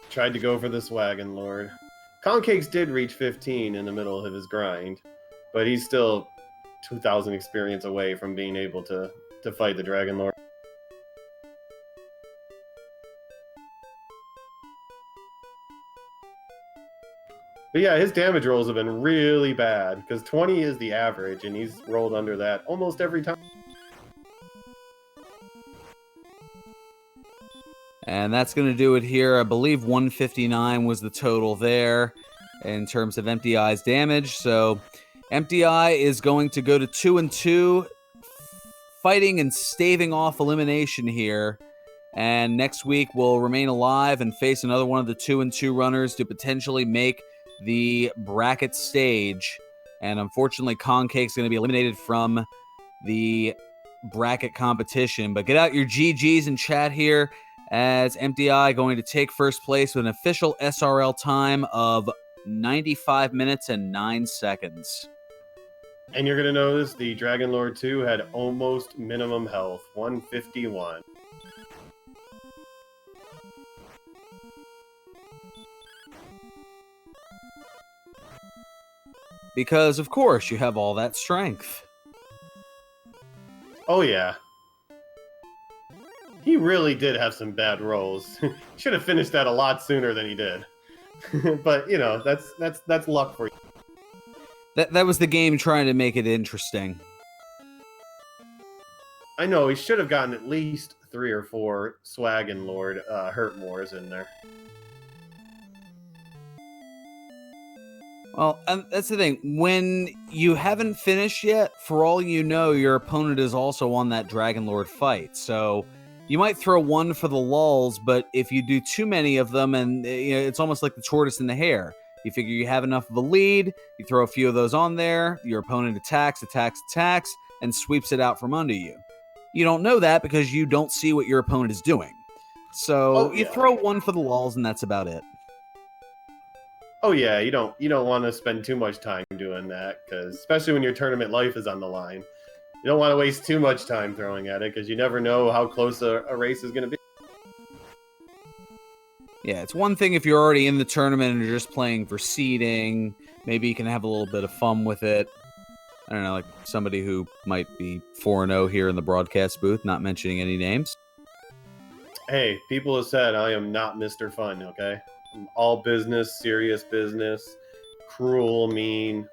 Tried to go for the Swaggin' Lord. Kongcakes did reach 15 in the middle of his grind, but he's still 2,000 experience away from being able to fight the Dragon Lord. But yeah, his damage rolls have been really bad, because 20 is the average, and he's rolled under that almost every time. And that's going to do it here. I believe 159 was the total there in terms of Emptyeye's damage. So Emptyeye is going to go to 2-2, fighting and staving off elimination here. And next week we'll remain alive and face another one of the 2-2 runners to potentially make the bracket stage. And unfortunately, Kongcakes is going to be eliminated from the bracket competition. But get out your GGs in chat here, as Emptyeye going to take first place with an official SRL time of 95 minutes and 9 seconds. And you're going to notice the Dragon Lord 2 had almost minimum health, 151. Because, of course, you have all that strength. Oh, yeah. He really did have some bad rolls. Should have finished that a lot sooner than he did. But, you know, that's luck for you. That was the game trying to make it interesting. I know, he should have gotten at least 3 or 4 Swaggin' Lord hurt mores in there. Well, and that's the thing. When you haven't finished yet, for all you know, your opponent is also on that Dragon Lord fight. So you might throw one for the lulz, but if you do too many of them, and you know, it's almost like the tortoise and the hare. You figure you have enough of a lead, you throw a few of those on there, your opponent attacks, and sweeps it out from under you. You don't know that because you don't see what your opponent is doing. So you throw one for the lulz, and that's about it. Oh yeah, you don't want to spend too much time doing that, because especially when your tournament life is on the line, you don't want to waste too much time throwing at it, because you never know how close a race is going to be. Yeah, it's one thing if you're already in the tournament and you're just playing for seeding, Maybe you can have a little bit of fun with it. I don't know, like somebody who might be 4-0 here in the broadcast booth, not mentioning any names. Hey, people have said I am not Mr. Fun, okay? I'm all business, serious business, cruel, mean,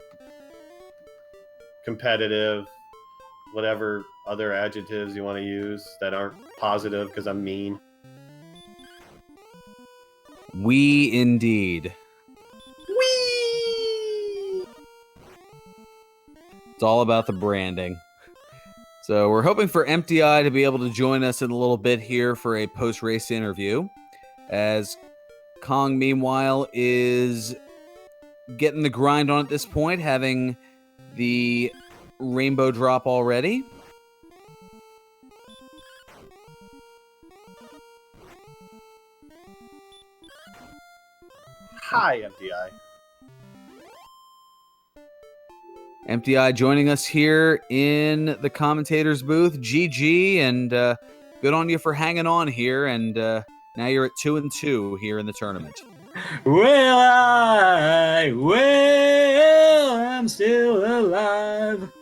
competitive, whatever other adjectives you want to use that aren't positive because I'm mean. We indeed. Whee! It's all about the branding. So we're hoping for Emptyeye to be able to join us in a little bit here for a post-race interview, as Kong, meanwhile, is getting the grind on at this point, having the rainbow drop already. Hi, Emptyeye. Emptyeye joining us here in the commentator's booth. GG, and good on you for hanging on here, and now you're at 2-2 here in the tournament. I'm still alive.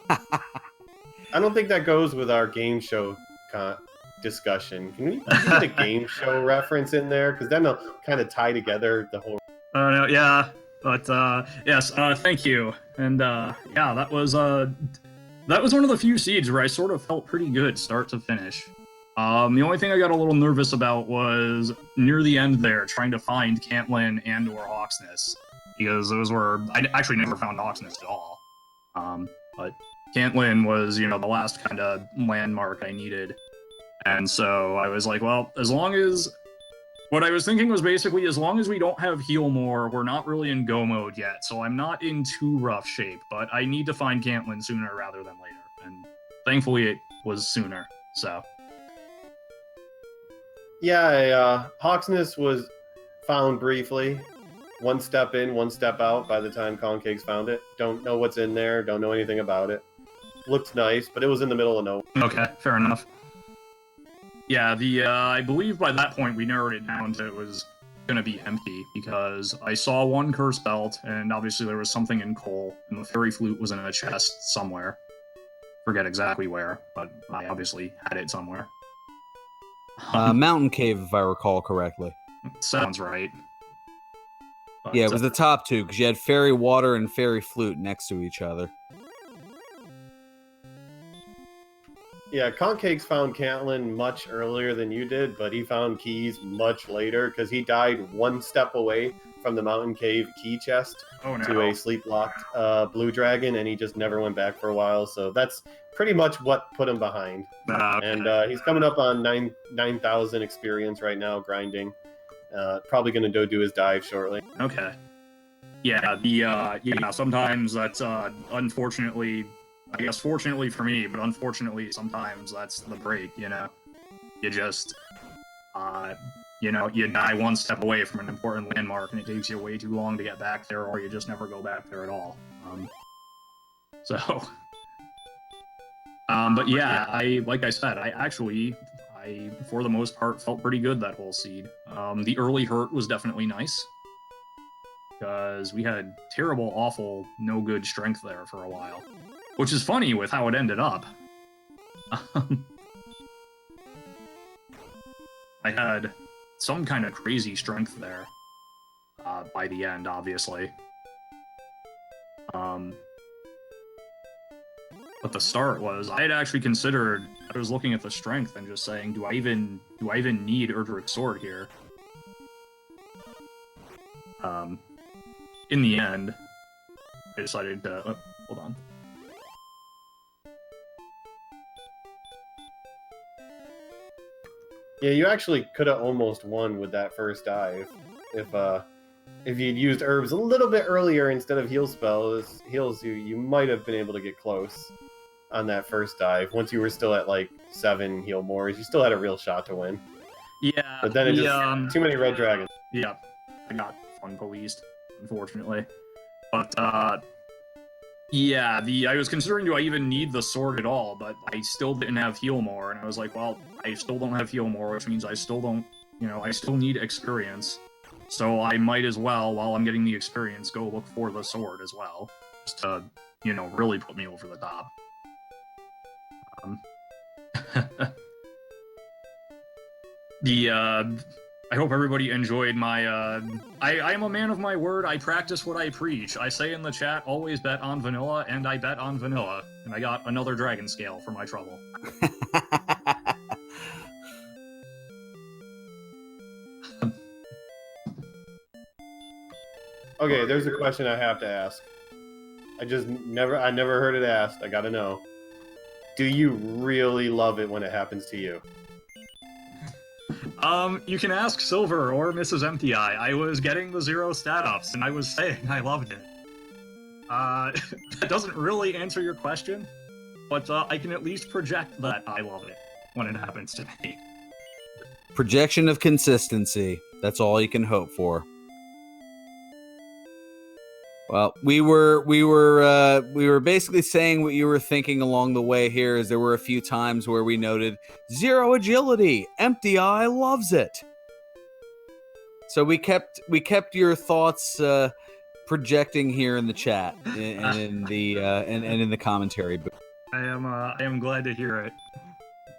I don't think that goes with our game show discussion. Can we get a game show reference in there? Because then they'll kind of tie together the whole... Oh, no, yeah. But, yes, thank you. And, yeah, that was one of the few seeds where I sort of felt pretty good start to finish. The only thing I got a little nervous about was near the end there, trying to find Cantlin and or Hawksness. Because those were... I actually never found Hawksness at all. But Cantlin was, the last kind of landmark I needed. And so I was like, well, as long as... What I was thinking was basically, as long as we don't have heal more, we're not really in go mode yet, so I'm not in too rough shape, but I need to find Cantlin sooner rather than later. And thankfully it was sooner, so... Yeah, Hawksness was found briefly. One step in, one step out by the time Kongcakes found it. Don't know what's in there, don't know anything about it. Looked nice, but it was in the middle of nowhere. Okay, fair enough. Yeah, I believe by that point we narrowed it down to it was going to be empty, because I saw one curse belt, and obviously there was something in coal, and the fairy flute was in a chest somewhere. Forget exactly where, but I obviously had it somewhere. Mountain Cave, if I recall correctly. Sounds right. But, yeah, it was the top two, because you had fairy water and fairy flute next to each other. Yeah, Kongcakes found Cantlin much earlier than you did, but he found keys much later, because he died one step away from the Mountain Cave key chest to a sleep-locked blue dragon, and he just never went back for a while, so that's pretty much what put him behind. Okay. And he's coming up on 9,000 experience right now, grinding. Probably going to go do his dive shortly. Okay. Yeah, sometimes that's, unfortunately... I guess fortunately for me, but unfortunately sometimes that's the break, You just, you die one step away from an important landmark and it takes you way too long to get back there, or you just never go back there at all. But yeah, like I said, I for the most part felt pretty good that whole seed. The early hurt was definitely nice, because we had terrible, awful, no good strength there for a while. Which is funny with how it ended up. I had some kind of crazy strength there by the end, obviously. But the start was, I had actually considered, I was looking at the strength and just saying, do I even need Erdrick's Sword here? In the end, I decided to, hold on. Yeah, you actually could have almost won with that first dive if you'd used herbs a little bit earlier instead of heal spells. You might have been able to get close on that first dive. Once you were still at like 7 heal mores, you still had a real shot to win. Yeah, but then it just too many red dragons. Yeah, I got fun policed, unfortunately. But yeah, I was considering, do I even need the sword at all? But I still didn't have heal more, and I was like, well, I still don't have heal more, which means I still don't, I still need experience. So I might as well, while I'm getting the experience, go look for the sword as well, just to, really put me over the top. I hope everybody enjoyed my, I am a man of my word, I practice what I preach. I say in the chat, always bet on vanilla, and I bet on vanilla. And I got another dragon scale for my trouble. Okay, there's a question I have to ask. I never heard it asked. I gotta know. Do you really love it when it happens to you? You can ask Silver or Mrs. Emptyeye. I was getting the 0 stat ups, and I was saying I loved it. That doesn't really answer your question, but I can at least project that I love it when it happens to me. Projection of consistency. That's all you can hope for. Well, we were basically saying what you were thinking along the way here. Is there were a few times where we noted 0 agility. Emptyeye loves it. So we kept your thoughts projecting here in the chat and in the and in the commentary. I am glad to hear it.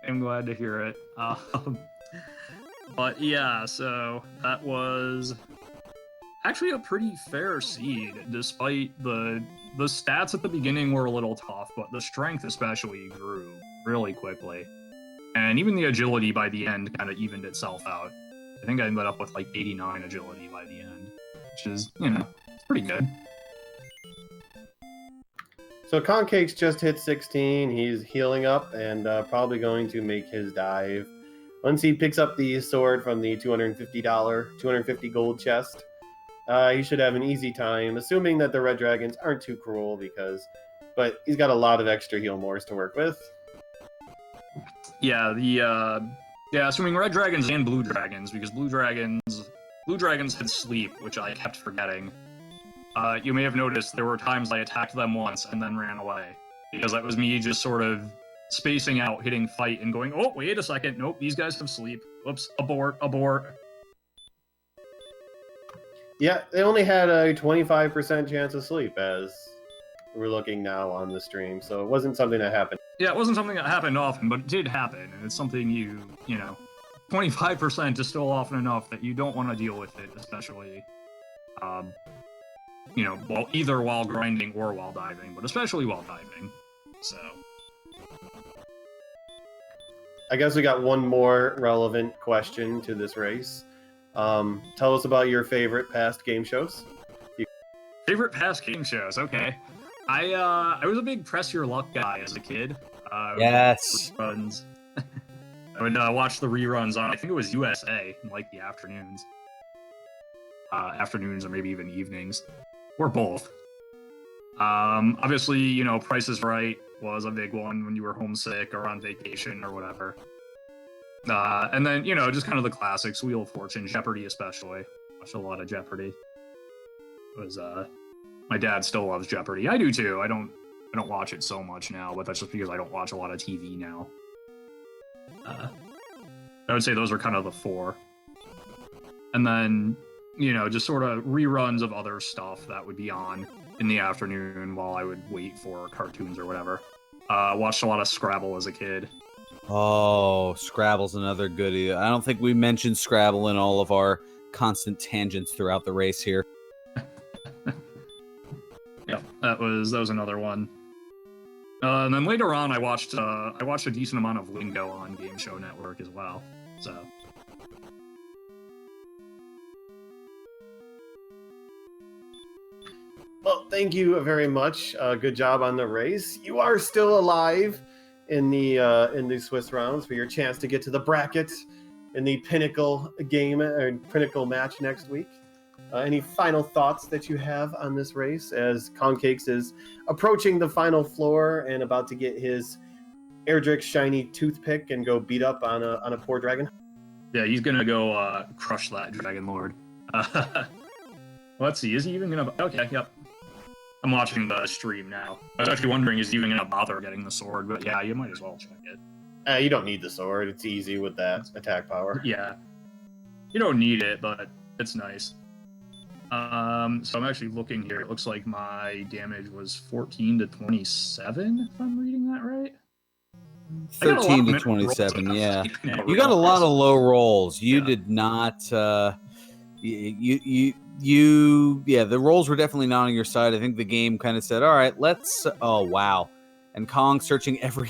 I'm glad to hear it. But yeah, so that was actually a pretty fair seed, despite the stats at the beginning were a little tough, but the strength especially grew really quickly. And even the agility by the end kind of evened itself out. I think I ended up with like 89 agility by the end, which is, it's pretty good. So Kongcakes just hit 16. He's healing up and probably going to make his dive. Once he picks up the sword from the $250 gold chest, he should have an easy time, assuming that the red dragons aren't too cruel, but he's got a lot of extra heal mores to work with. Yeah, assuming red dragons and blue dragons, because blue dragons had sleep, which I kept forgetting. You may have noticed there were times I attacked them once and then ran away, because that was me just sort of spacing out, hitting fight, and going, oh, wait a second, nope, these guys have sleep. Whoops, abort. Yeah, they only had a 25% chance of sleep, as we're looking now on the stream, so it wasn't something that happened. Yeah, it wasn't something that happened often, but it did happen, and it's something 25% is still often enough that you don't want to deal with it, especially, either while grinding or while diving, but especially while diving, so. I guess we got one more relevant question to this race. Tell us about your favorite past game shows. Favorite past game shows, okay. I was a big Press Your Luck guy as a kid. Yes. Reruns. I would watch the reruns on, I think it was USA, in like the afternoons. Afternoons or maybe even evenings. Or both. Obviously, Price is Right was a big one when you were homesick or on vacation or whatever. And then, just kind of the classics, Wheel of Fortune, Jeopardy especially. Watched a lot of Jeopardy. It was, my dad still loves Jeopardy. I do too. I don't watch it so much now, but that's just because I don't watch a lot of TV now. I would say those are kind of the 4. And then, just sort of reruns of other stuff that would be on in the afternoon while I would wait for cartoons or whatever. Watched a lot of Scrabble as a kid. Oh, Scrabble's another goodie. I don't think we mentioned Scrabble in all of our constant tangents throughout the race here. Yeah, that was another one. And then later on, I watched a decent amount of Lingo on Game Show Network as well. So. Well, thank you very much. Good job on the race. You are still alive in the Swiss rounds for your chance to get to the bracket in the Pinnacle game or Pinnacle match next week. Any final thoughts that you have on this race as Kongcakes is approaching the final floor and about to get his Erdrick shiny toothpick and go beat up on a poor dragon? Yeah, he's gonna go crush that Dragon Lord. Let's see, is he even gonna? Okay, yep. I'm watching the stream now. I was actually wondering, is he even gonna bother getting the sword? But yeah, you might as well check it. You don't need the sword. It's easy with that attack power. Yeah. You don't need it, but it's nice. So I'm actually looking here. It looks like my damage was 14 to 27, if I'm reading that right. 13 to 27, yeah. You got a lot of low rolls. You did not. Yeah, the rolls were definitely not on your side. I think the game kind of said, all right, let's. Oh, wow. And Kong searching every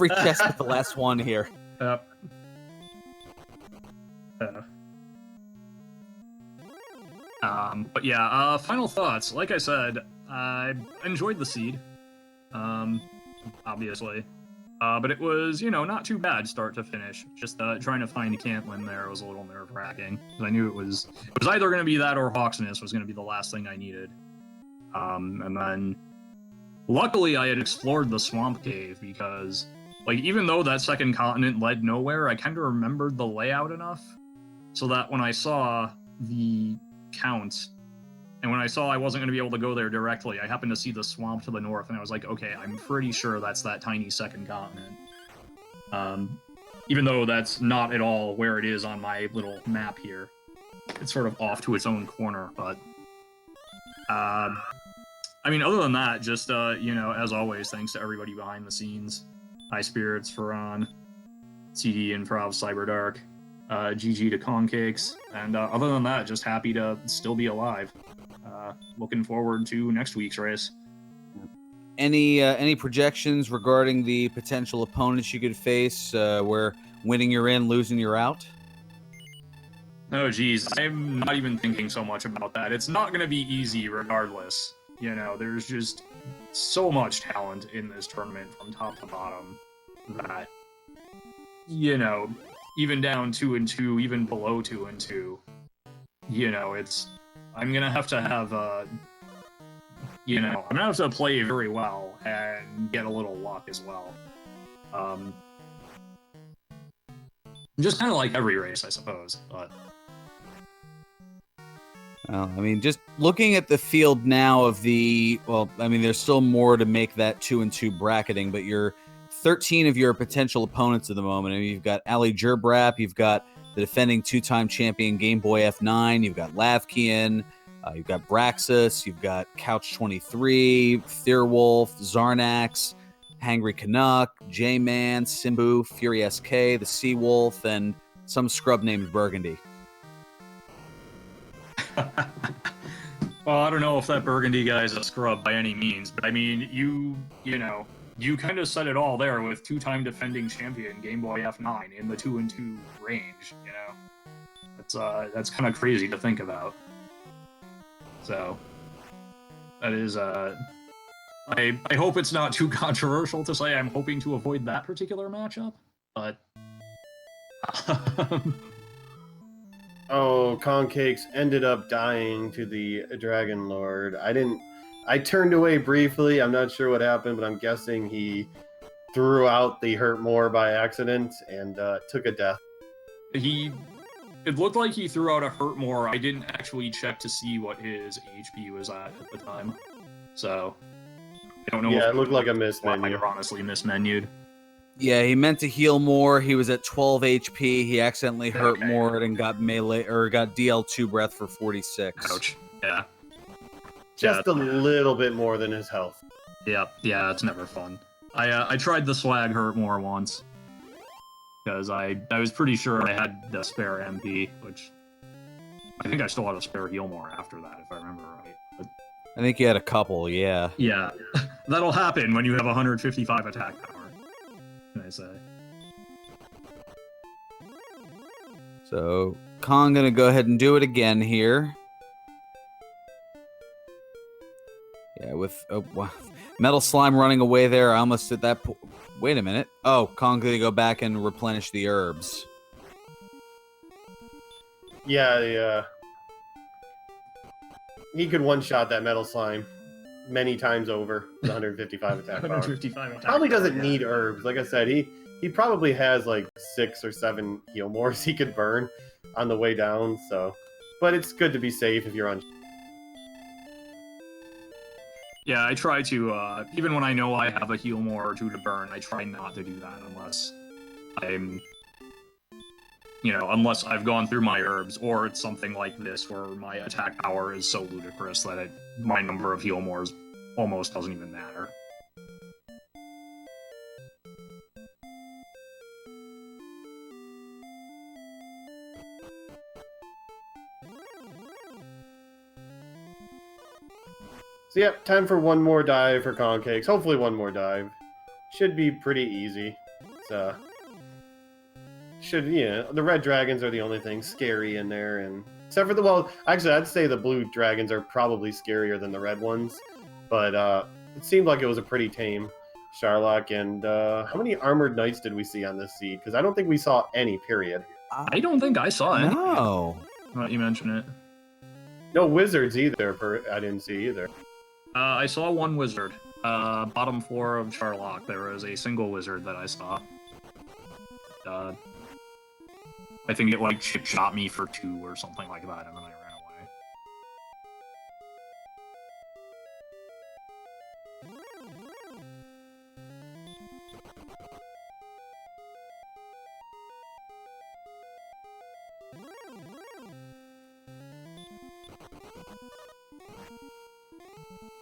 chest but the last one here. But yeah, final thoughts. Like I said, I enjoyed the seed. Obviously. But it was, not too bad start to finish. Just trying to find Cantlin there was a little nerve-wracking. I knew it was either going to be that or Hawksness was going to be the last thing I needed. And then, luckily, I had explored the Swamp Cave because, even though that second continent led nowhere, I kind of remembered the layout enough so that when I saw the count, and when I saw I wasn't going to be able to go there directly, I happened to see the swamp to the north, and I was like, okay, I'm pretty sure that's that tiny second continent. Even though that's not at all where it is on my little map here. It's sort of off to its own corner, but... other than that, just, as always, thanks to everybody behind the scenes. Highspirits, Fearon, CD Improv, Cyberdark, GG to Kongcakes, and other than that, just happy to still be alive. Looking forward to next week's race. Any projections regarding the potential opponents you could face, where winning you're in, losing you're out? Oh, geez, I'm not even thinking so much about that. It's not going to be easy regardless. There's just so much talent in this tournament from top to bottom that, even down 2-2, even below 2-2, I'm gonna have to have I'm gonna have to play very well and get a little luck as well. Just kind of like every race, I suppose, but... Well, just looking at the field now of there's still more to make that 2-2 bracketing, but you're 13 of your potential opponents at the moment. You've got Ali Gerbrap, you've got the defending two-time champion Game Boy F9, you've got Lavkian, you've got Braxis, you've got Couch23, Thirwolf, Zarnax, Hangry Canuck, J-Man, Simbu, Fury SK, the Seawolf, and some scrub named Burgundy. Well, I don't know if that Burgundy guy is a scrub by any means, but you kind of said it all there with two-time defending champion Game Boy F9 in the 2-2 range. That's kind of crazy to think about. So that is I hope it's not too controversial to say I'm hoping to avoid that particular matchup, but Oh, Kongcakes ended up dying to the Dragon Lord. I turned away briefly. I'm not sure what happened, but I'm guessing he threw out the Hurt More by accident and took a death. It looked like he threw out a Hurt More. I didn't actually check to see what his HP was at the time. So, I don't know. Yeah, it looked like a mismenu. I might have honestly mismenued. Yeah, he meant to heal more. He was at 12 HP. He accidentally hurt more and got melee or got DL2 breath for 46. Ouch. Yeah. Just a little bit more than his health. Yeah, it's never fun. I tried the swag Hurt More once. Because I was pretty sure I had the spare MP, which I think I still had a spare heal more after that, if I remember right. But, I think you had a couple, yeah. Yeah, that'll happen when you have 155 attack power, can I say. So, Kong gonna go ahead and do it again here. Yeah, with Metal Slime running away there, I almost at that point. Wait a minute. Oh, Kong gonna go back and replenish the herbs. Yeah. He could one-shot that Metal Slime many times over with 155 attack power. 155 attack Probably doesn't power, need herbs. Like I said, he probably has like 6 or 7 heal mores he could burn on the way down. So, but it's good to be safe if you're on. Yeah, I try to, even when I know I have a heal more or two to burn, I try not to do that unless I'm, unless I've gone through my herbs, or it's something like this where my attack power is so ludicrous that my number of heal mores almost doesn't even matter. So yeah, time for one more dive for Kongcakes. Hopefully one more dive. Should be pretty easy. It's, the red dragons are the only thing scary in there, and except for actually I'd say the blue dragons are probably scarier than the red ones, but it seemed like it was a pretty tame Sharlock. And how many armored knights did we see on this seed? Because I don't think we saw any, period. I don't think I saw any. No. Now that you mention it. No wizards either, I didn't see either. I saw one wizard. Bottom floor of Sharlock, there was a single wizard that I saw. I think it chip shot me for 2 or something like that, and then I ran away.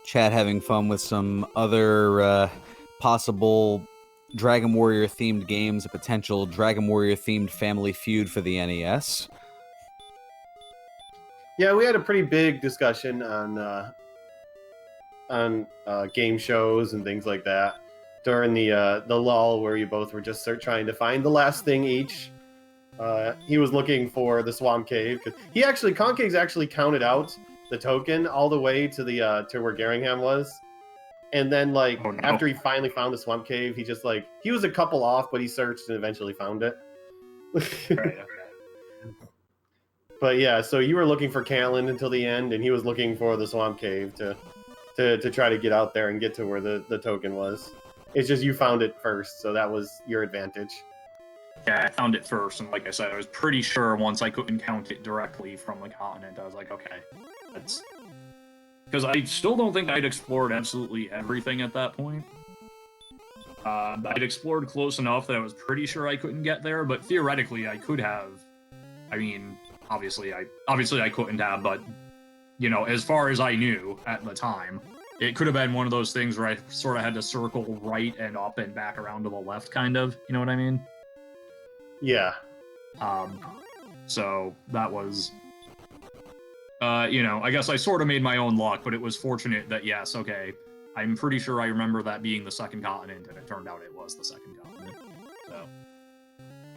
Chat having fun with some other possible Dragon Warrior themed games, a potential Dragon Warrior themed Family Feud for the NES. Yeah, we had a pretty big discussion on game shows and things like that during the lull where you both were just trying to find the last thing each. He was looking for the Swamp Cave because Kongcakes actually counted out the token all the way to the to where Garringham was. And then, after he finally found the Swamp Cave, he was a couple off, but he searched and eventually found it. Right. But yeah, so you were looking for Callan until the end, and he was looking for the Swamp Cave to try to get out there and get to where the token was. It's just you found it first, so that was your advantage. Yeah, I found it first, and like I said, I was pretty sure once I couldn't count it directly from the continent, I was like, okay, that's... Because I still don't think I'd explored absolutely everything at that point. I'd explored close enough that I was pretty sure I couldn't get there, but theoretically I could have. I mean, obviously I couldn't have, but, as far as I knew at the time, it could have been one of those things where I sort of had to circle right and up and back around to the left, kind of. You know what I mean? Yeah. So that was... I guess I sort of made my own luck, but it was fortunate that, yes, okay, I'm pretty sure I remember that being the second continent, and it turned out it was the second continent, so...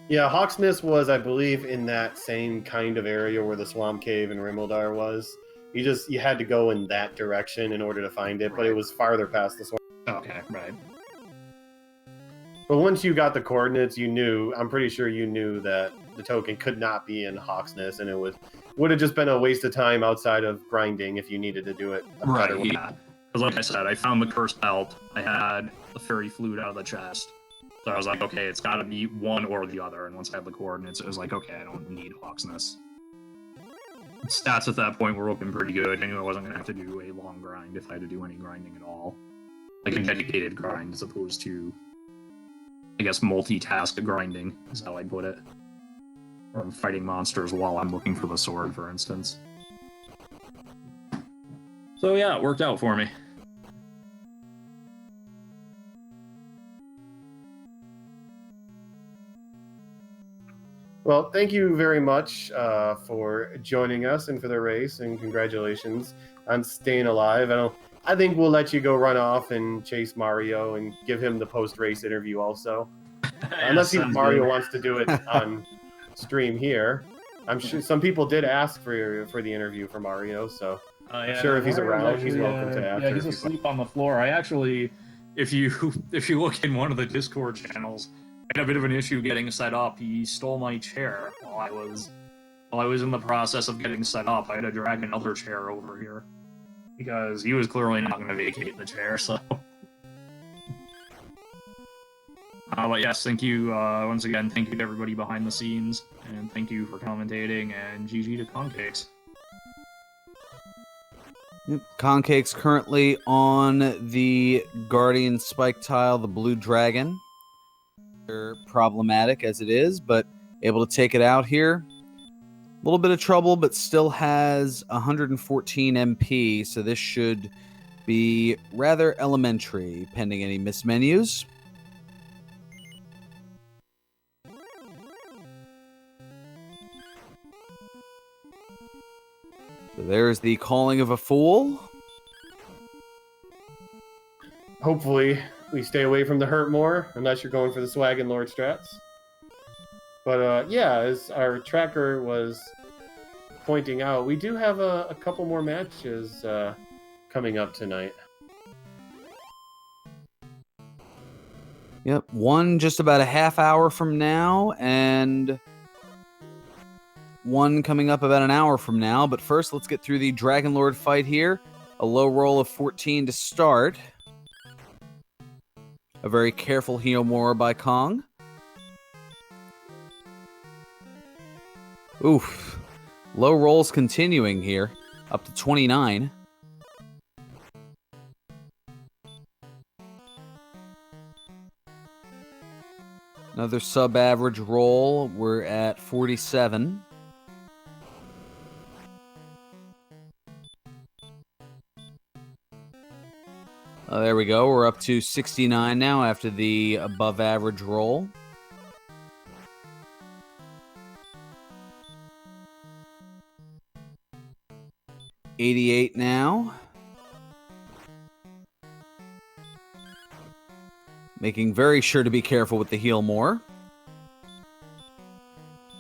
Yeah, Hawksness was, I believe, in that same kind of area where the Swamp Cave and Rimildar was. You had to go in that direction in order to find it, but it was farther past the Swamp. Okay, right. But once you got the coordinates, I'm pretty sure you knew that the token could not be in Hawksness, and it would have just been a waste of time outside of grinding if you needed to do it. Right, yeah. Because like I said, I found the cursed belt, I had the fairy flute out of the chest, so I was like, okay, it's gotta be one or the other, and once I had the coordinates, it was like, okay, I don't need Hawksness. Stats at that point were looking pretty good, I knew I wasn't gonna have to do a long grind if I had to do any grinding at all. Like a dedicated grind as opposed to, I guess, multitask grinding is how I'd put it. Or I'm fighting monsters while I'm looking for the sword, for instance. So yeah, it worked out for me. Well, thank you very much for joining us and for the race, and congratulations on staying alive. I think we'll let you go run off and chase Mario and give him the post-race interview also. Unless Mario wants to do it on stream here. I'm sure some people did ask for the interview for Mario, so I'm sure if he's around, he's welcome to ask. Yeah, he's asleep on the floor. I actually, if you look in one of the Discord channels, I had a bit of an issue getting set up. He stole my chair while I was in the process of getting set up. I had to drag another chair over here because he was clearly not going to vacate the chair. So, but yes, thank you once again. Thank you to everybody behind the scenes, and thank you for commentating. And GG to Kongcakes. Yep. Kongcakes currently on the Guardian Spike tile, the Blue Dragon. They're problematic as it is, but able to take it out here. A little bit of trouble, but still has 114 MP, so this should be rather elementary, pending any mismenus. So there's the calling of a fool. Hopefully, we stay away from the hurt more, unless you're going for the swag and Lord strats. But yeah, as our tracker was pointing out, we do have a couple more matches coming up tonight. Yep, one just about a half hour from now, and one coming up about an hour from now. But first, let's get through the Dragon Lord fight here. A low roll of 14 to start. A very careful Heomora by Kong. Oof. Low rolls continuing here. Up to 29. Another sub-average roll. We're at 47. Oh, there we go. We're up to 69 now after the above-average roll. $88 now. Making very sure to be careful with the heal more.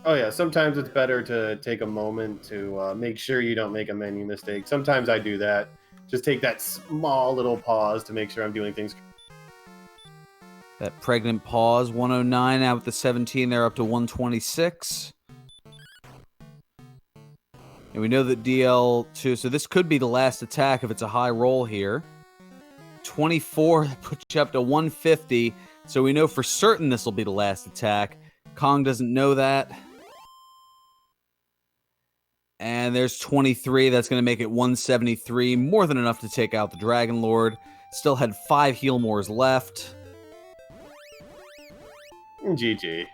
Oh yeah, sometimes it's better to take a moment to make sure you don't make a menu mistake. Sometimes I do that. Just take that small little pause to make sure I'm doing things. That pregnant pause, 109 now with the 17. They're up to 126. And we know that DL2, so this could be the last attack if it's a high roll here. 24 puts you up to 150, so we know for certain this will be the last attack. Kong doesn't know that. And there's 23. That's going to make it 173. More than enough to take out the Dragon Lord. Still had 5 heal mores left. GG.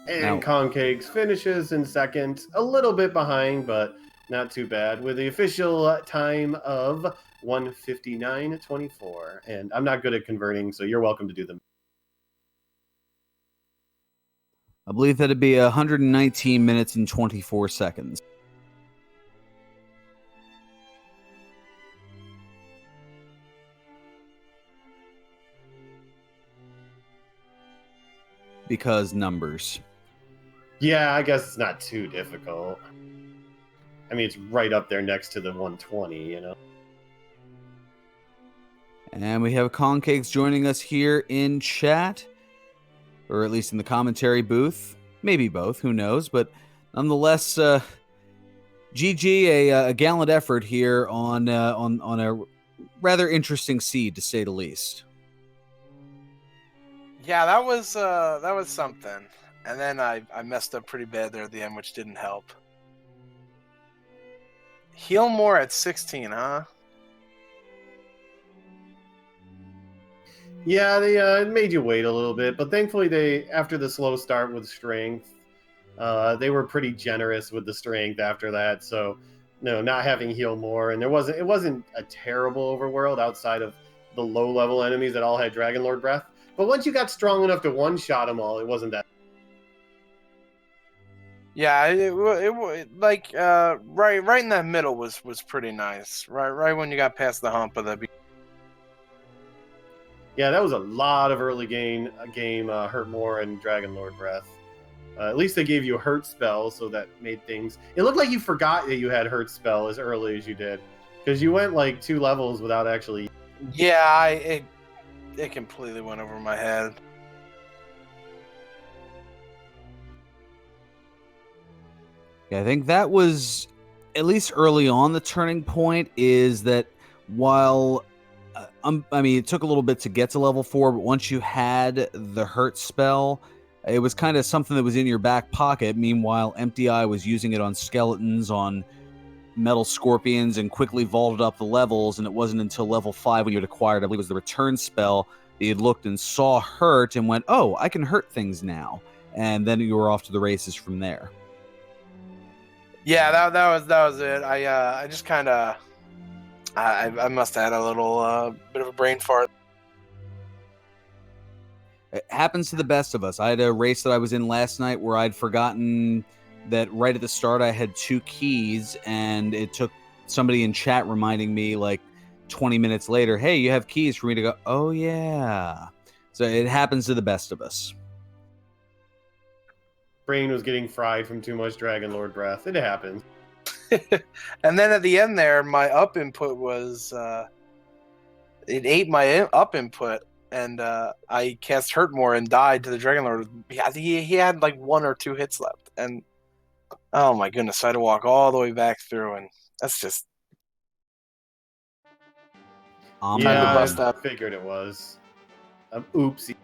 And Kongcakes finishes in second. A little bit behind, but not too bad. With the official time of 1:59:24. And I'm not good at converting, so you're welcome to do them. I believe that'd be 119 minutes and 24 seconds. Because numbers. Yeah, I guess it's not too difficult. I mean, it's right up there next to the 120, you know? And we have Kongcakes joining us here in chat. Or at least in the commentary booth. Maybe both, who knows. But nonetheless, GG, a gallant effort here on a rather interesting seed, to say the least. Yeah, that was something. And then I messed up pretty bad there at the end, which didn't help. Heal more at 16, huh? Yeah, they made you wait a little bit, but thankfully they, after the slow start with strength, they were pretty generous with the strength after that. So, no, not having heal more, and it wasn't a terrible overworld outside of the low level enemies that all had Dragon Lord breath. But once you got strong enough to one shot them all, it wasn't that. Yeah, it like right in that middle was pretty nice. Right when you got past the hump of the. Yeah, that was a lot of early game hurt more and Dragon Lord breath. At least they gave you a hurt spell, so that made things. It looked like you forgot that you had hurt spell as early as you did, because you went like 2 levels without actually. Yeah, it completely went over my head. Yeah, I think that was, at least early on, the turning point is that while, I mean, it took a little bit to get to level 4, but once you had the hurt spell, it was kind of something that was in your back pocket. Meanwhile, Emptyeye was using it on skeletons, on metal scorpions, and quickly vaulted up the levels, and it wasn't until level 5 when you had acquired, I believe it was the return spell, that you looked and saw hurt and went, oh, I can hurt things now. And then you were off to the races from there. Yeah, that was it. I just kind of I must have had a little bit of a brain fart. It happens to the best of us. I had a race that I was in last night where I'd forgotten that right at the start I had 2 keys, and it took somebody in chat reminding me like 20 minutes later, hey, you have keys, for me to go, oh yeah. So it happens to the best of us. Brain was getting fried from too much Dragon Lord breath. It happens. And then at the end there, my up input was it ate my up input, and I cast Hurt More and died to the Dragon Lord. He had like 1 or 2 hits left, and oh my goodness, I had to walk all the way back through, and that's just Yeah, time to bust I out. figured it was. Oopsie.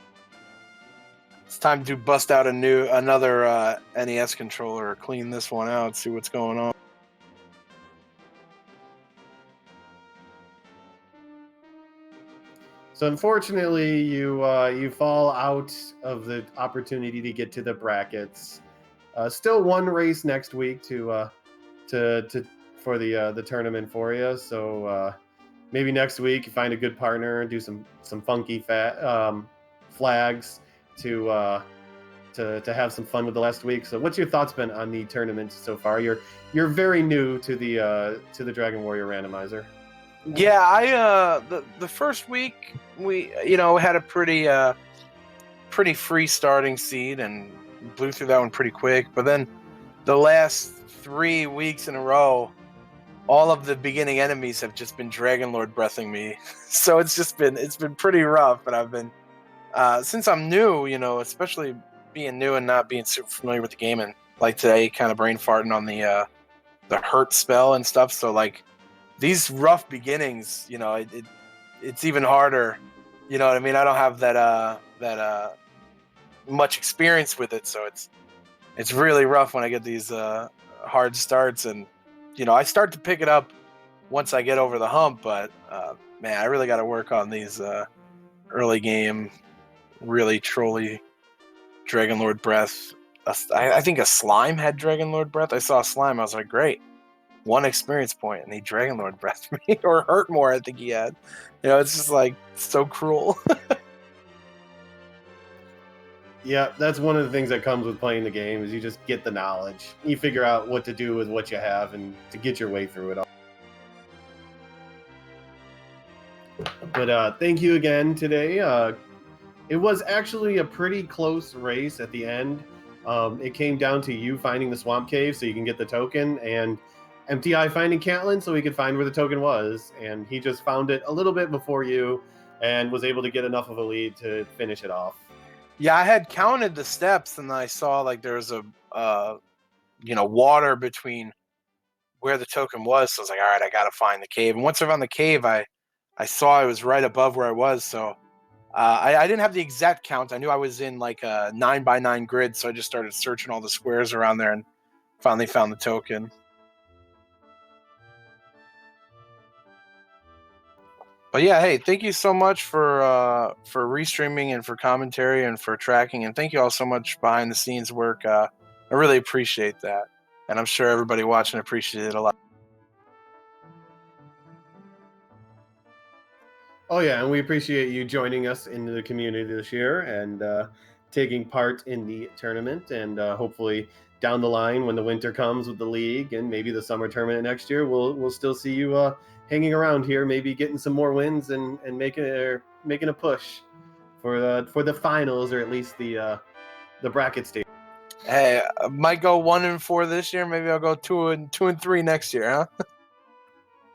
It's time to bust out another NES controller, clean this one out, see what's going on. So unfortunately, you fall out of the opportunity to get to the brackets. Still 1 race next week for the tournament for you. So maybe next week you find a good partner and do some funky flags to have some fun with the last week. So what's your thoughts been on the tournament so far? You're very new to the Dragon Warrior randomizer. Yeah, I the first week we had a pretty free starting seed and blew through that one pretty quick. But then the last 3 weeks in a row, all of the beginning enemies have just been Dragon Lord breathing me. So it's been pretty rough. But I've been since I'm new, especially being new and not being super familiar with the game, and like today, kind of brain farting on the hurt spell and stuff. So like these rough beginnings, it's even harder. You know what I mean? I don't have that much experience with it, so it's really rough when I get these hard starts, and I start to pick it up once I get over the hump. But man, I really got to work on these early game, really trolly Dragon Lord breath. I think a slime had Dragon Lord breath. I saw a slime. I was like, great. 1 experience point, and he Dragon Lord breathed me, or Hurt More, I think he had. It's just like so cruel. Yeah, that's one of the things that comes with playing the game is you just get the knowledge. You figure out what to do with what you have and to get your way through it all. But thank you again today. It was actually a pretty close race at the end. It came down to you finding the swamp cave so you can get the token, and Emptyeye finding Catelyn so he could find where the token was, and he just found it a little bit before you and was able to get enough of a lead to finish it off. Yeah, I had counted the steps, and I saw like there was a water between where the token was. So I was like, all right, I got to find the cave. And once I found the cave, I saw it was right above where I was. So I didn't have the exact count. I knew I was in like a 9x9 grid, so I just started searching all the squares around there and finally found the token. But yeah, hey, thank you so much for restreaming and for commentary and for tracking, and thank you all so much behind the scenes work. I really appreciate that, and I'm sure everybody watching appreciated it a lot. Oh yeah, and we appreciate you joining us into the community this year and taking part in the tournament, and hopefully down the line when the winter comes with the league and maybe the summer tournament next year, we'll still see you hanging around here, maybe getting some more wins and making a push for the finals, or at least the bracket stage. Hey, I might go 1-4 this year. Maybe I'll go 2-3 next year, huh?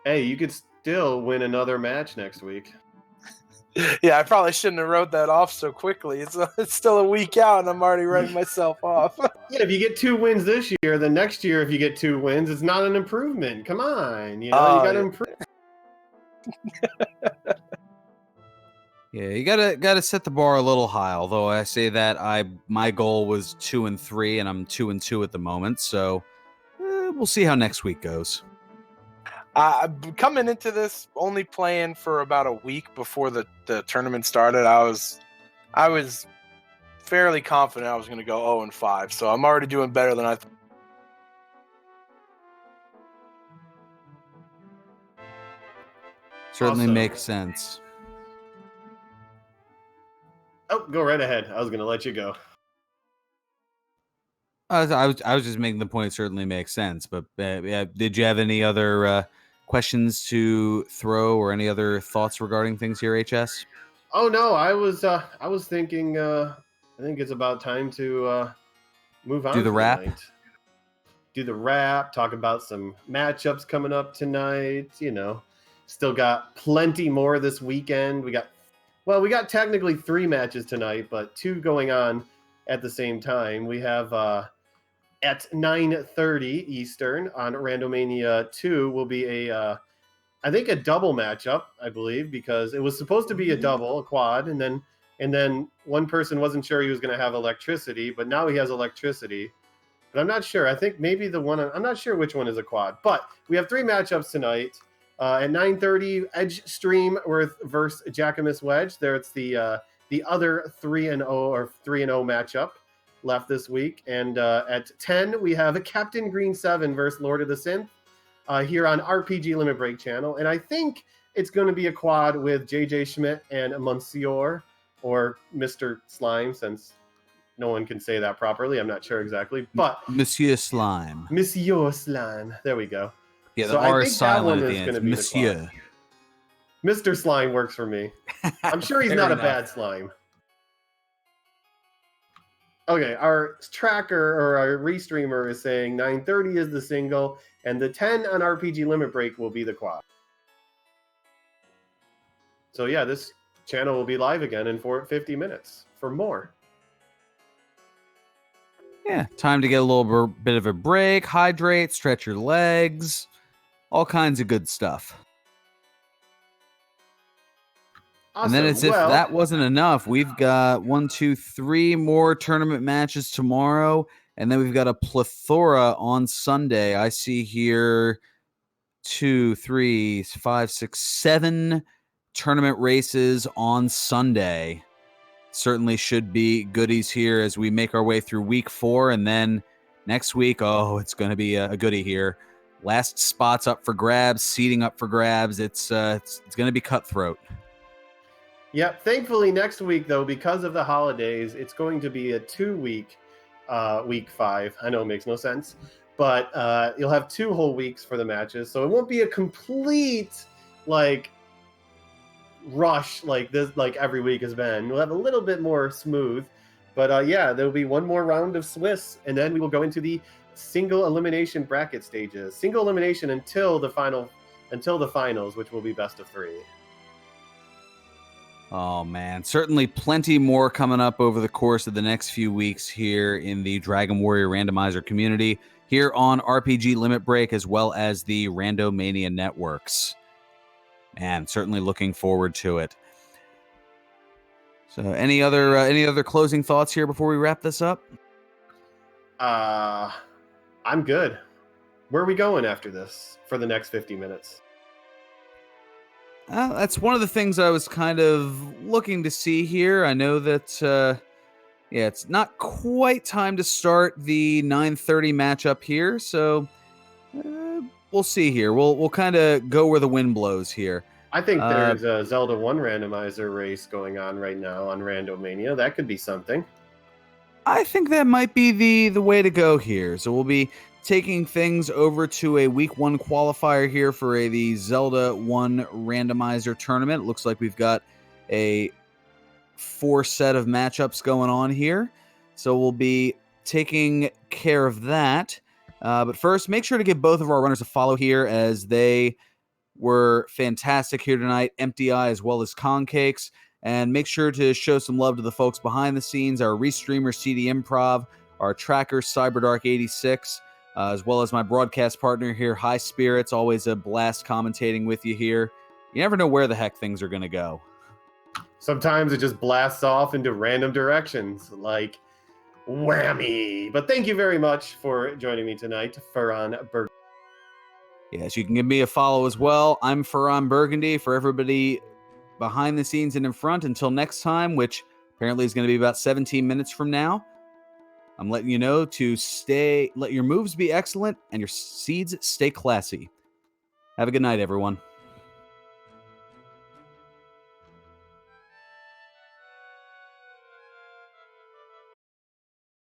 Hey, you could still win another match next week. Yeah, I probably shouldn't have wrote that off so quickly. It's still a week out, and I'm already writing myself off. Yeah, if you get 2 wins this year, then next year if you get 2 wins, it's not an improvement. Come on, you got to improve. Yeah, you gotta set the bar a little high. Although I say that my goal was 2-3, and I'm 2-2 at the moment. So we'll see how next week goes. Coming into this, only playing for about a week before the tournament started, I was fairly confident I was going to go 0-5. So I'm already doing better than I thought. Certainly Awesome. makes sense. Oh, go right ahead. I was going to let you go. I was just making the point. It certainly makes sense. But did you have any other questions to throw or any other thoughts regarding things here, HS? Oh no, I was thinking. I think it's about time to move on. Do the for wrap? night. Do the wrap. Talk about some matchups coming up tonight. You know, still got plenty more this weekend. We got technically 3 matches tonight, but 2 going on at the same time. We have at 9:30 Eastern on Randomania 2 will be I think a double matchup, I believe, because it was supposed to be a double, a quad, and then one person wasn't sure he was going to have electricity, but now he has electricity. But I'm not sure. I think maybe I'm not sure which one is a quad. But we have 3 matchups tonight. At 9:30, Edge Streamworth versus Jackamus Wedge. There it's the other 3-0 or 3-0 matchup left this week. And at 10, we have Captain Green 7 versus Lord of the Synth. Here on RPG Limit Break channel. And I think it's going to be a quad with JJ Schmidt and Monsieur, or Mr. Slime, since no one can say that properly. I'm not sure exactly. But Monsieur Slime. Monsieur Slime. There we go. Yeah, the So R I is think that silent one at the is end. going to be Monsieur. the quad. Mr. Slime works for me. I'm sure he's Fair not enough. a bad slime. Okay, our tracker or our restreamer is saying 9:30 is the single, and the 10 on RPG Limit Break will be the quad. So yeah, this channel will be live again in 50 minutes for more. Yeah, time to get a little bit of a break, hydrate, stretch your legs, all kinds of good stuff. Awesome. And then as if that wasn't enough, we've got 1, 2, 3 more tournament matches tomorrow, and then we've got a plethora on Sunday. I see here 2, 3, 5, 6, 7 tournament races on Sunday. Certainly should be goodies here as we make our way through week 4, and then next week, it's going to be a goodie here. Last spots up for grabs, seating up for grabs. It's going to be cutthroat. Yep. Thankfully, next week, though, because of the holidays, it's going to be a 2-week week 5. I know it makes no sense, but you'll have 2 whole weeks for the matches. So it won't be a complete, rush like this, like every week has been. We'll have a little bit more smooth. But there'll be one more round of Swiss, and then we will go into the single elimination bracket stages. Single elimination until the finals, which will be best of 3. Oh, man. Certainly plenty more coming up over the course of the next few weeks here in the Dragon Warrior Randomizer community, here on RPG Limit Break, as well as the Randomania networks. Man, certainly looking forward to it. So any other closing thoughts here before we wrap this up? I'm good. Where are we going after this for the next 50 minutes? That's one of the things I was kind of looking to see here. I know that, it's not quite time to start the 9:30 matchup here, so we'll see here. We'll kind of go where the wind blows here. I think there's a Zelda 1 randomizer race going on right now on Randomania. That could be something. I think that might be the way to go here. So we'll be taking things over to a week 1 qualifier here for the Zelda 1 randomizer tournament. It looks like we've got a 4 set of matchups going on here. So we'll be taking care of that. But first, make sure to give both of our runners a follow here, as they were fantastic here tonight. Emptyeye as well as Kongcakes. And make sure to show some love to the folks behind the scenes, our restreamer CD Improv, our tracker CyberDark86, as well as my broadcast partner here, Highspirits. Always a blast commentating with you here. You never know where the heck things are going to go. Sometimes it just blasts off into random directions, like whammy. But thank you very much for joining me tonight, FearonBurgundy. Yes, you can give me a follow as well. I'm FearonBurgundy for everybody behind the scenes and in front. Until next time, which apparently is going to be about 17 minutes from now. I'm letting you know to let your moves be excellent and your seeds stay classy. Have a good night, everyone.